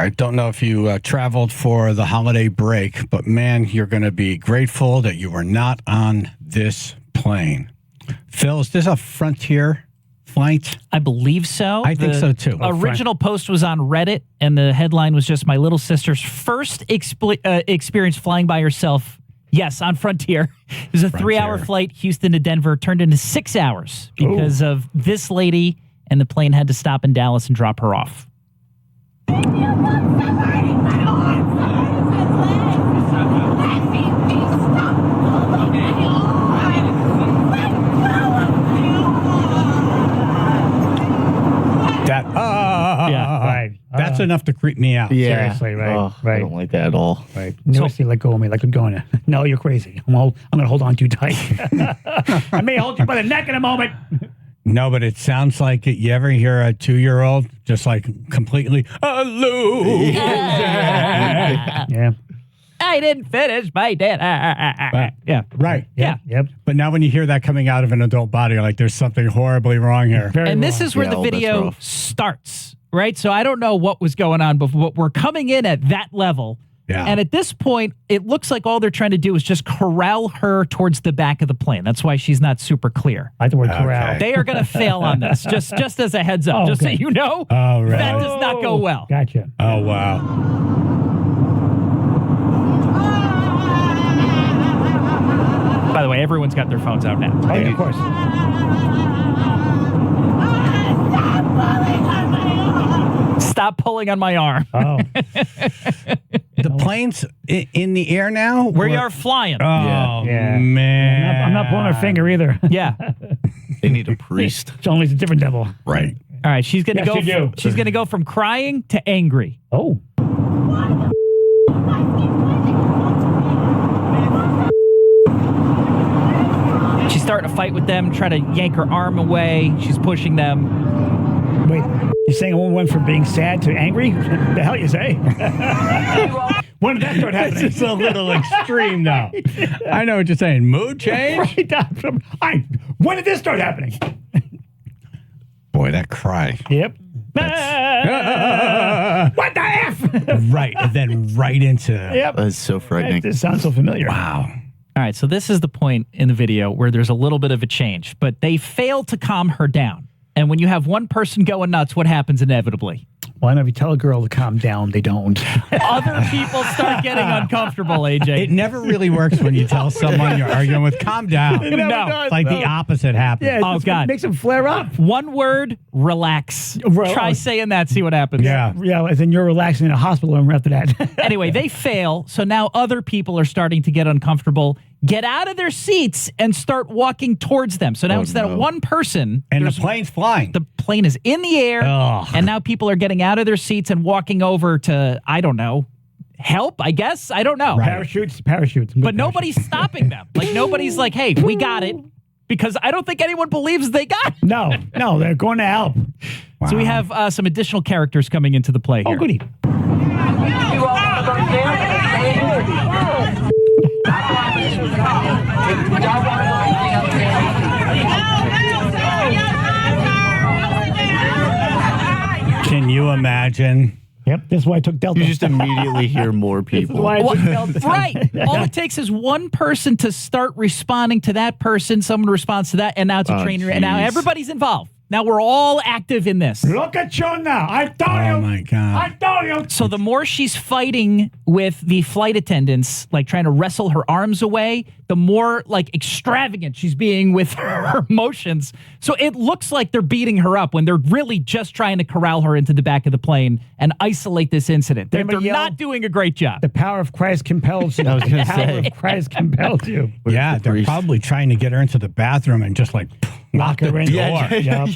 right, don't know if you traveled for the holiday break, but man, you're going to be grateful that you were not on this plane. Phil, is this a Frontier flight? I believe so. I think so too. Original post was on Reddit, and the headline was just my little sister's first experience flying by herself. Yes, on Frontier. It was a 3-hour flight, Houston to Denver, turned into 6 hours because of this lady, and the plane had to stop in Dallas and drop her off. That's enough to creep me out. Yeah. Seriously, right? Oh, right. I don't like that at all. Right. Never see let go of me like I'm going. No, you're crazy. I'm going to hold on too tight. I may hold you by the neck in a moment. No, but it sounds like it. You ever hear a 2-year-old just like completely lose? Yeah. I didn't finish my dinner. Yeah, right. Yeah. Yep. But now when you hear that coming out of an adult body, you're like, there's something horribly wrong here. And this is where the video starts, right? So I don't know what was going on before, but we're coming in at that level. Yeah. And at this point, it looks like all they're trying to do is just corral her towards the back of the plane. That's why she's not super clear. I like the word corral. They are going to fail on this, just as a heads up, just so you know. Oh, right. That does not go well. Gotcha. Oh, wow. By the way, everyone's got their phones out now. Oh, yeah, of course. Stop pulling on my arm. Oh. The plane's in the air now? We are flying. Oh, Yeah. man. I'm not pulling her finger either. Yeah. They need a priest. It's only a different devil. Right. All right, she's going to Yes, you go. do. She's going to go from crying to angry. Oh. She's starting to fight with them, try to yank her arm away. She's pushing them. Wait, you're saying a woman went from being sad to angry? The hell you say? When did that start happening? This is a little extreme now. I know what you're saying. Mood change? Right. When did this start happening? Boy, that cry. Yep. What the F? Right. And then right into. Yep. That's so frightening. This sounds so familiar. Wow. All right, so this is the point in the video where there's a little bit of a change, but they fail to calm her down. And when you have one person going nuts, what happens inevitably? Well, I know if you tell a girl to calm down, they don't. Other people start getting uncomfortable, AJ. It never really works when you tell someone you're arguing with, calm down. It never does, It's like no. the opposite happens. Yeah, Oh, God. It makes them flare up. One word, relax. Try saying that, see what happens. Yeah. Yeah, and then you're relaxing in a hospital room after that. Anyway, they fail, so now other people are starting to get uncomfortable, get out of their seats, and start walking towards them. So now instead of one person... And the plane's flying. The plane is in the air, Ugh. and now people are getting out of their seats and walking over to, I don't know, help, I guess? I don't know. Parachutes. But nobody's stopping them. Like, nobody's like, hey, we got it. Because I don't think anyone believes they got it. No, they're going to help. So we have some additional characters coming into the play here. Oh, goody. Can you imagine? Yep, that's why I took Delta. You just immediately hear more people. Why I took Delta. Right. All it takes is one person to start responding to that person. Someone responds to that, and now it's a trainer. And now geez. everybody's involved. Now we're all active in this. Look at you now. I told you. Oh, my God. I told you. So the more she's fighting with the flight attendants, like trying to wrestle her arms away, the more like extravagant she's being with her emotions. So it looks like they're beating her up when they're really just trying to corral her into the back of the plane and isolate this incident. They're not doing a great job. The power of Christ compels you. I was gonna The power say. of Christ compels you. Yeah, they're probably trying to get her into the bathroom and just like Lock her in. door. Yep.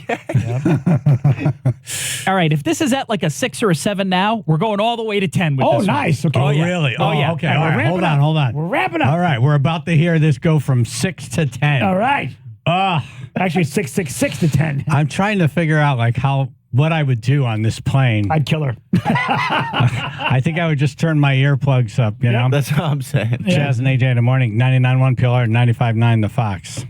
All right, if this is at like a 6 or a 7 now, we're going all the way to 10 with Oh, this one. nice. Okay. Oh, yeah. really? Oh, yeah. Okay. All All right, right. we're Hold on. We're wrapping up. All right. We're about to hear this go from 6 to 10. All right. Actually, 6 to 10. I'm trying to figure out like what I would do on this plane. I'd kill her. I think I would just turn my earplugs up, you know? That's what I'm saying. Chaz and AJ in the morning, 99.1 PLR, 95.9 The Fox.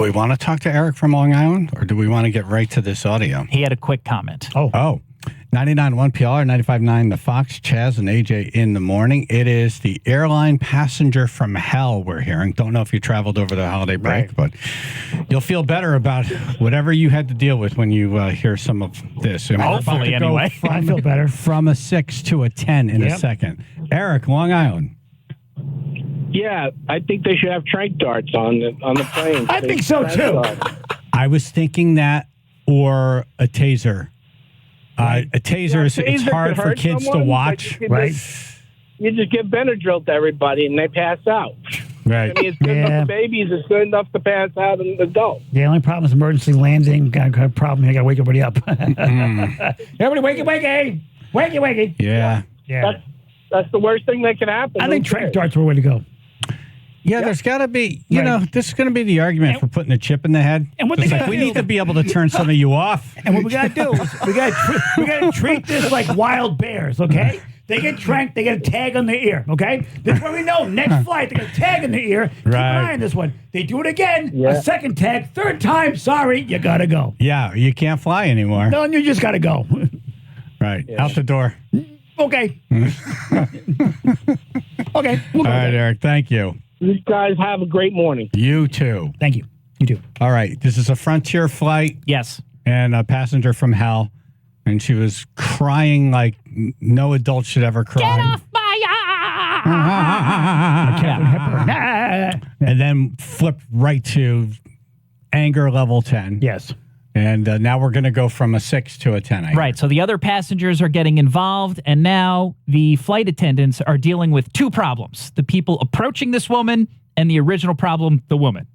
we want to talk to Eric from Long Island, or do we want to get right to this audio? He had a quick comment. Oh. 99.1 PR, 95.9 The Fox, Chaz and AJ in the morning. It is the airline passenger from hell we're hearing. Don't know if you traveled over the holiday break, but you'll feel better about whatever you had to deal with when you hear some of this. And hopefully, anyway. I feel better. From a 6 to a 10 in a second. Eric, Long Island. Yeah, I think they should have trank darts on the plane. I think so, too. I was thinking that, or a taser. A taser is it's hard for kids to watch, right? You just give Benadryl to everybody and they pass out. Right. I mean, it's good enough for babies. It's good enough to pass out an adult. The only problem is emergency landing. Got a problem here. Got to wake everybody up. Everybody, wakey. Yeah. That's the worst thing that can happen. I think trank darts were the way to go. Yeah, there's got to be, you know, this is going to be the argument for putting a chip in the head. And what it's they like, gotta we do- need to be able to turn some of you off. And what we got to do is we got to treat this like wild bears, okay? They get tranked, they get a tag on their ear, okay? This is where we know next flight, they get a tag on their ear. Keep an eye on this one. They do it again, a second tag, third time, sorry, you got to go. Yeah, you can't fly anymore. No, you just got to go. Right, out the door. Okay. Okay. All right, Eric, thank you. You guys have a great morning. You too. Thank you. You too. All right, this is a Frontier flight. Yes. And a passenger from hell. And she was crying like no adult should ever cry. Get off my And then flipped right to anger level 10. Yes. And now we're going to go from a 6 to a 10. Right. So the other passengers are getting involved, and now the flight attendants are dealing with two problems: the people approaching this woman, and the original problem, the woman.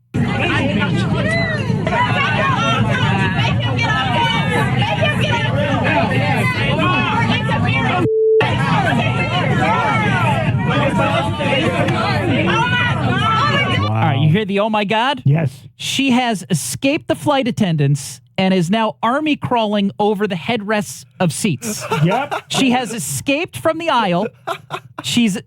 All right, you hear the oh my God? Yes. She has escaped the flight attendants and is now army crawling over the headrests of seats. Yep. She has escaped from the aisle. She's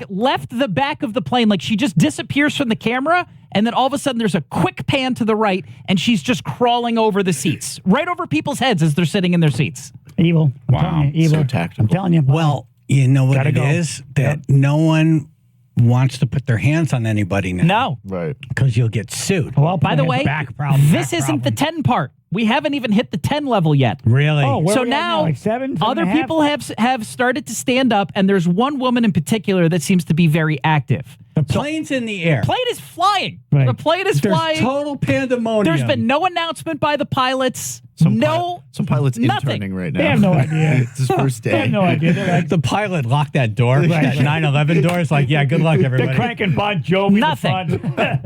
left the back of the plane. Like she just disappears from the camera. And then all of a sudden there's a quick pan to the right and she's just crawling over the seats, right over people's heads as they're sitting in their seats. Evil. I'm Wow. telling you, evil. So tactical. I'm telling you. Well, you know what Gotta it go. is? That no one wants to put their hands on anybody now. No. Right. Because you'll get sued. Well, By the way, back problem, this back isn't the 10 part. We haven't even hit the 10 level yet. Really? Oh, where So are we at now, like seven other and a half? people have started to stand up, and there's one woman in particular that seems to be very active. The plane's in the air. Plane is flying. Right. The plane is There's flying. total pandemonium. There's been no announcement by the pilots. Some pilots nothing. interning right now. They have no idea. It's his first They day. have no idea. They're like, the pilot locked that door. That 9/11 door. It's like, yeah, good luck, everybody. they're cranking Bon Jovi. Nothing.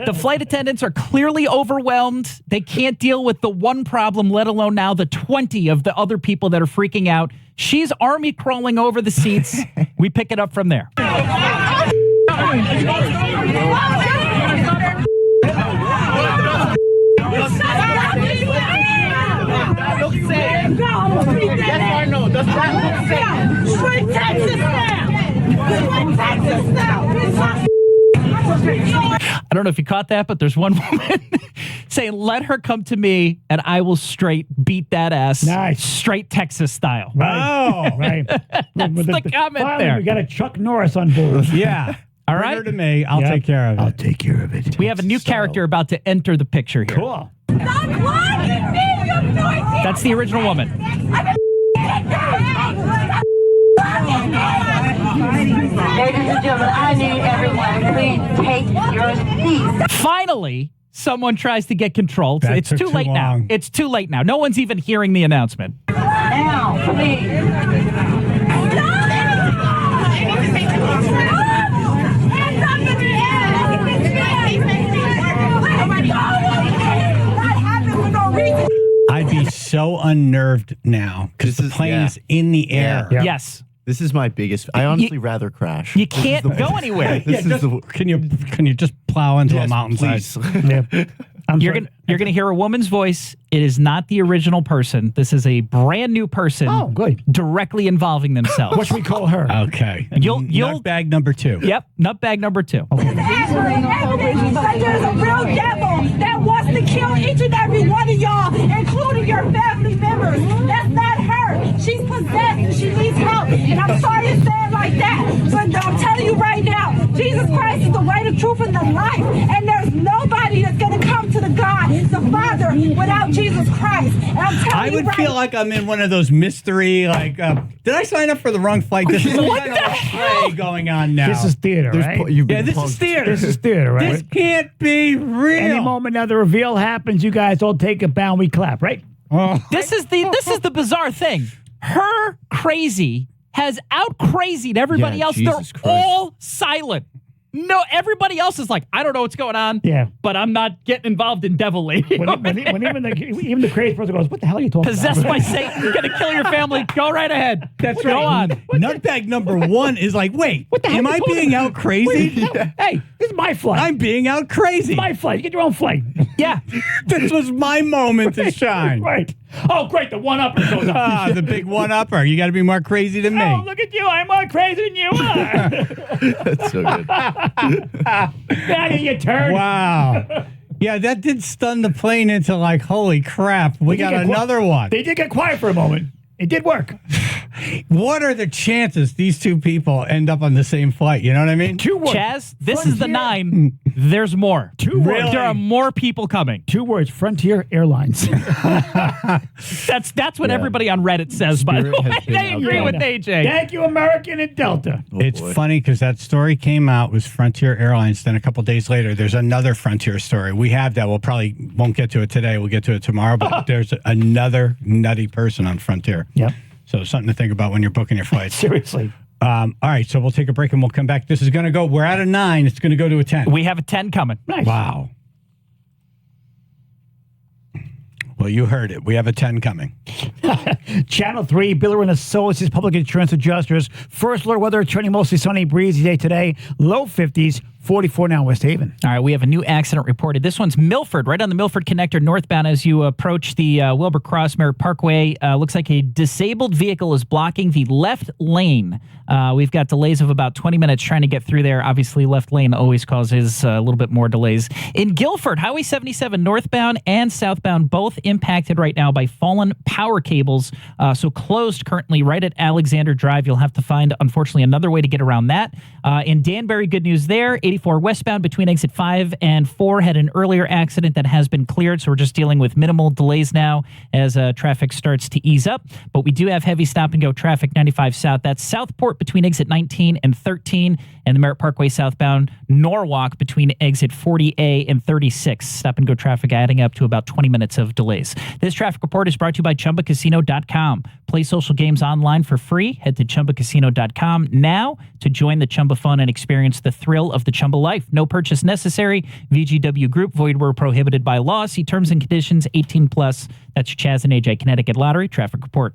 The flight attendants are clearly overwhelmed. They can't deal with the one problem, let alone now the 20 of the other people that are freaking out. She's army crawling over the seats. We pick it up from there. Yes or no? Does that look safe? Straight Texas now! Texas now! I don't know if you caught that, but there's one woman saying, let her come to me and I will straight beat that ass. Nice. Straight Texas style. Right. Oh, right. That's the comment finally, there. We got a Chuck Norris on board. Yeah. All Bring right. her to me. I'll Yep. take care of it. I'll take care of it. We have a new character about to enter the picture here. Cool. Stop blocking me, you noisy! That's the original woman. Ladies and gentlemen, I need everyone, please take your seats. Finally, someone tries to get control. That It's took too too late now. long. It's too late now. No one's even hearing the announcement. Now, please. I'd be so unnerved now because the plane is in the air. Yeah. Yes. This is my biggest. I honestly rather crash. You can't go anywhere. This is the. Can you just plow into a mountainside? Please. You're gonna hear a woman's voice. It is not the original person. This is a brand new person. Oh, good. Directly involving themselves. What should we call her? Okay. You'll Nutbag number 2. Yep. Nutbag number 2. Ladies evidence that there's a real devil that wants to kill each and every one of y'all, including your family members. That's not her. She's possessed and she needs help. And I'm sorry to say it like that, but I'm telling you right now, Jesus Christ is the way, the truth, and the life. And there's nobody that's going to come to the God, the Father, without Jesus Christ. And I'm telling I would feel like I'm in one of those mystery, did I sign up for the wrong flight? This is some kind of play going on now. This is theater, right? This is theater. This is theater, right? This can't be real. Any moment now the reveal happens, you guys all take a bow and we clap, right? Oh. This is the bizarre thing. Her crazy has out crazied everybody else. Jesus They're all silent. No, everybody else is like, I don't know what's going on. Yeah, but I'm not getting involved in devil lady. When even the crazy person goes, "What the hell are you talking Possessed about?" by Satan, you're gonna kill your family. Go right ahead. That's Go right. on. Nutbag number one is like, wait, What the hell am are I you talking being about? out crazy? Hey, this is my flight. I'm being out crazy. It's my flight. You get your own flight. Yeah. This was my moment to shine. Right. Oh, great. The one-upper goes up. Ah, the big one-upper. You got to be more crazy than me. Oh, look at you. I'm more crazy than you are. That's so good. Now you turn. Wow. Yeah, that did stun the plane into like, holy crap, we got another one. They did get quiet for a moment. It did work. What are the chances these two people end up on the same flight? You know what I mean? 2 words. Chaz, this is the 9. There's more. 2 words. Really? There are more people coming. 2 words. Frontier Airlines. That's what everybody on Reddit says, by the way. They agree with AJ. Thank you, American and Delta. It's funny because that story came out with Frontier Airlines. Then a couple days later, there's another Frontier story. We have that. We'll probably won't get to it today. We'll get to it tomorrow. But there's another nutty person on Frontier. Yep. So something to think about when you're booking your flights. Seriously. All right. So we'll take a break and we'll come back. This is going to go. We're at a 9. It's going to go to a 10. We have a 10 coming. Nice. Wow. Well, you heard it. We have a 10 coming. Channel 3, Biller and Associates Public Insurance Adjusters. First alert weather, turning mostly sunny, breezy day today. Low 50s, 44 now West Haven. All right, we have a new accident reported. This one's Milford, right on the Milford Connector northbound as you approach the Wilbur Cross Merritt Parkway. Looks like a disabled vehicle is blocking the left lane. We've got delays of about 20 minutes trying to get through there. Obviously, left lane always causes a little bit more delays. In Guilford, Highway 77 northbound and southbound both impacted right now by fallen power cables. So closed currently right at Alexander Drive. You'll have to find, unfortunately, another way to get around that. In Danbury, good news there. 84 westbound between exit 5 and 4 had an earlier accident that has been cleared. So we're just dealing with minimal delays now as traffic starts to ease up. But we do have heavy stop and go traffic 95 south. That's Southport between exit 19 and 13, and the Merritt Parkway southbound Norwalk between exit 40A and 36. Stop and go traffic adding up to about 20 minutes of delays. This traffic report is brought to you by ChumbaCasino.com. Play social games online for free. Head to ChumbaCasino.com now to join the Chumba fun and experience the thrill of the Chumba life. No purchase necessary. VGW Group, void where prohibited by law. See terms and conditions, 18 plus. That's your Chaz and AJ Connecticut Lottery traffic report.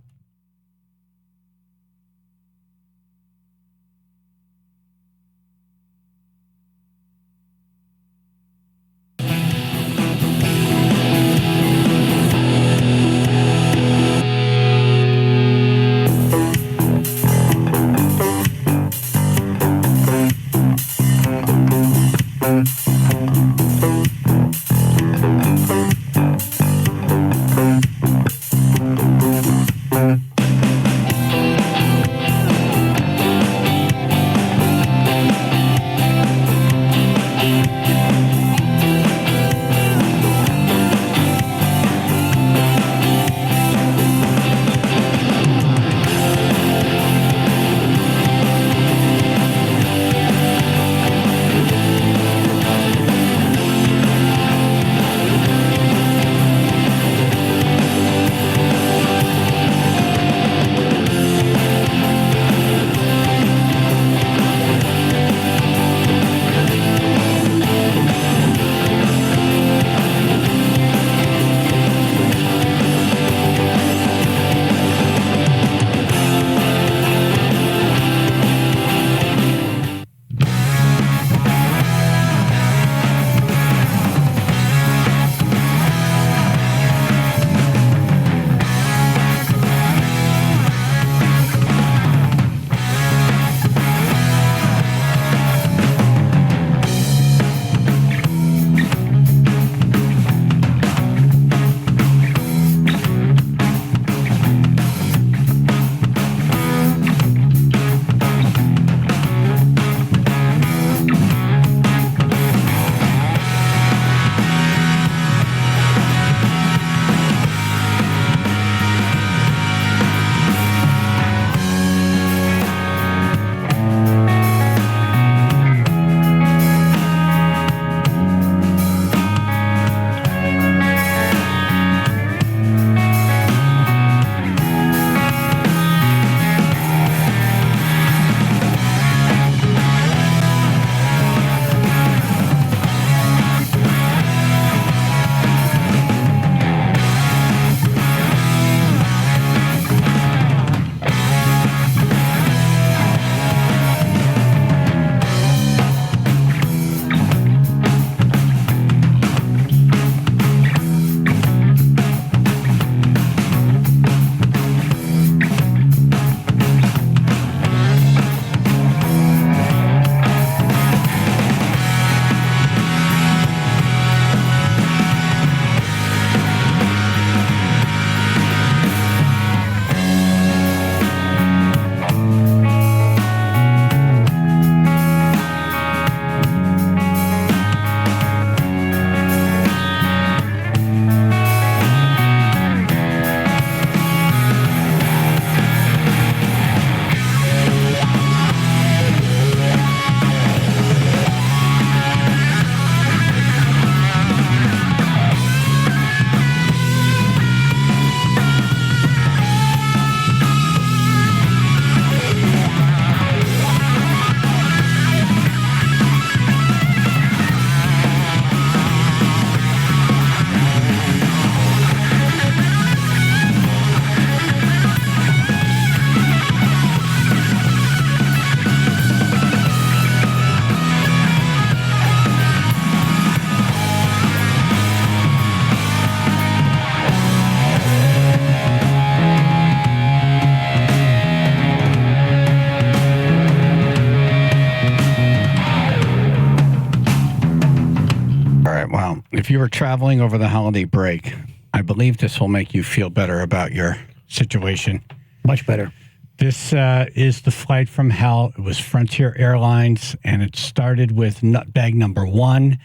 if you were traveling over the holiday break, I believe this will make you feel better about your situation. Much better. This is the flight from hell. It was Frontier Airlines, and it started with nutbag number 1,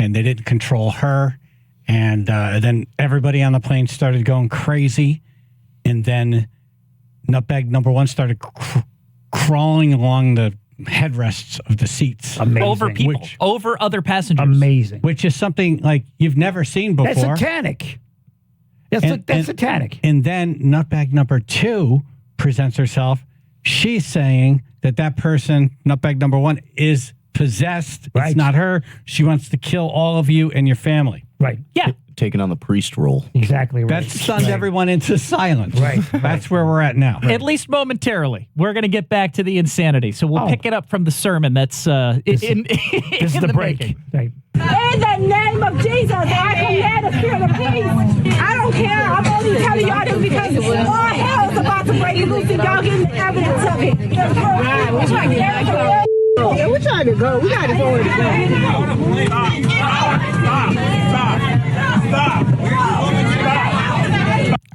and they didn't control her. And then everybody on the plane started going crazy. And then nutbag number 1 started crawling along the headrests of the seats. Amazing. Over people, over other passengers. Amazing. Which is something like you've never seen before. That's satanic. That's satanic. And then nutbag number 2 presents herself. She's saying that person, nutbag number 1, is possessed. Right. It's not her. She wants to kill all of you and your family. Right. Yeah. Taking on the priest role. Exactly right. That stunned everyone into silence. Right. That's where we're at now. At least momentarily. We're going to get back to the insanity. So we'll pick it up from the sermon that's in This is the break. making. Right. In the name of Jesus, I command the spirit of peace. I don't care. I'm only telling y'all this because all hell is about to break loose and y'all getting the evidence of it. We're trying to go. We got to go.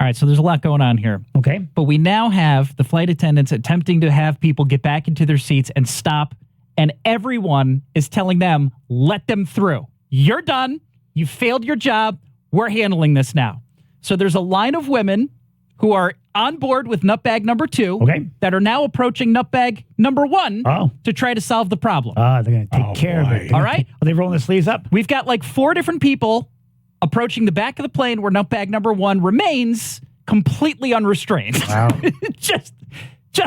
All right, so there's a lot going on here. Okay. But we now have the flight attendants attempting to have people get back into their seats and stop, and everyone is telling them, let them through. You're done. You failed your job. We're handling this now. So there's a line of women who are on board with nutbag number 2 that are now approaching nutbag number 1 to try to solve the problem. They're going to take care of it. All right? Are they rolling the sleeves up? We've got like 4 different people approaching the back of the plane where nutbag number 1 remains completely unrestrained. Wow. just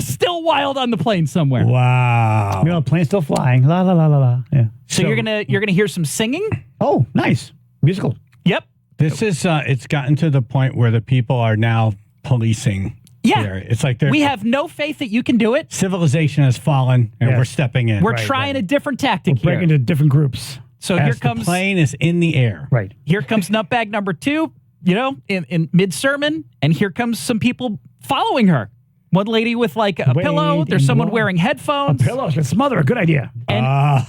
still wild on the plane somewhere. Wow. You know, the plane's still flying. La la la la la. Yeah. So you're gonna hear some singing? Oh, nice. Musical. Yep. This is it's gotten to the point where the people are now policing. Yeah. the area. It's like We have no faith that you can do it. civilization has fallen, and we're stepping in. We're trying a different tactic Break here. into different groups. So As here the comes plane is in the air. Right. Here comes nutbag number 2, in mid-sermon, and here comes some people following her. One lady with like a pillow. There's someone wearing headphones. A pillow. It's smother. A good idea. And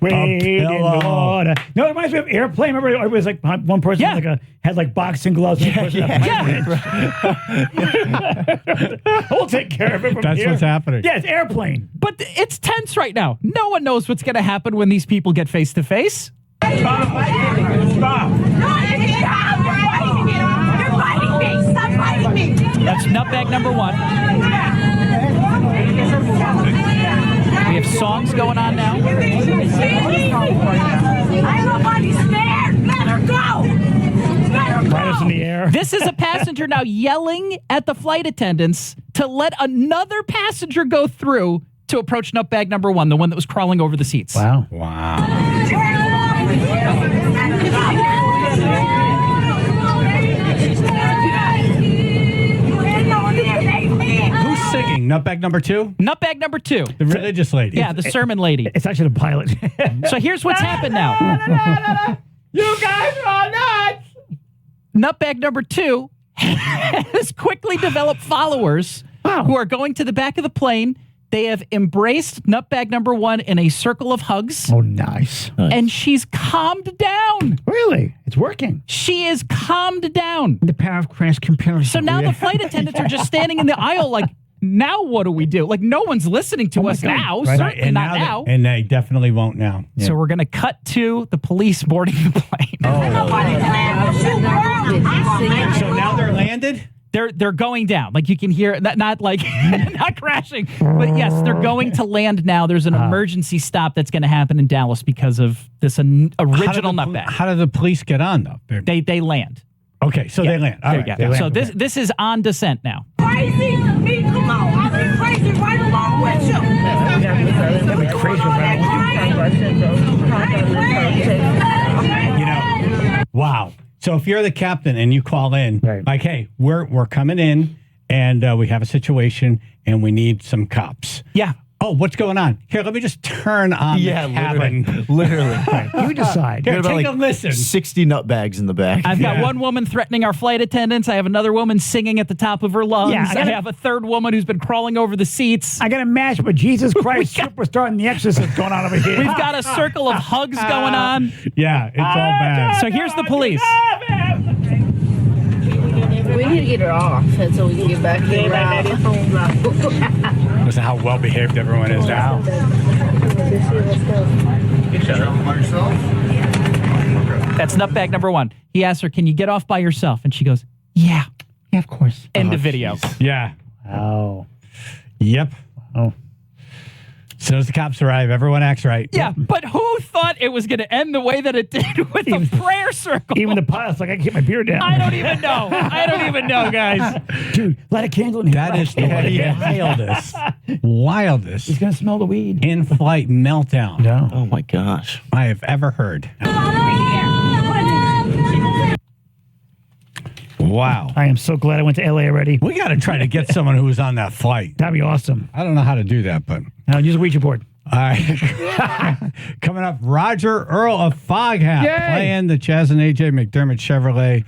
Wade in the water. No, it reminds me of Airplane. Remember, it was like one person had like boxing gloves. We'll take care of it from That's here. what's happening. Yeah, it's Airplane. But it's tense right now. No one knows what's going to happen when these people get face to face. Stop. You're biting me. Stop biting me. That's nutbag number 1. We have songs going on now. I nobody's scared. Let her go. Let her Right us in the air. This is a passenger now yelling at the flight attendants to let another passenger go through to approach nutbag number 1, the one that was crawling over the seats. Wow. Who's singing? Nutbag number 2? Nutbag number 2. The religious lady. Yeah, the sermon lady. It's actually the pilot. So here's what's happened now. You guys are nuts. Nutbag number 2 has quickly developed followers who are going to the back of the plane. They have embraced nutbag number 1 in a circle of hugs. Oh, nice. And she's calmed down. Really? It's working. She is calmed down. The power of Christ compels. So now the flight attendants are just standing in the aisle like, now what do we do? Like, no one's listening to us now. Right. Certainly And not now now. and they definitely won't now. So we're going to cut to the police boarding the plane. So now they're landed? They're going down. Like you can hear not like not crashing, but yes, they're going to land now. There's an emergency stop that's going to happen in Dallas because of this original nutbag. How do the police get on though? They land. Okay, so they land. All There right, you they go. land. So this is on descent now. Crazy? Me, come on. I've been crazy right along with you. Wow. So if you're the captain and you call in, like, hey, we're coming in and we have a situation and we need some cops. Yeah. Oh, what's going on? Here, let me just turn on the cabin. Literally. You decide. Here, take a like listen. 60 nut bags in the back. I've got one woman threatening our flight attendants. I have another woman singing at the top of her lungs. Yeah, I have a third woman who's been crawling over the seats. I got a match with Jesus Christ Superstar and The Exorcist going on over here. We've got a circle of hugs going on. Yeah, it's all bad. So here's the police. We need to get her off until we can get back to the route. Listen how well behaved everyone is now. That's nutbag number one. He asked her, "Can you get off by yourself?" And she goes, "Yeah." Yeah, of course. End of video. Yeah. Oh. Yep. Oh. As soon as the cops arrive, everyone acts right. Yeah, but who thought it was going to end the way that it did with the prayer circle? Even the pilot's like, I can get my beer down. I don't even know. I don't even know, guys. Dude, light a candle in here. That is the wildest He's going to smell the weed. in-flight meltdown No. Oh my gosh. I have ever heard. Wow. I am so glad I went to LA already. We got to try to get someone who was on that flight. That'd be awesome. I don't know how to do that, but... Now use a Ouija board. All right. Coming up, Roger Earl of Foghat Yay! playing the Chaz and AJ McDermott Chevrolet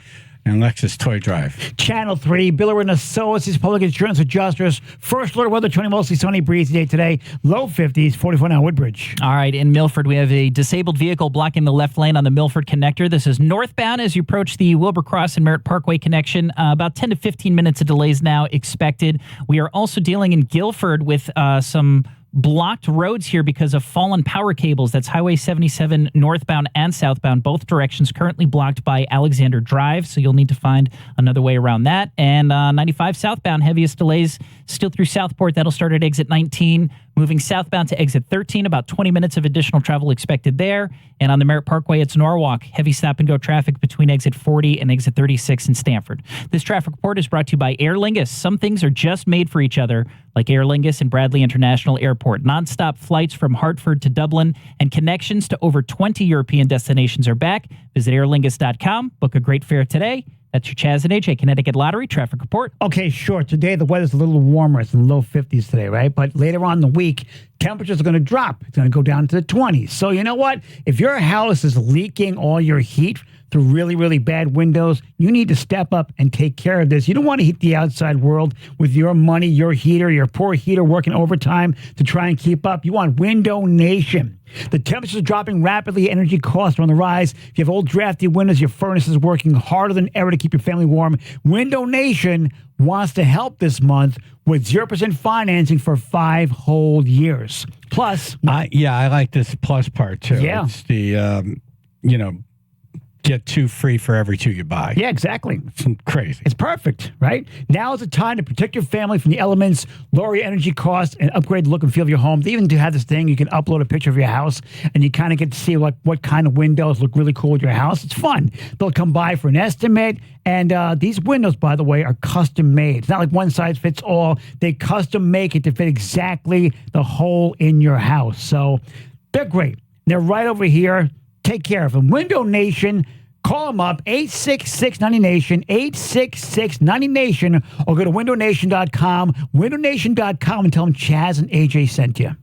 and Lexus Toy Drive. Channel 3, Biller and Associates, Public Insurance Adjusters. First alert weather, 20 mostly sunny, breezy day today. Low 50s, 44 now Woodbridge. All right, in Milford, we have a disabled vehicle blocking the left lane on the Milford connector. This is northbound as you approach the Wilbur Cross and Merritt Parkway connection. About 10 to 15 minutes of delays now expected. We are also dealing in Guilford with some blocked roads here because of fallen power cables. That's Highway 77 northbound and southbound, both directions currently blocked by Alexander Drive, so you'll need to find another way around that. And 95 southbound, heaviest delays still through Southport. That'll start at exit 19. Moving southbound to exit 13, about 20 minutes of additional travel expected there. And on the Merritt Parkway, it's Norwalk. Heavy stop-and-go traffic between exit 40 and exit 36 in Stamford. This traffic report is brought to you by Aer Lingus. Some things are just made for each other, like Aer Lingus and Bradley International Airport. Non-stop flights from Hartford to Dublin and connections to over 20 European destinations are back. Visit airlingus.com. Book a great fare today. That's your Chaz and AJ Connecticut Lottery traffic report. Okay, sure. Today the weather's a little warmer. It's in the low 50s today, right? But later on in the week, temperatures are going to drop. It's going to go down to the 20s. So you know what? If your house is leaking all your heat through really, really bad windows, you need to step up and take care of this. You don't want to heat the outside world with your money, your heater, your poor heater working overtime to try and keep up. You want Window Nation. The temperatures are dropping rapidly. Energy costs are on the rise. If you have old drafty windows, your furnace is working harder than ever to keep your family warm. Window Nation wants to help this month with 0% financing for 5 whole years. Plus, I like this plus part too. Yeah. It's the, get 2 free for every 2 you buy. Yeah, exactly. It's crazy. It's perfect, right? Now is the time to protect your family from the elements, lower your energy costs, and upgrade the look and feel of your home. They even do have this thing, you can upload a picture of your house, and you kind of get to see what kind of windows look really cool with your house. It's fun. They'll come by for an estimate, and these windows, by the way, are custom made. It's not like one size fits all. They custom make it to fit exactly the hole in your house. So they're great. They're right over here. Take care of them. Window Nation, call them up, 866-90-NATION, 866-90-NATION, or go to windownation.com, windownation.com, and tell them Chaz and AJ sent you.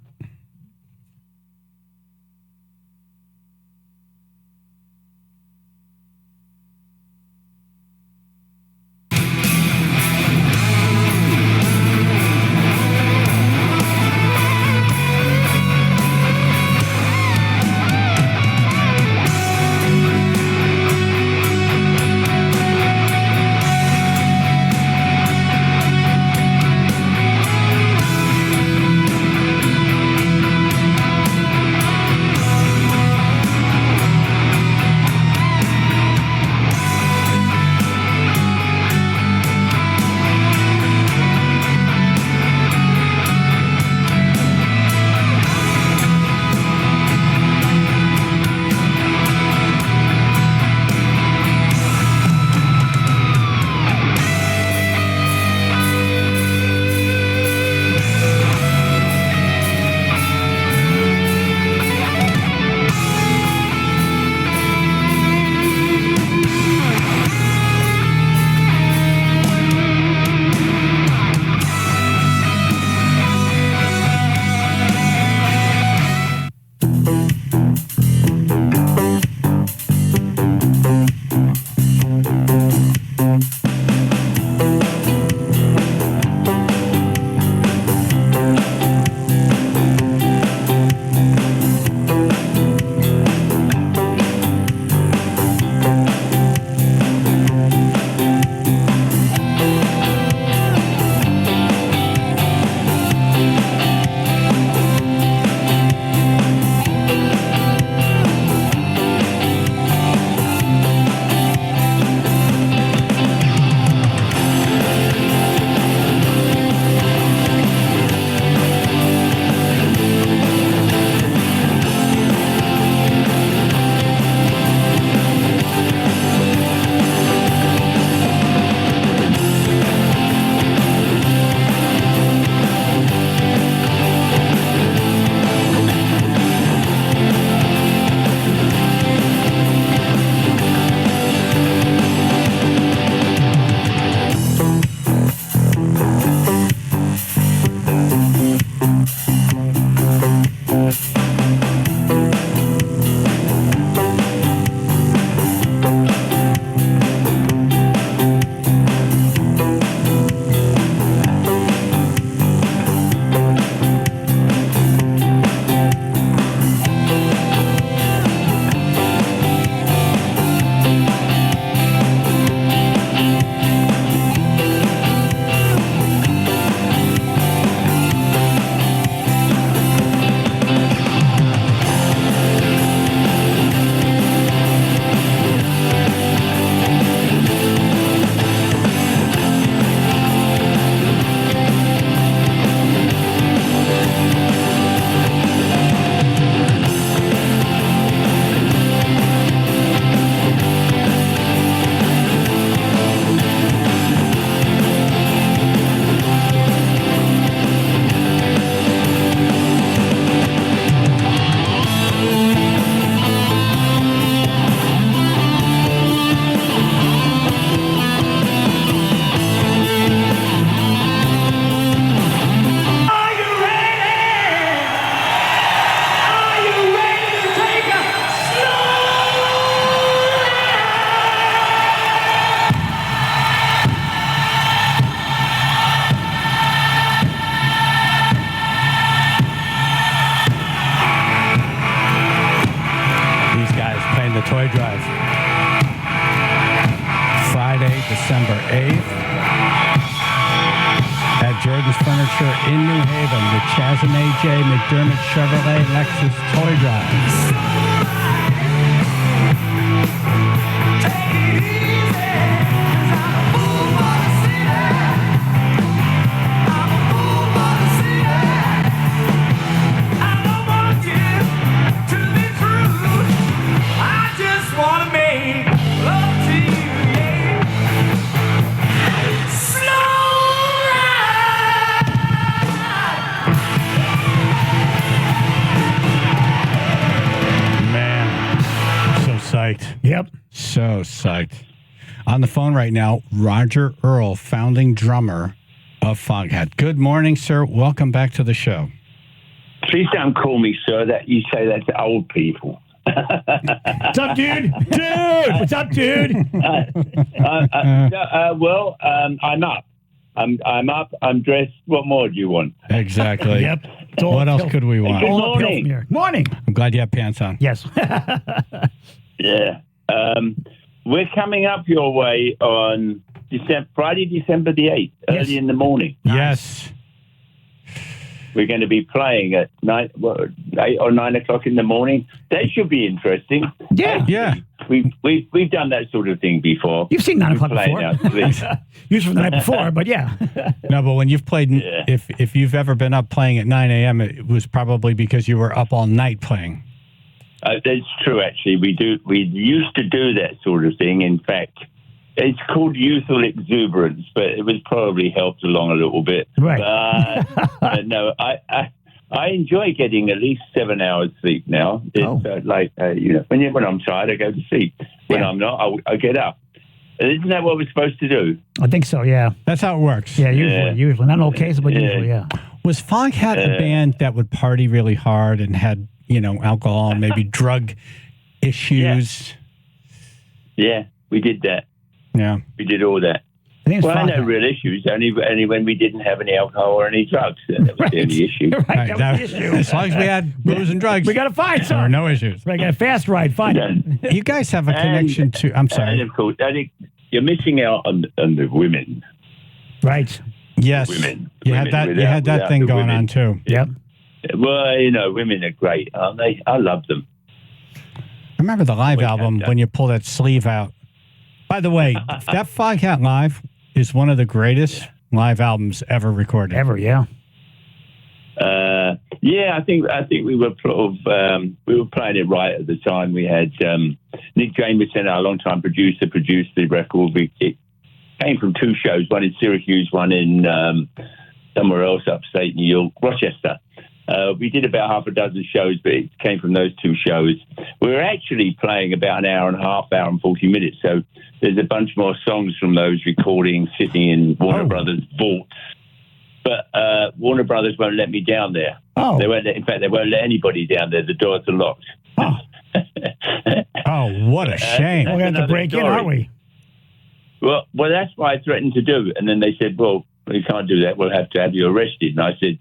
December 8th at Jordan's Furniture in New Haven with Chaz and AJ, McDermott Chevrolet, Lexus Toy Drive. Yep. So psyched. On the phone right now, Roger Earl, founding drummer of Foghat. Good morning, sir. Welcome back to the show. Please don't call me sir. That you say that to old people. What's up, dude? Dude, what's up, dude? I'm up. I'm up. I'm dressed. What more do you want? Exactly. Yep. What else could we want? Good morning. Morning. I'm glad you have pants on. Yes. Yeah. We're coming up your way on Friday, December the 8th, early in the morning. Yes. We're going to be playing at 8 or 9 o'clock in the morning. That should be interesting. Yeah. Yeah. We've done that sort of thing before. You've seen 9 o'clock We're playing before. Usually the night before, but yeah. No, but when you've played, if you've ever been up playing at 9 a.m., it was probably because you were up all night playing. That's true, actually. We used to do that sort of thing. In fact, it's called youthful exuberance, but it was probably helped along a little bit. Right. But no, I enjoy getting at least 7 hours sleep now. It's when I'm tired, I go to sleep. When I'm not, I get up. Isn't that what we're supposed to do? I think so, yeah. That's how it works. Yeah, usually. Not in all cases, but usually, yeah. Was Foghat a band that would party really hard and had, alcohol and maybe drug issues? Yeah, we did that. Yeah. We did all that. Well, no real issues, only when we didn't have any alcohol or any drugs. That was the only issue. Right, that was the issue. As long as we had booze and drugs. We got to find There are no issues. We got a fast ride, find it. You guys have a connection to, I'm sorry. And of course, I think you're missing out on the women. Right. Yes. Women. You had that thing going on too. Yep. Well, women are great, aren't they? I love them. I remember the live album when you pull that sleeve out. By the way, that Foghat Live is one of the greatest live albums ever recorded. Ever, yeah. I think we were we were playing it right at the time. We had Nick Jameson, our longtime producer, produced the record. It came from two shows, one in Syracuse, one in somewhere else upstate New York, Rochester. We did about half a dozen shows, but it came from those two shows. We were actually playing about an hour and a half, hour and 40 minutes. So there's a bunch more songs from those recordings sitting in Warner Brothers vaults. But Warner Brothers won't let me down there. Oh. They won't let anybody down there. The doors are locked. Oh, what a shame. We're going to have to break in, aren't we? Well, that's what I threatened to do. And then they said, well, we can't do that. We'll have to have you arrested. And I said,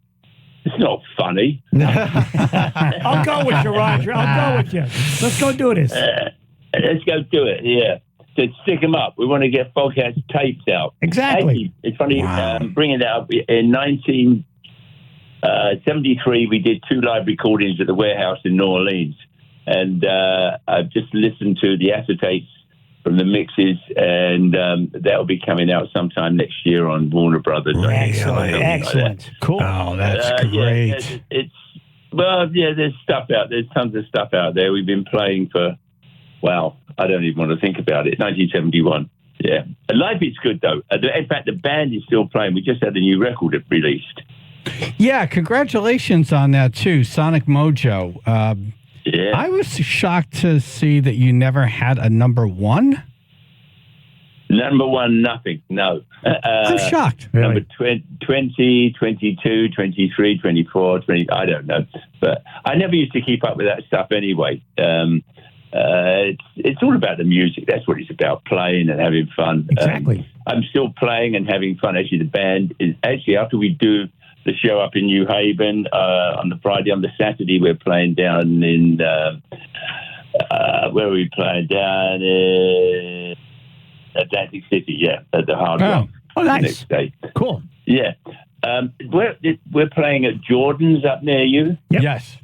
it's not funny. I'll go with you, Roger. I'll go with you. Let's go do this. Let's go do it, yeah. To stick them up. We want to get Foghat's tapes out. Exactly. Actually, it's funny bringing that up. In 1973, we did 2 live recordings at the Warehouse in New Orleans. And I've just listened to the acetates from the mixes, and that'll be coming out sometime next year on Warner Brothers. Excellent. Cool. Oh, that's great. There's stuff out. There's tons of stuff out there. We've been playing for, I don't even want to think about it. 1971. Yeah. Live is good, though. In fact, the band is still playing. We just had a new record released. Yeah, congratulations on that, too. Sonic Mojo. Yeah. I was shocked to see that you never had a number 1. Number 1, nothing. No. I'm shocked. Number 20, 22, 23, 24, 20. I don't know. But I never used to keep up with that stuff anyway. It's all about the music. That's what it's about, playing and having fun. Exactly. I'm still playing and having fun. Actually, the band is after we do the show up in New Haven on the Friday. On the Saturday, we're playing down in where are we playing? Down in Atlantic City, yeah, at the Hard Rock. Oh, the nice. next day. Cool. Yeah. We're playing at Jordan's up near you. Yep. Yes.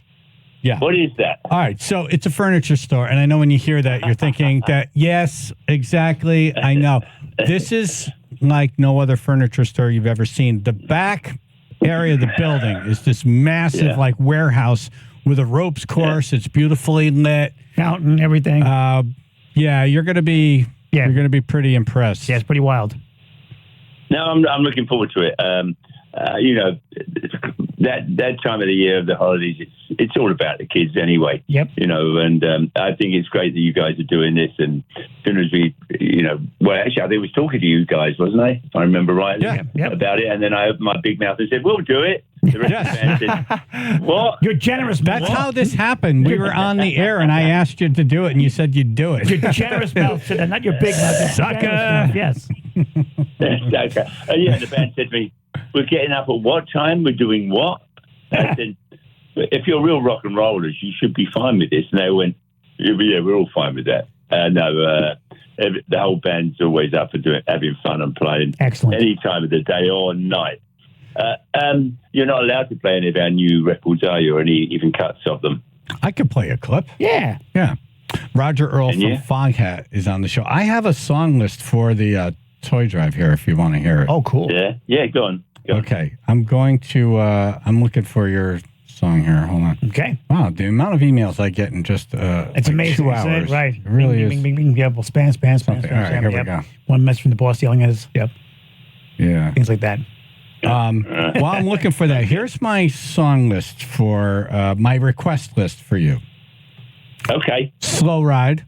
Yeah. What is that? All right. So it's a furniture store. And I know when you hear that, you're thinking that, yes, exactly. I know. This is like no other furniture store you've ever seen. The back area of the building is this massive like warehouse with a ropes course. It's beautifully lit. Fountain, everything. Yeah, you're going to be pretty impressed. Yeah, it's pretty wild. No, I'm looking forward to it. That time of the year of the holidays, it's all about the kids anyway. Yep. And I think it's great that you guys are doing this. And as soon as we, actually, I think I was talking to you guys, wasn't I? If I remember rightly about it. And then I opened my big mouth and said, "We'll do it." The rest of the band said, "What? You're generous. That's how this happened. We were on the air, and I asked you to do it, and you said you'd do it. Your generous mouth said that, not your big mouth. Sucker. Yes. Okay. The band said to me, "We're getting up at what time? We're doing what?" I said, "If you're real rock and rollers, you should be fine with this." And they went, "Yeah, we're all fine with that." No, the whole band's always up for having fun and playing. Excellent. Any time of the day or night. You're not allowed to play any of our new records, are you? Or any even cuts of them? I could play a clip. Yeah. Yeah. Roger Earl from Foghat is on the show. I have a song list for the toy drive here if you want to hear it. Oh, cool. Yeah, go on. Okay. I'm going to, I'm looking for your song here. Hold on. Okay. Wow, the amount of emails I get in just it's amazing, 2 hours. Isn't it? Right. It really bing, is. Bing, bing, bing. Yeah, well, spam. All right, here we go. One message from the boss yelling at us. Yep. Yeah. Things like that. While I'm looking for that, here's my song list for my request list for you. Okay. Slow Ride.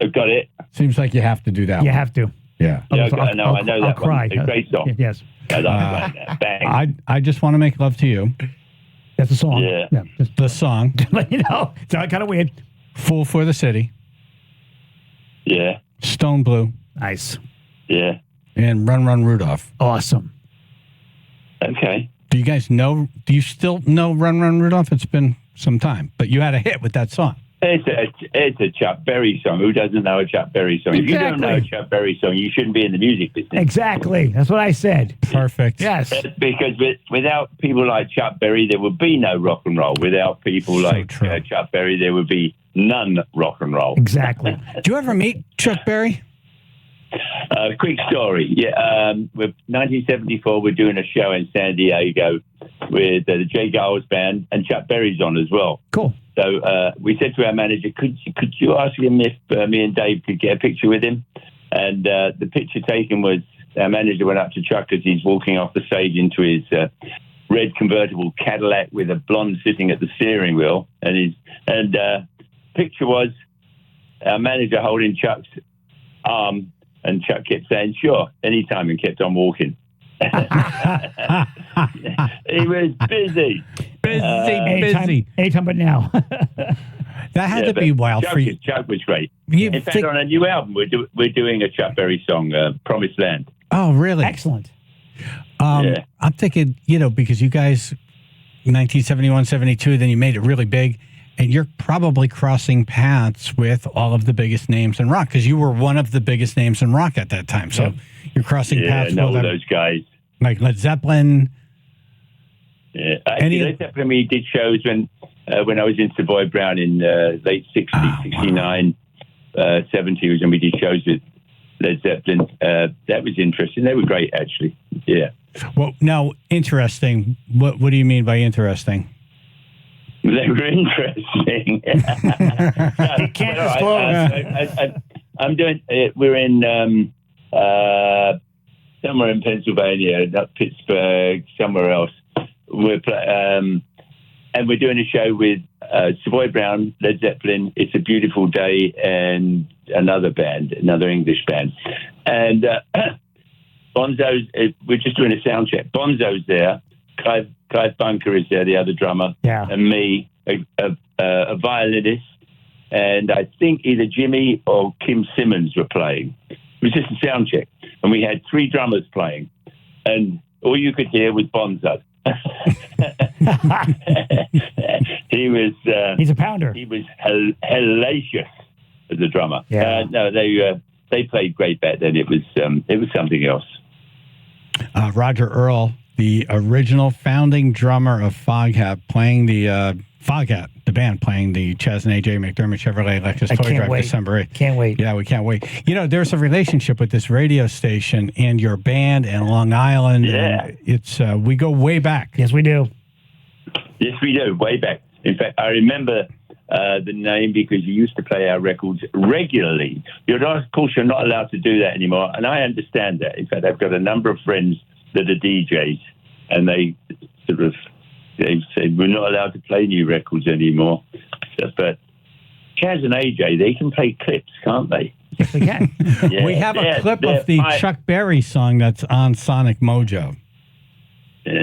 I've got it. Seems like you have to do that. You one. have to. Yeah. I know that I'll one. cry. It's a great song. Yes. I love that. Bang. I just want to make love to you. That's the song. Yeah. Just The song. let you know. It's kind of weird. Fool for the City. Yeah. Stone Blue. Nice. Yeah. And Run Run Rudolph. Awesome. Okay. Do you still know Run Run Rudolph? It's been some time, but you had a hit with that song. It's a Chuck Berry song. Who doesn't know a Chuck Berry song? If you don't know a Chuck Berry song, you shouldn't be in the music business. Exactly. That's what I said. Perfect. Yes. Because without people like Chuck Berry, there would be no rock and roll. Without people like Chuck Berry, there would be none rock and roll. Exactly. Do you ever meet Chuck Berry? Quick story. Yeah, with 1974, we're doing a show in San Diego with the Jay Giles Band, and Chuck Berry's on as well. Cool. So we said to our manager, could you ask him if me and Dave could get a picture with him? And the picture taken was our manager went up to Chuck as he's walking off the stage into his red convertible Cadillac with a blonde sitting at the steering wheel, and picture was our manager holding Chuck's arm. And Chuck kept saying, "Sure, anytime," and kept on walking. He was busy. Anytime but now. That had to be wild Chuck, for you. Chuck was great. In fact, on a new album, we're doing a Chuck Berry song, "Promised Land." Oh, really? Excellent. I'm thinking, because you guys, 1971, 72, then you made it really big. And you're probably crossing paths with all of the biggest names in rock because you were one of the biggest names in rock at that time. So you're crossing paths with all those guys. Like Led Zeppelin. Yeah, Led Zeppelin, we did shows when I was in Savoy Brown in late 60s, 69, 70 was when we did shows with Led Zeppelin. That was interesting. They were great, actually. Yeah. Well, now, interesting. What do you mean by interesting? They were interesting. You can't disclose. I'm doing. We're in somewhere in Pennsylvania, not Pittsburgh, somewhere else. And we're doing a show with Savoy Brown, Led Zeppelin, It's a Beautiful Day, and another English band. And Bonzo's. We're just doing a sound check. Bonzo's there. Clive Bunker is there, the other drummer, and me, a violinist, and I think either Jimmy or Kim Simmons were playing. It was just a sound check, and we had 3 drummers playing, and all you could hear was Bonzo. He's a pounder. He was hellacious as a drummer. Yeah. No, they played great back then. It was something else. Roger Earl, the original founding drummer of Foghat, playing the Foghat, the band playing the Chaz and AJ McDermott Chevrolet Lexus Toy Drive December 8th. Can't wait. Yeah, we can't wait. You know, there's a relationship with this radio station and your band and Long Island. Yeah. And it's we go way back. Yes, we do. Yes, we do, way back. In fact, I remember the name because you used to play our records regularly. Of course, you're not allowed to do that anymore, and I understand that. In fact, I've got a number of friends that are DJs, and they said, we're not allowed to play new records anymore. But Chaz and AJ, they can play clips, can't they? Yes, they can. Yeah, We have a clip of the Chuck Berry song that's on Sonic Mojo. Well,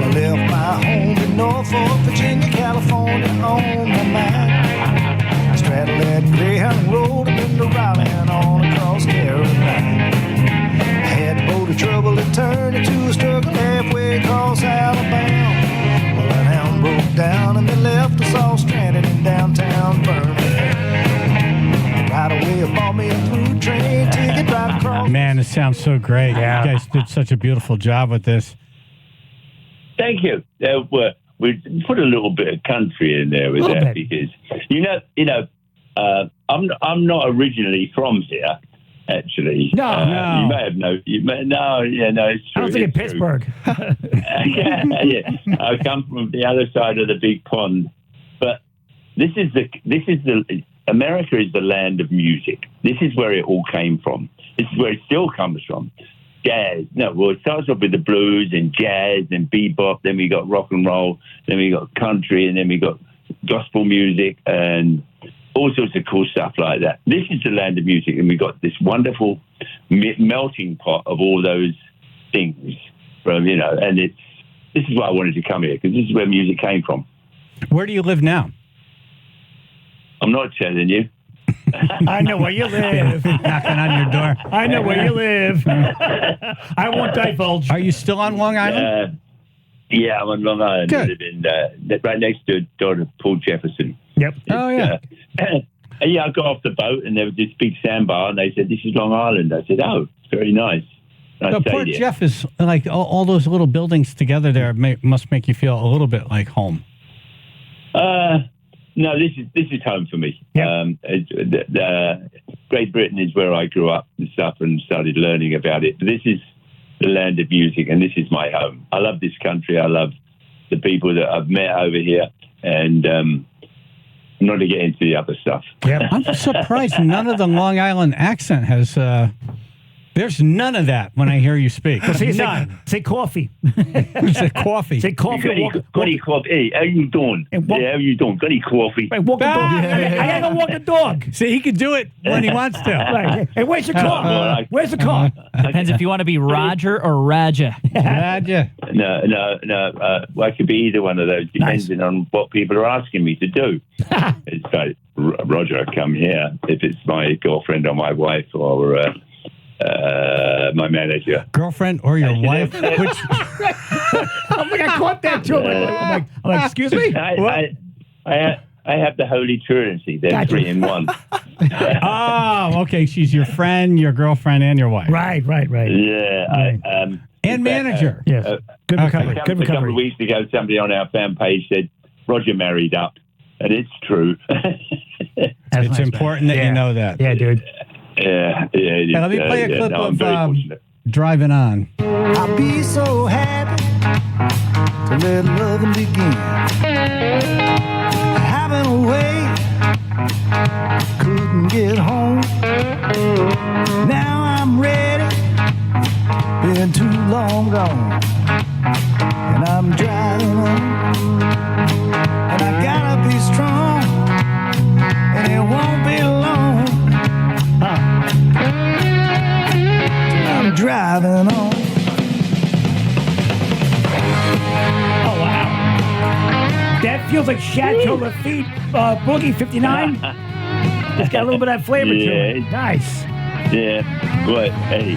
I left my home in Norfolk, Virginia, California on my mind. I straddled that Greyhound Road and been to Raleigh and on across Carolina. I had to go to trouble and turn into a struggle halfway across Alabama. Well, that hound broke down and they left us all stranded in downtown Birmingham. Right away, I bought me a through train ticket right across. Man, it sounds so great. Yeah. You guys did such a beautiful job with this. Thank you. We put a little bit of country in there with that because I'm not originally from here. Actually, no. You may have no. It's true. I was thinking Pittsburgh. yeah, I come from the other side of the big pond, but this is the America is the land of music. This is where it all came from. This is where it still comes from. Jazz. It starts off with the blues and jazz and bebop. Then we got rock and roll. Then we got country, and then we got gospel music and all sorts of cool stuff like that. This is the land of music, and we got this wonderful melting pot of all those things. And this is why I wanted to come here because this is where music came from. Where do you live now? I'm not telling you. I know where you live. Knocking on your door. I know where you live. I won't divulge. Are you still on Long Island? Yeah, I'm on Long Island. Good. I live in right next to Paul Jefferson. Yep. Yeah. I got off the boat and there was this big sandbar and they said, "This is Long Island." I said, "Oh, very nice." So Port Jeff is like all those little buildings together there must make you feel a little bit like home. No, this is home for me. Yep. Great Britain is where I grew up and stuff and started learning about it. But this is the land of music and this is my home. I love this country. I love the people that I've met over here and not to get into the other stuff. Yeah, I'm surprised none of the Long Island accent has... There's none of that when I hear you speak. None. Say coffee. Say coffee. Say coffee. Got any coffee? Hey, how you doing? How you doing? Got any coffee? Hey, walk the dog. I gotta go walk the dog. See, he can do it when he wants to. Right. Hey, where's your car? Where's the car? Depends if you want to be Roger or Raja. Raja. No. I could be either one of those, depending on what people are asking me to do. It's like, Roger, come here. If it's my girlfriend or my wife or... my manager, girlfriend, or your wife? I'm like, I caught that too. I'm like, excuse me. I have the Holy Trinity. They're 3 in 1. Oh, okay. She's your friend, your girlfriend, and your wife. Right. Yeah. And manager. Yes. Good recovery. Good recovery. A couple of weeks ago, somebody on our fan page said Roger married up, and it's true. It's important that you know that. Yeah, dude. Yeah. Let me play a clip of Driving On. I'll be so happy to let loving begin. Having a way, couldn't get home. Now I'm ready, been too long gone. And I'm driving on, and I gotta be strong, and it won't be long. I'm driving on. Oh, wow. That feels like Chateau Lafitte Boogie 59. It's got a little bit of that flavor to it. Nice. Yeah, but hey,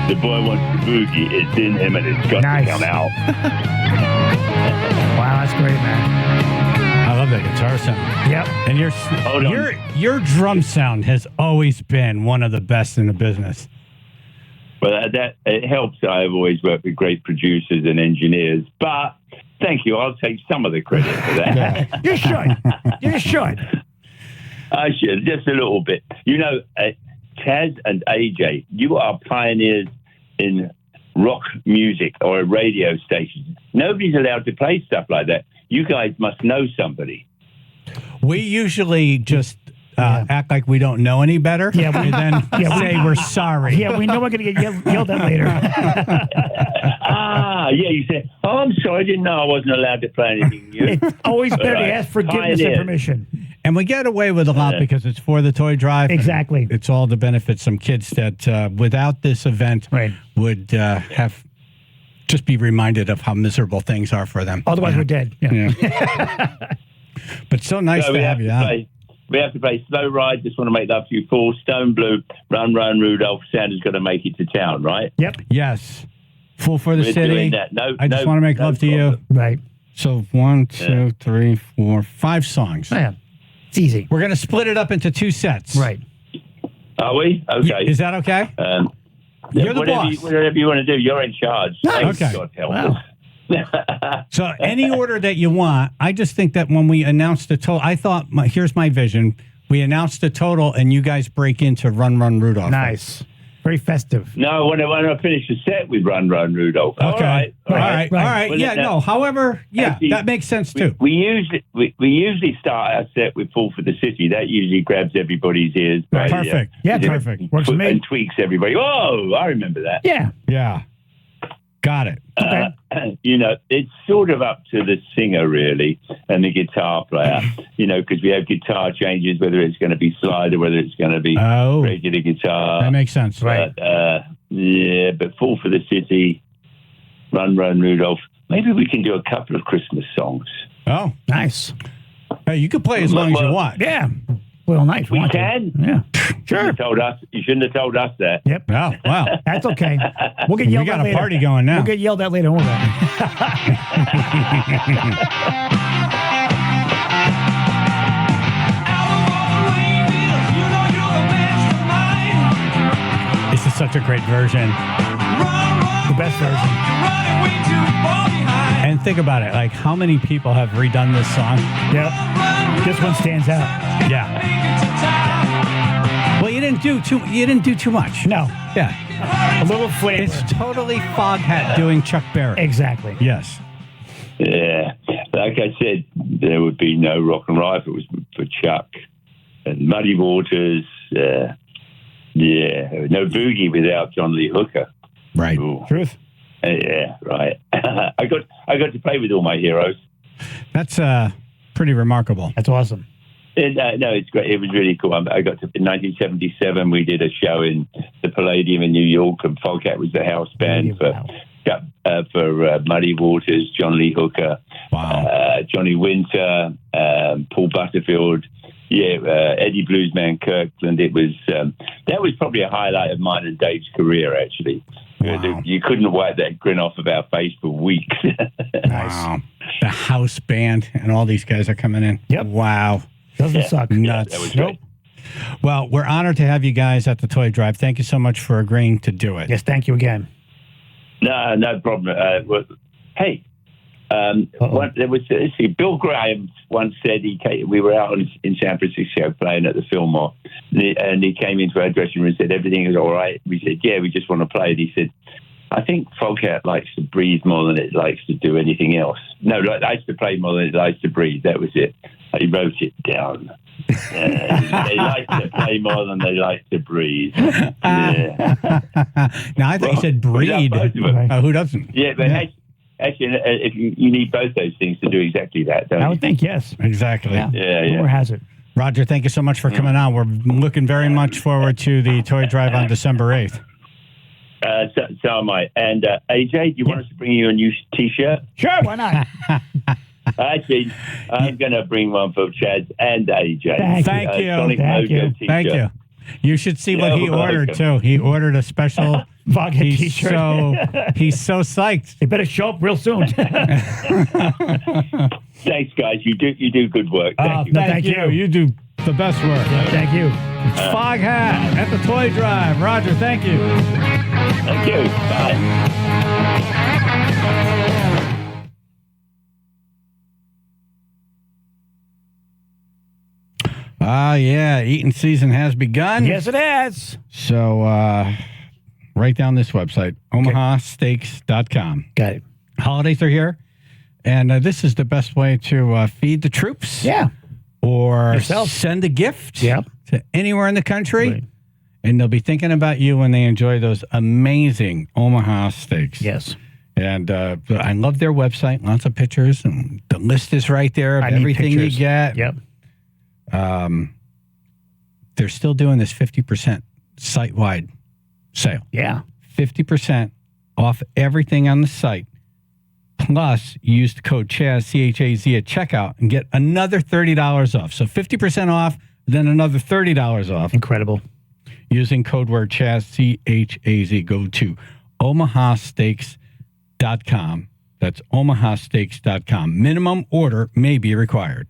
the boy wants the boogie. It's in him and it's got to come out. Wow, that's great, man. I love that guitar sound. Yep. And your drum sound has always been one of the best in the business. Well, that it helps. I've always worked with great producers and engineers, but thank you. I'll take some of the credit for that. You should. You should. I should, just a little bit. You know, Chaz and AJ, you are pioneers in rock music or a radio station. Nobody's allowed to play stuff like that. You guys must know somebody. We usually just act like we don't know any better, and then say we're sorry. Yeah, we know we're going to get yelled at later. You say, "Oh, I'm sorry, I didn't know I wasn't allowed to play anything new." It's always better to ask forgiveness and permission. And we get away with a lot because it's for the toy drive. Exactly. It's all to benefit some kids that without this event would have just be reminded of how miserable things are for them. Otherwise, we're dead. Yeah. But so nice to have you out. We have to play Slow Ride, Just Want to Make Love to You, Full, Stone Blue, Run, Run, Rudolph, Santa's Got to Make It to Town, right? Yep. Yes. Full for the We're City. doing that. I Just Want to Make Love to You. Right. So 1, 2, 3, 4, 5 songs. Man, it's easy. We're going to split it up into 2 sets. Right. Are we? Okay. Is that okay? You're the boss. Whatever you want to do, you're in charge. Nice. Okay. God help us. So any order that you want. I just think that when we announced the total, I thought, here's my vision. We announced the total, and you guys break into Run, Run, Rudolph. Nice. Very festive. No, when I finish the set, we Run, Run, Rudolph. Okay. All right. Well, Yeah, no. However, actually, that makes sense, too. We usually start our set with Full for the City. That usually grabs everybody's ears. Perfect. Perfect. Works for me. And tweaks everybody. Oh, I remember that. Yeah. Yeah. Got it. You know, it's sort of up to the singer, really, and the guitar player, because we have guitar changes, whether it's going to be slide or whether it's going to be regular guitar. That makes sense. Right. But Full for the City, Run, Run, Rudolph. Maybe we can do a couple of Christmas songs. Oh, nice. Hey, you can play as long as you want. Yeah. Well, nice. We can? Yeah. Sure. You shouldn't have told us that. Yep. Oh, wow. That's okay. We'll get yelled we at got later. a party going now. We'll get yelled at later, won't we? This is such a great version. The best version. And think about it. Like, how many people have redone this song? Yep. This one stands out. Yeah. Well, you didn't do too much. No. Yeah. A little flavor. It's totally Foghat doing Chuck Berry. Exactly. Yes. Yeah. Like I said, there would be no rock and roll if it was for Chuck. And Muddy Waters. No boogie without John Lee Hooker. Right. Ooh. Truth. Yeah, right. I got to play with all my heroes. That's pretty remarkable. That's awesome. No, it's great. It was really cool. I got to in 1977. We did a show in the Palladium in New York, and Foghat was the house band for Muddy Waters, John Lee Hooker, Johnny Winter, Paul Butterfield. Eddie Bluesman Kirkland. It was that was probably a highlight of mine and Dave's career. Actually, you couldn't wipe that grin off of our face for weeks. Wow, the house band and all these guys are coming in. Yep. Wow, doesn't suck. Nuts. That was great. Well, we're honored to have you guys at the Toy Drive. Thank you so much for agreeing to do it. Yes, thank you again. No problem. Hey. There was Bill Graham once said we were out in San Francisco playing at the Fillmore, and he came into our dressing room and said everything is all right. We said, yeah, we just want to play. And he said, I think Foghat likes to breathe more than it likes to do anything else. No, it likes to play more than it likes to breathe. That was it. He wrote it down. They like to play more than they like to breathe. Yeah. Now I think he said breed. Who doesn't? Yeah, but actually, if you need both those things to do exactly that, don't you? I would think yes. Exactly. Yeah. Rumor has it. Roger, thank you so much for coming on. We're looking very much forward to the Toy Drive on December 8th. So am I. And AJ, do you want us to bring you a new T-shirt? Sure, why not? Actually, I'm going to bring one for Chaz and AJ. Thank you. Sonic Mojo T-shirt. Thank you. You should see what he ordered, too. He ordered a special Foghat T-shirt. He's so psyched. He better show up real soon. Thanks, guys. You do good work. Thank you. Thank you. You do the best work. Thank you. It's Fog Hat at the Toy Drive. Roger, thank you. Thank you. Bye. Yeah, eating season has begun. Yes, it has. So write down this website, omahasteaks.com. Got it. Holidays are here, and this is the best way to feed the troops. Yeah. Or Yourself. send a gift Yep. to anywhere in the country. Right. And they'll be thinking about you when they enjoy those amazing Omaha steaks. Yes. And I love their website. Lots of pictures. And the list is right there of I need everything you pictures. get. Yep. They're still doing this 50% site-wide sale. Yeah. 50% off everything on the site. Plus, use the code Chaz, C-H-A-Z, at checkout and get another $30 off. So 50% off, then another $30 off. Incredible. Using code word Chaz, C-H-A-Z. Go to omahasteaks.com. That's omahasteaks.com. Minimum order may be required.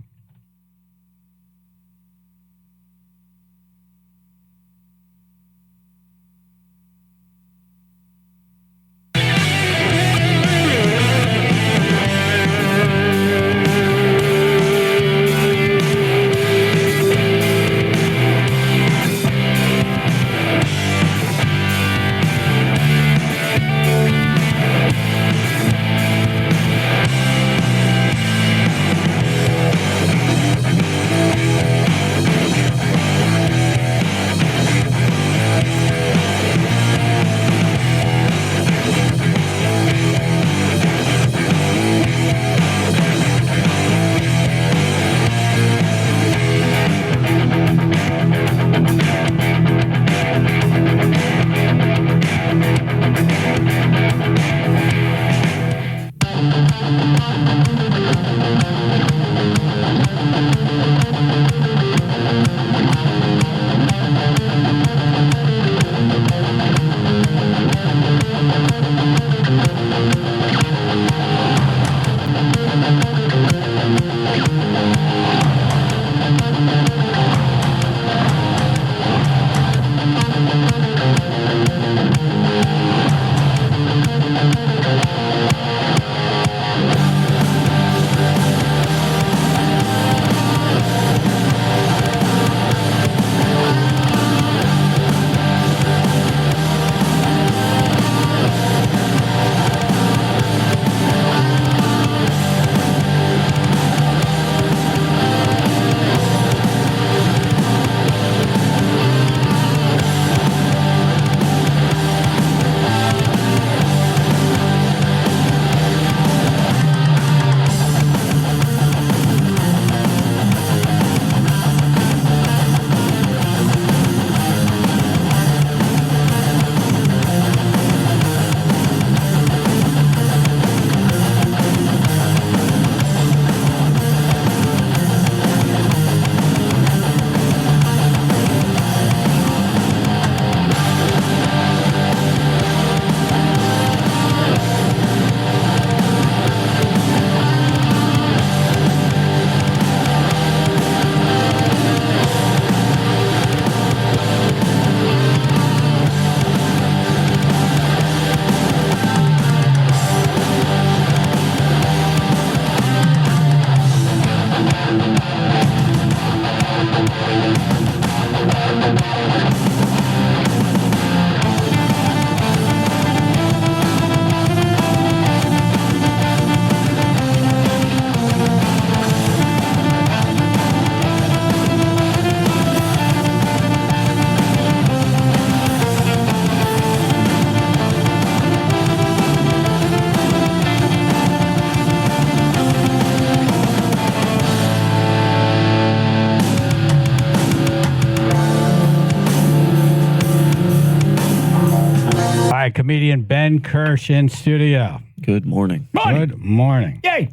Comedian Ben Kirsch in studio. Good morning. Good morning. Yay.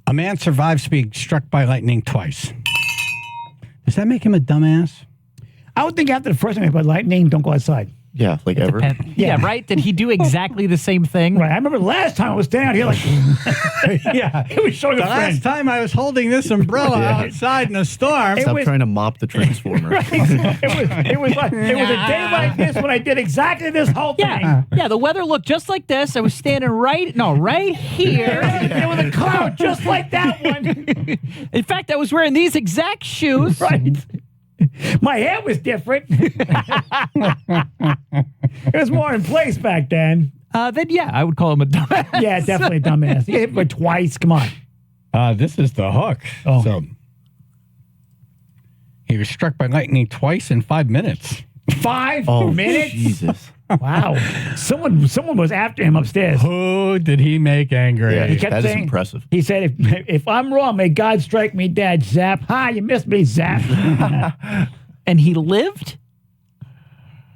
A man survives being struck by lightning twice. Does that make him a dumbass? I would think after the first time by lightning, don't go outside. Yeah, like ever. Yeah, right? Did he do exactly the same thing? Right. I remember last time I was standing out here like, Yeah. it was showing The a friend. last time I was holding this umbrella outside in a storm. Stop trying to mop the transformer. It was a day like this when I did exactly this whole thing. Yeah, the weather looked just like this. I was standing right here. There was a cloud just like that one. In fact, I was wearing these exact shoes. Right. My hair was different. It was more in place back then. Then, yeah, I would call him a dumbass. Yeah, definitely a dumbass. You hit me twice. Come on. This is the hook. Oh. So he was struck by lightning twice in 5 minutes. 5 Oh, minutes? Jesus. Wow. Someone was after him upstairs. Who did he make angry? Yeah, He kept that is saying, impressive. He said, if I'm wrong, may God strike me dead, Zap. Ha, you missed me, Zap. And he lived?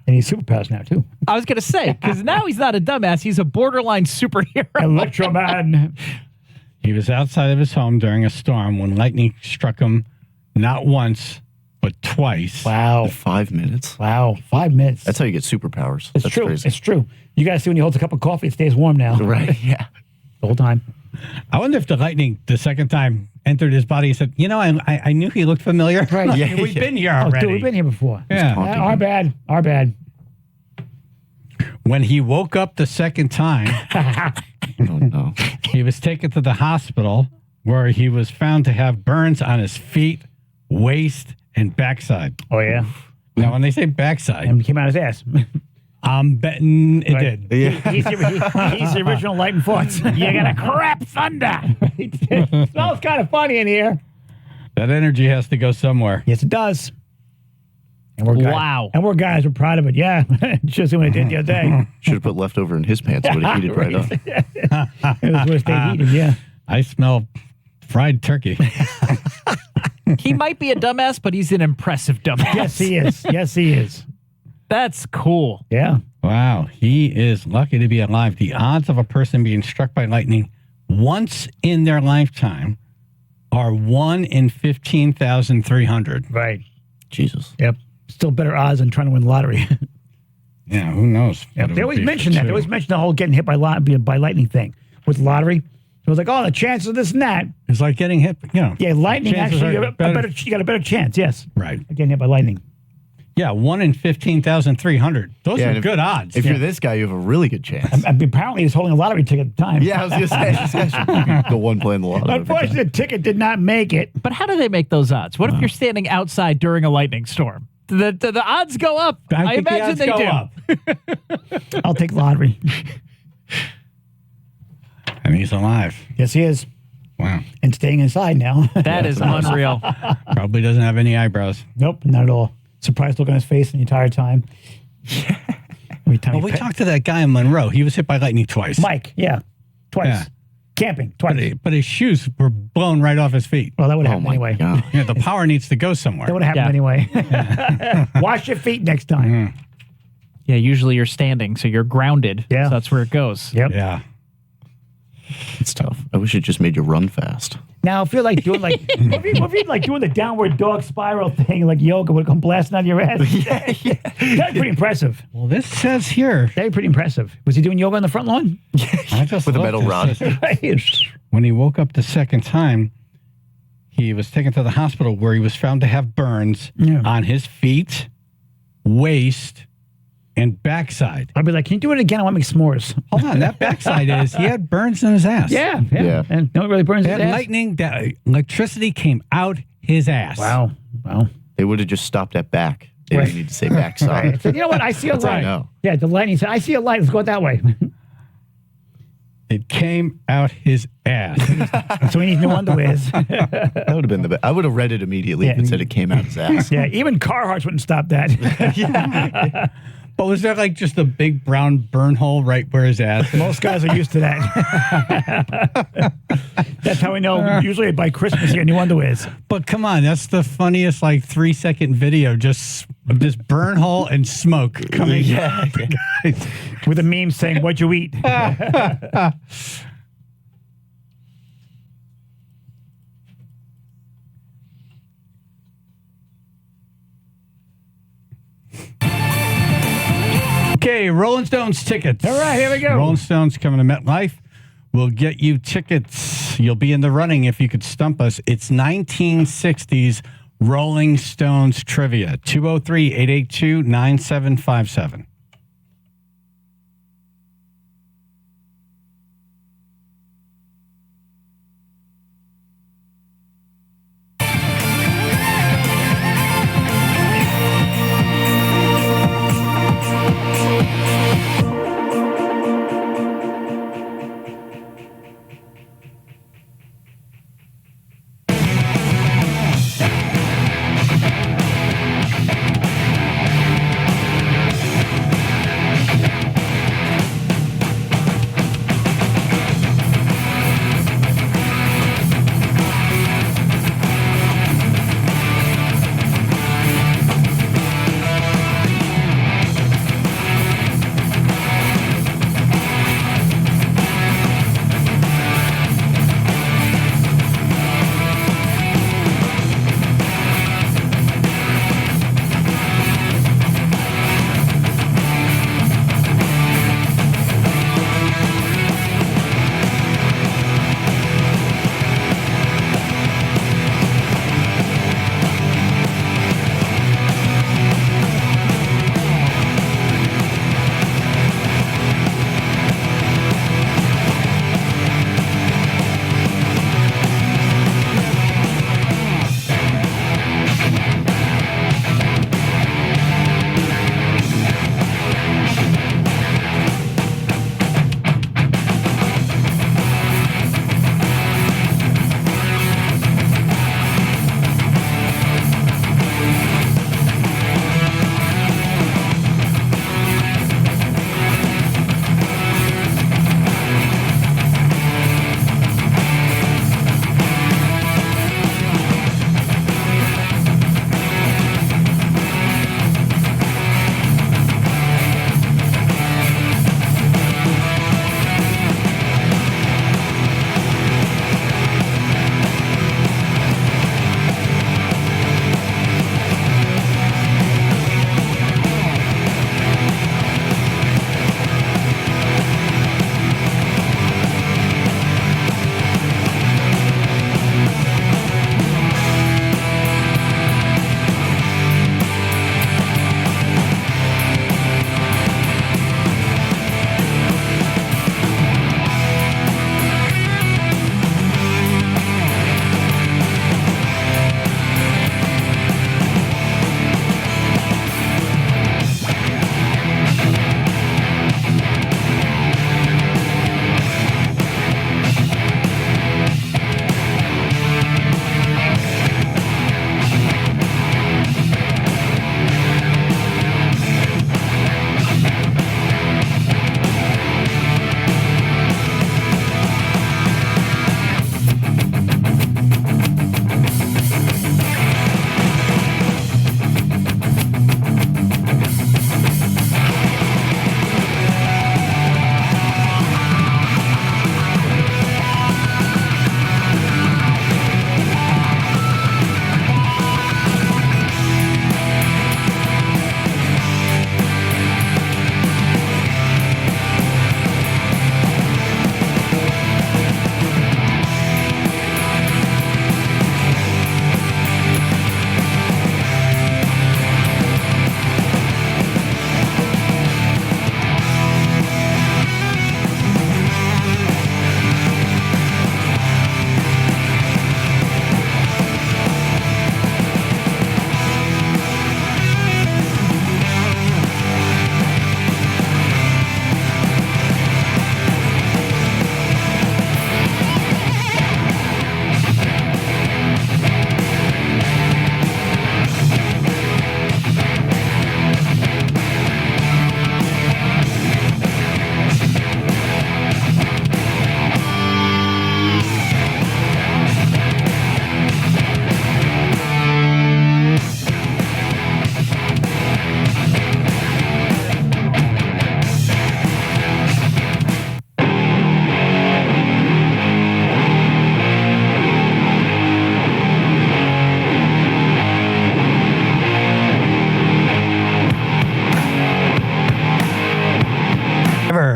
And he's superpowers now, too. I was going to say, because now he's not a dumbass. He's a borderline superhero. Electroman. He was outside of his home during a storm when lightning struck him not once, but twice. Wow. 5 minutes. Wow. 5 minutes. That's how you get superpowers. It's That's true. crazy. It's true. You guys see when he holds a cup of coffee, it stays warm now. Right. Yeah. The whole time. I wonder if the lightning, the second time, entered his body. He said, I knew he looked familiar. Right. Yeah, we've been here Oh, already. dude, we've been here before. Yeah. Our bad. Our bad. When he woke up the second time, Oh, no. he was taken to the hospital where he was found to have burns on his feet, waist, and backside. Oh, yeah. Now, when they say backside, And came out his ass. I'm betting it did. Yeah. He's the original Light and Forts. You're going to crap thunder. It smells kind of funny in here. That energy has to go somewhere. Yes, it does. And we're guys, Wow. And we're guys. We're proud of it. Yeah. Just what I did the other day. Should have put leftover in his pants. Would have heated right up. It was where they heated, yeah. I smell fried turkey. He might be a dumbass, but he's an impressive dumbass. Yes, he is. Yes, he is. That's cool. Yeah. Wow, he is lucky to be alive. The odds of a person being struck by lightning once in their lifetime are 1 in 15,300. Right. Jesus. Yep. Still better odds than trying to win the lottery. Yeah, who knows? Yeah, they always mention that. They always mention the whole getting hit by lightning thing with the lottery. It was like, oh, the chances of this and that. It's like getting hit, Yeah, lightning chances actually, are you got a better chance, yes. Right. Of getting hit by lightning. Yeah, 1 in 15,300. Those Yeah, are and good odds. If you're this guy, you have a really good chance. Apparently, he's holding a lottery ticket at the time. Yeah, I was going to say, this guy should be the one playing the lotto. Unfortunately, the ticket did not make it. But how do they make those odds? What if you're standing outside during a lightning storm? The odds go up. I think the imagine odds they go do. up. I'll take lottery. And he's alive. Yes, he is. Wow. And staying inside now. That is unreal. Probably doesn't have any eyebrows. Nope, not at all. Surprised look on his face the entire time. Every time Well, we talked to that guy in Monroe. He was hit by lightning twice. Mike, yeah. Twice. Yeah. Camping, twice. But his shoes were blown right off his feet. Well, that would happen anyway. God. Yeah, the power needs to go somewhere. That would happen anyway. Wash your feet next time. Yeah, usually you're standing, so you're grounded. Yeah. So that's where it goes. Yep. Yeah. It's tough. I wish it just made you run fast. Now, if you're like doing what if you're like doing the downward dog spiral thing, like yoga would come blasting out of your ass. That'd be pretty impressive. Well, this says here. That'd be pretty impressive. Was he doing yoga on the front lawn? I just With a looked. metal It rod. says when he woke up the second time, he was taken to the hospital where he was found to have burns on his feet, waist, and backside. I'd be like, can you do it again? I want to make s'mores. Hold on, that backside is he had burns in his ass. Yeah. Yeah. And no, it really burns his That ass. lightning, that electricity came out his ass. Wow. They would have just stopped at back. They didn't need to say backside. Right. So, you know what? I see a That's all I light. know. Yeah, the lightning said, I see a light. Let's go that way. It came out his ass. So we need new underwears. That would have been the best. I would have read it immediately if it said it came out his ass. Yeah, even Carhartts wouldn't stop that. But was there like just a big brown burn hole right where his ass? Most guys are used to that. That's how we know. Usually by Christmas, you get new underwears. But come on, that's the funniest like 3-second video. Just this burn hole and smoke coming out the guys. With a meme saying, "What'd you eat?" Rolling Stones tickets. All right, here we go. Rolling Stones coming to MetLife. We'll get you tickets. You'll be in the running if you could stump us. It's 1960s Rolling Stones trivia. 203-882-9757.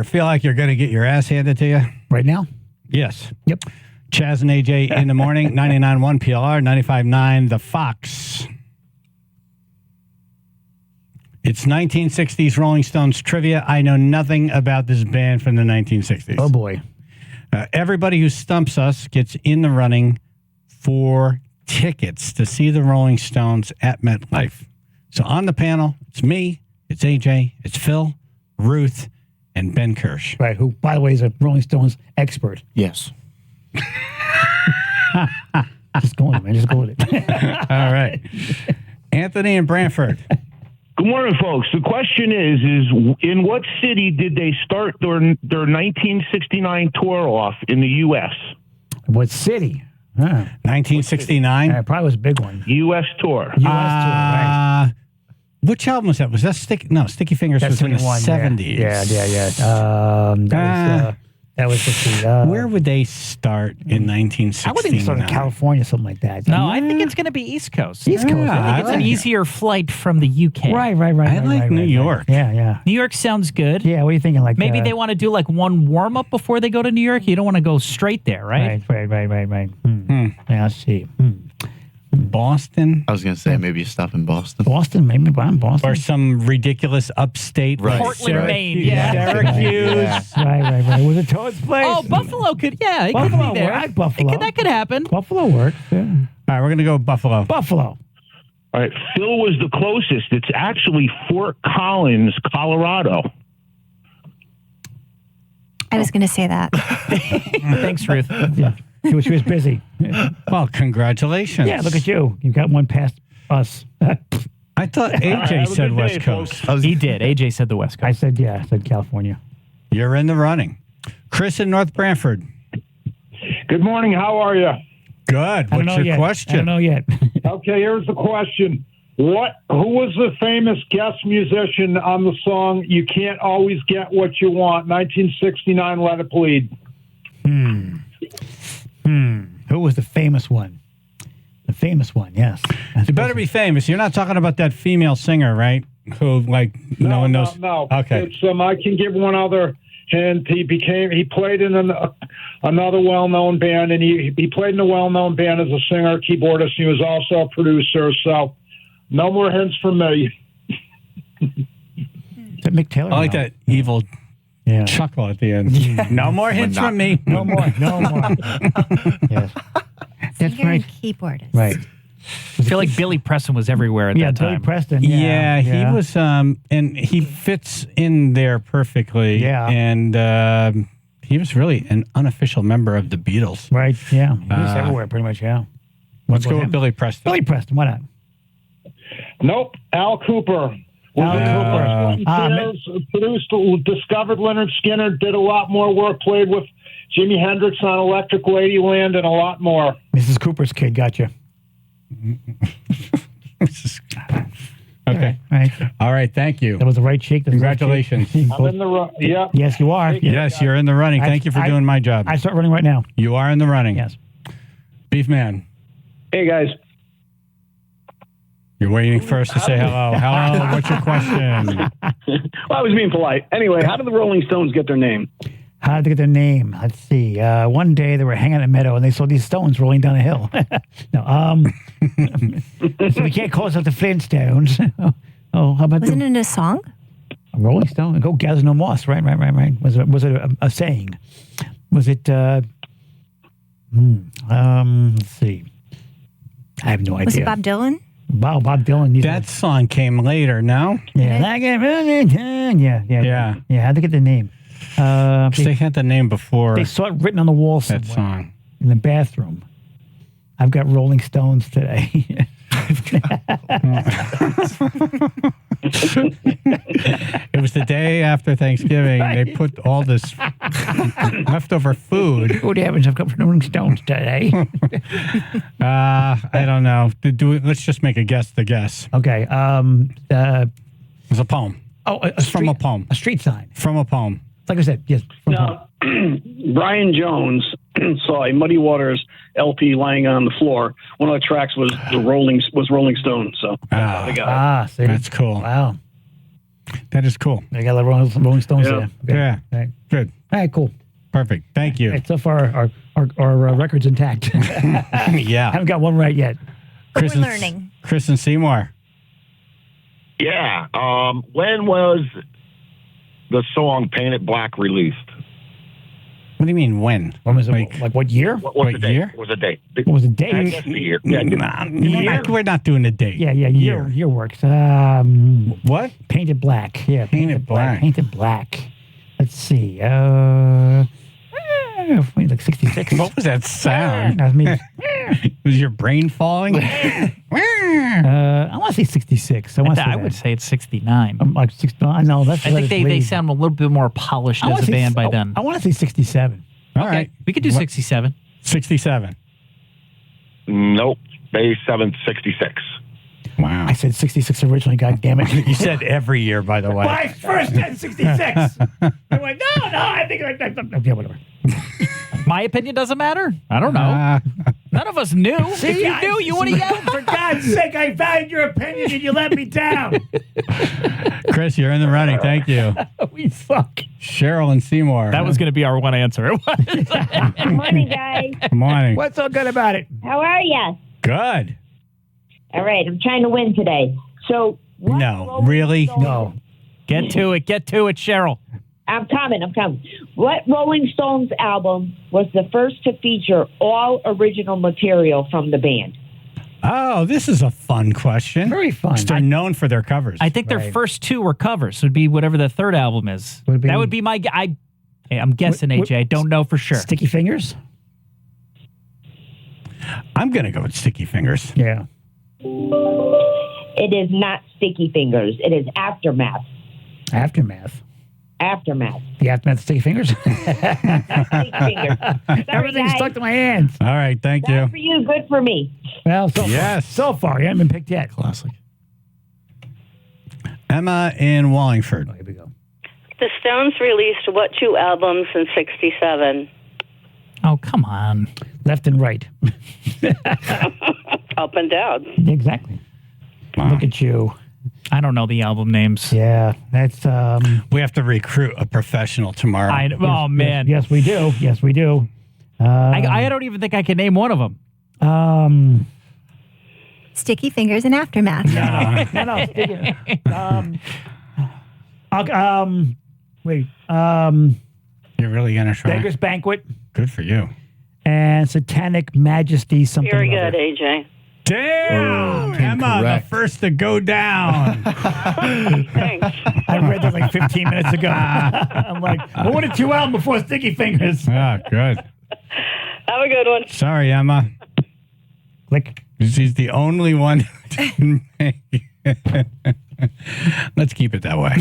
feel like you're going to get your ass handed to you? Right now? Yes. Yep. Chaz and AJ in the morning, 99.1 PLR, 95.9 The Fox. It's 1960s Rolling Stones trivia. I know nothing about this band from the 1960s. Oh, boy. Everybody who stumps us gets in the running for tickets to see the Rolling Stones at MetLife. So on the panel, it's me, it's AJ, it's Phil, Ruth, and Ben Kirsch. Right, who, by the way, is a Rolling Stones expert. Yes. Just go with it, man. Just go with it. All right. Anthony and Brantford. Good morning, folks. The question is in what city did they start their 1969 tour off in the U.S.? What city? 1969? Probably was a big one. U.S. tour. U.S. tour, right. Which album was that? Was that Sticky Fingers That's was in the 21, 70s. Yeah. That was just where would they start in 1969? I would think start in California, something like that. No, I think it's going to be East Coast. East Coast. I think it's an easier flight from the UK. Right. I like New York. Yeah. New York sounds good. Yeah, what are you thinking? Like maybe they want to do like one warm up before they go to New York. You don't want to go straight there, right? Right. Yeah, let's see. Boston? I was going to say maybe you stop in Boston. Boston, maybe Boston. Or some ridiculous upstate. Right. Portland, Maine. Yeah. Syracuse. Right. Was it Toad's place? Oh, Buffalo could. Yeah, it Buffalo could be there. works. Buffalo. That could happen. Buffalo works. Yeah. All right, we're going to go with Buffalo. Buffalo. All right. Phil was the closest. It's actually Fort Collins, Colorado. I was going to say that. Thanks, Ruth. Yeah. She was busy. Well, congratulations. Yeah, look at you. You got one past us. I thought AJ said West Coast. He did. AJ said the West Coast. I said California. You're in the running. Chris in North Branford. Good morning. How are you? Good. What's your question? I don't know yet. Okay, here's the question. Who was the famous guest musician on the song "You Can't Always Get What You Want"? 1969. Let It Bleed. Who was the famous one? The famous one, yes. You better be famous. You're not talking about that female singer, right? Who, no one knows. No. Okay. It's, I can give one other hint. He played in another well-known band, and he played in a well-known band as a singer, keyboardist. He was also a producer. So, no more hints from me. Is that Mick Taylor? I like that evil chuckle at the end. No more hints from me. No more. Yes. That's Singer right. and keyboardist. Right. I feel like Billy Preston was everywhere at that time. Billy Preston. Yeah, he was, and he fits in there perfectly. Yeah. And he was really an unofficial member of the Beatles. Right, yeah. He was everywhere, pretty much, yeah. Let's go with Billy Preston. Billy Preston, why not? Nope. Al Cooper. Produced, discovered Leonard Skinner, did a lot more work, played with Jimi Hendrix on Electric Ladyland, and a lot more. Mrs. Cooper's kid, gotcha. Okay. All right. Thank you. That was the right cheek. Congratulations. I'm in the yeah. Yes, you are. Yes, you're in the running. Thank you for doing my job. I start running right now. You are in the running. Yes. Beef Man. Hey, guys. You're waiting for us to say hello. Hello. What's your question? Well, I was being polite. Anyway, how did the Rolling Stones get their name? How did they get their name? Let's see. One day they were hanging at a meadow and they saw these stones rolling down a hill. So we can't call ourselves the Flintstones. Oh, how about Wasn't it a song? A Rolling Stone? Go gather no moss. Right. Was it a saying? Was it? Let's see. I have no idea. Was it Bob Dylan? Wow, Bob Dylan. That song came later, no? Yeah. Yeah. How'd they get the name? They had the name before. They saw it written on the wall somewhere. That song. In the bathroom. I've got Rolling Stones today. It was the day after Thanksgiving. Right. They put all this leftover food. Good heavens, I've got Rolling Stones today. I don't know. Let's just make a guess. The guess. Okay. It's a poem. Oh, from a poem. A street sign. From a poem. Like I said, yes. Now, Brian Jones saw a Muddy Waters LP lying on the floor. One of the tracks was Rolling Stone. So see? That's cool. Wow. That is cool. I got a Rolling Stones Yeah. there. Yeah. All right. Good. All right, cool. Perfect. Thank you. Right, so far, our record's intact. Yeah. Haven't got one right yet. Chris We're and- learning. Chris and Seymour. Yeah. When was the song "Paint It Black" released? What do you mean when? When was it? Like what year? What was the date? year? What was the date? What was the date? I guess the year. Yeah. We're not doing a date. Yeah, year works. What? Painted Black. Yeah, Painted Black. Painted Black. Let's see. Like 66. What was that sound? That was me. Was your brain falling? I want to say 66. I would say it's 69. I'm like 69. No, that's. I think they sound a little bit more polished as a band by then. I want to say 67. All right. We could do 67. 67. Nope. May 7th, 66. Wow. I said 66 originally. God damn it! You said every year, by the way. Well, I first said 66. I went no. I think yeah, whatever. My opinion doesn't matter. I don't know. None of us knew. See, if you knew, you would have yelled. For God's sake, I valued your opinion and you let me down. Chris, you're in the running. Thank you. We suck. Cheryl and Seymour. That was going to be our one answer. It was. Good morning, guys. Good morning. What's so good about it? How are you? Good. All right, I'm trying to win today. So, No, really? No. Get to it, Cheryl. I'm coming. What Rolling Stones album was the first to feature all original material from the band? Oh, this is a fun question. Very fun. They're known for their covers. I think their first two were covers. So it'd be whatever the third album is. That would be my. I'm guessing, AJ. I don't know for sure. Sticky Fingers? I'm going to go with Sticky Fingers. Yeah. It is not Sticky Fingers. It is Aftermath. Aftermath. Aftermath. The Aftermath of Sticky Fingers? Sticky Fingers. Sorry, Everything's guys. stuck to my hands. All right, thank you. Bad for you, good for me. Well, so far, you haven't been picked yet. Classic. Emma in Wallingford. Here we go. The Stones released what two albums in 67? Oh, come on. Left and right. Up and down. Exactly. Look at you. I don't know the album names. Yeah, that's. We have to recruit a professional tomorrow. Oh, man. Yes, we do. Yes, we do. I don't even think I can name one of them. Sticky Fingers and Aftermath. No. Sticky. Wait. You're really going to try? Beggar's Banquet Good for you. and Satanic Majesty. Something. Very or other. good, AJ. Damn! Emma, the first to go down. Thanks. I read that like 15 minutes ago. I'm like, what would a two album before Sticky Fingers? Ah, good. Have a good one. Sorry, Emma. Click. She's the only one who didn't make it. Let's keep it that way.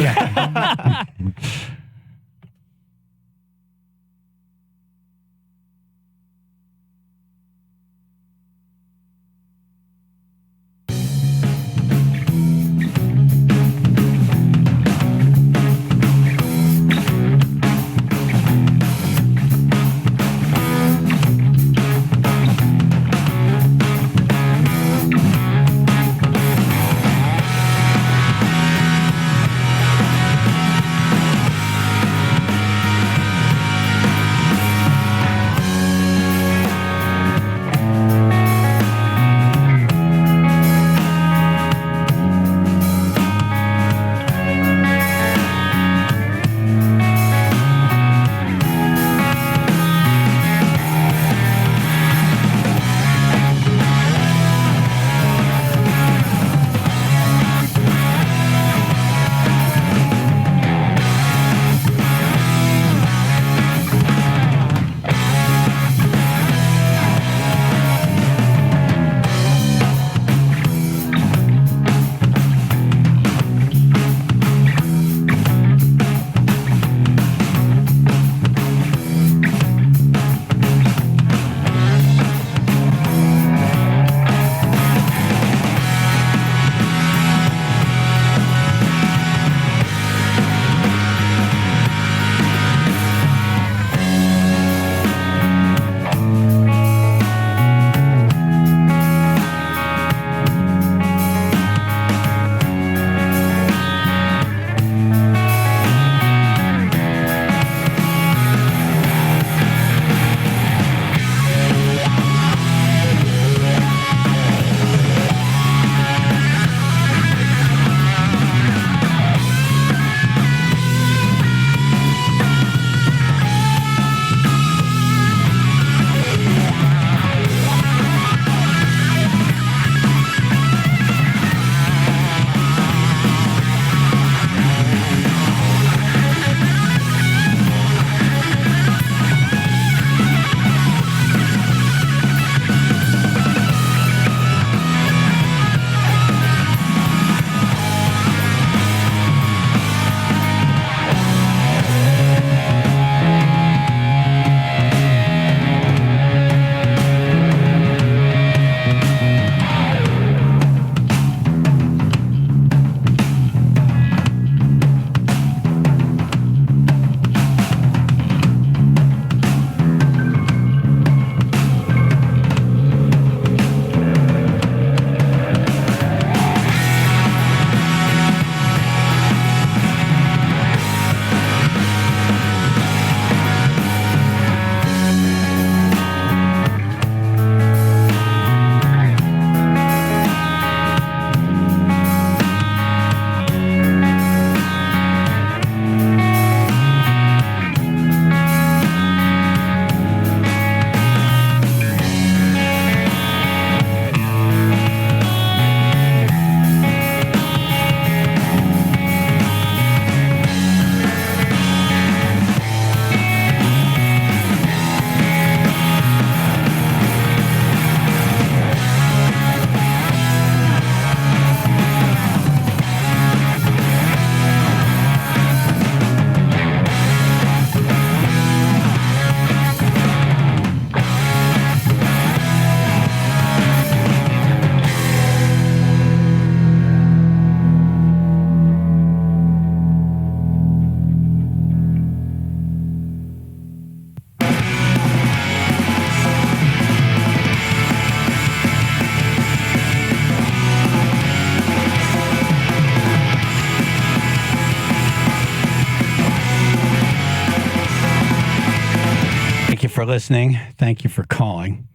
for listening. Thank you for calling.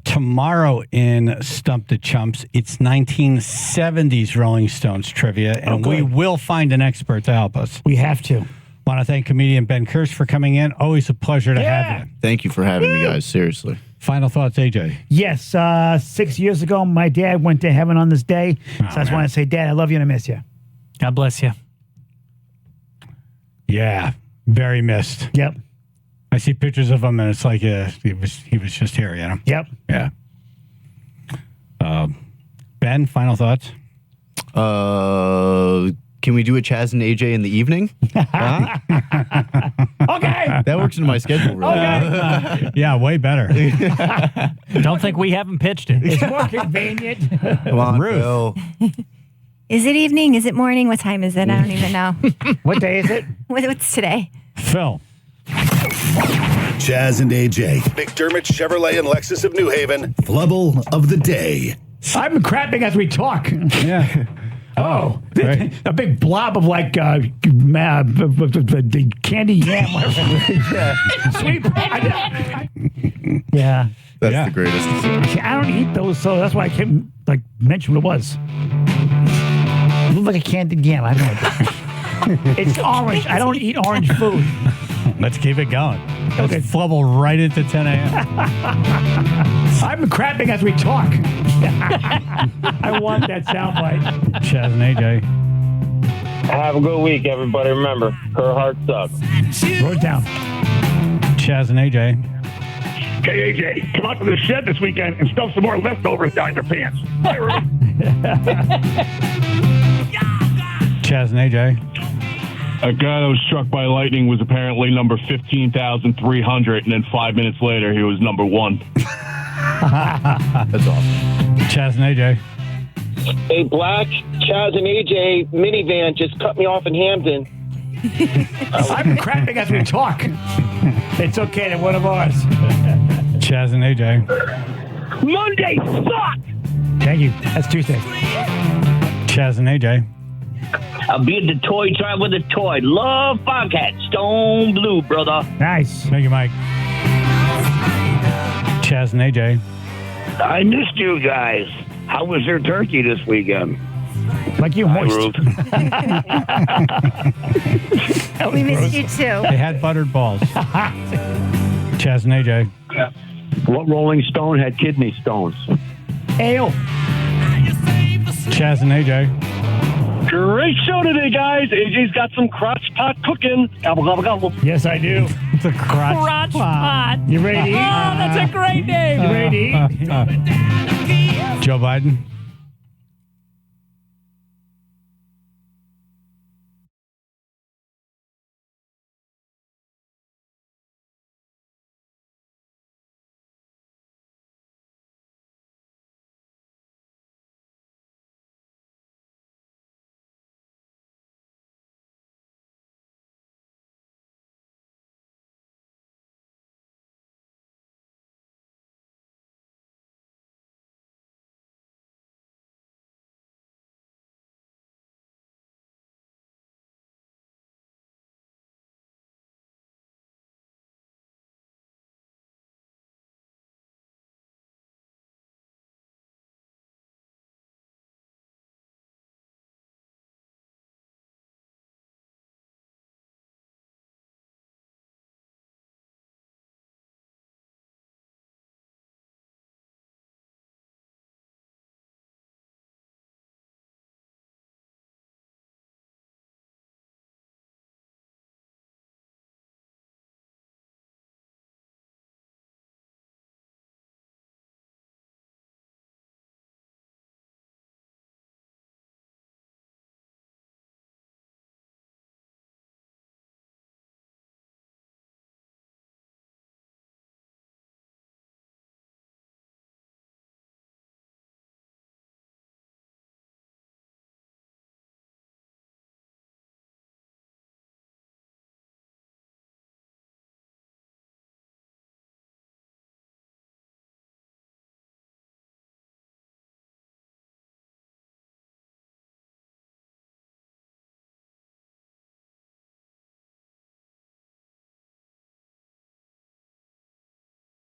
Tomorrow in Stump the Chumps, it's 1970s Rolling Stones trivia, and we will find an expert to help us. We have to. Want to thank comedian Ben Kirsch for coming in. Always a pleasure to have you. Thank you for having me, guys. Seriously. Final thoughts, AJ? Yes, 6 years ago, my dad went to heaven on this day. So I just want to say, Dad, I love you and I miss you. God bless you. Yeah, very missed. Yep. I see pictures of him, and it's like he was just here, you know? Yep. Yeah. Ben, final thoughts? Can we do a Chaz and AJ in the evening? Huh? Okay. That works into my schedule, really. Okay. Yeah, way better. Don't think we haven't pitched it. It's more convenient. Come on, Ruth. Bill. Is it evening? Is it morning? What time is it? I don't even know. What day is it? What's today? Phil. Chaz and AJ, McDermott Chevrolet and Lexus of New Haven, flubble of the day. I've been crapping as we talk. Yeah. Oh, right. A big blob of like the candy yam. Sweet. Yeah. That's the greatest. I don't eat those, so that's why I can't mention what it was. It looked like a candied yam. I don't know. It's orange. I don't eat orange food. Let's keep it going. Let's Okay. flubble right into 10 a.m. I've been crapping as we talk. I want that soundbite. Chaz and AJ. Have a good week, everybody. Remember, her heart sucks. Wrote it down. Chaz and AJ. Okay, AJ, come out to the shed this weekend and stuff some more leftovers down your pants. Chaz and AJ. A guy that was struck by lightning was apparently number 15,300, and then 5 minutes later, he was number 1. That's awesome. Chaz and AJ. A black Chaz and AJ minivan just cut me off in Hampton. I've been crapping as we talk. It's okay. They're one of ours. Chaz and AJ. Monday sucked. Thank you. That's Tuesday. Chaz and AJ. I'll be at the toy drive with a toy. Love Foghat. Stone Blue, brother. Nice. Thank you, Mike. Chaz and AJ. I missed you guys. How was your turkey this weekend? Like you, moist. We missed you too. They had buttered balls. Chaz and AJ. What Rolling Stone had kidney stones? Ale. Chaz and AJ. Great show today, guys. AJ's got some crotch pot cooking. Gobble, gobble, gobble. Yes, I do. It's a crotch pot. You ready to eat? Oh, that's a great name. You ready to eat? Joe Biden.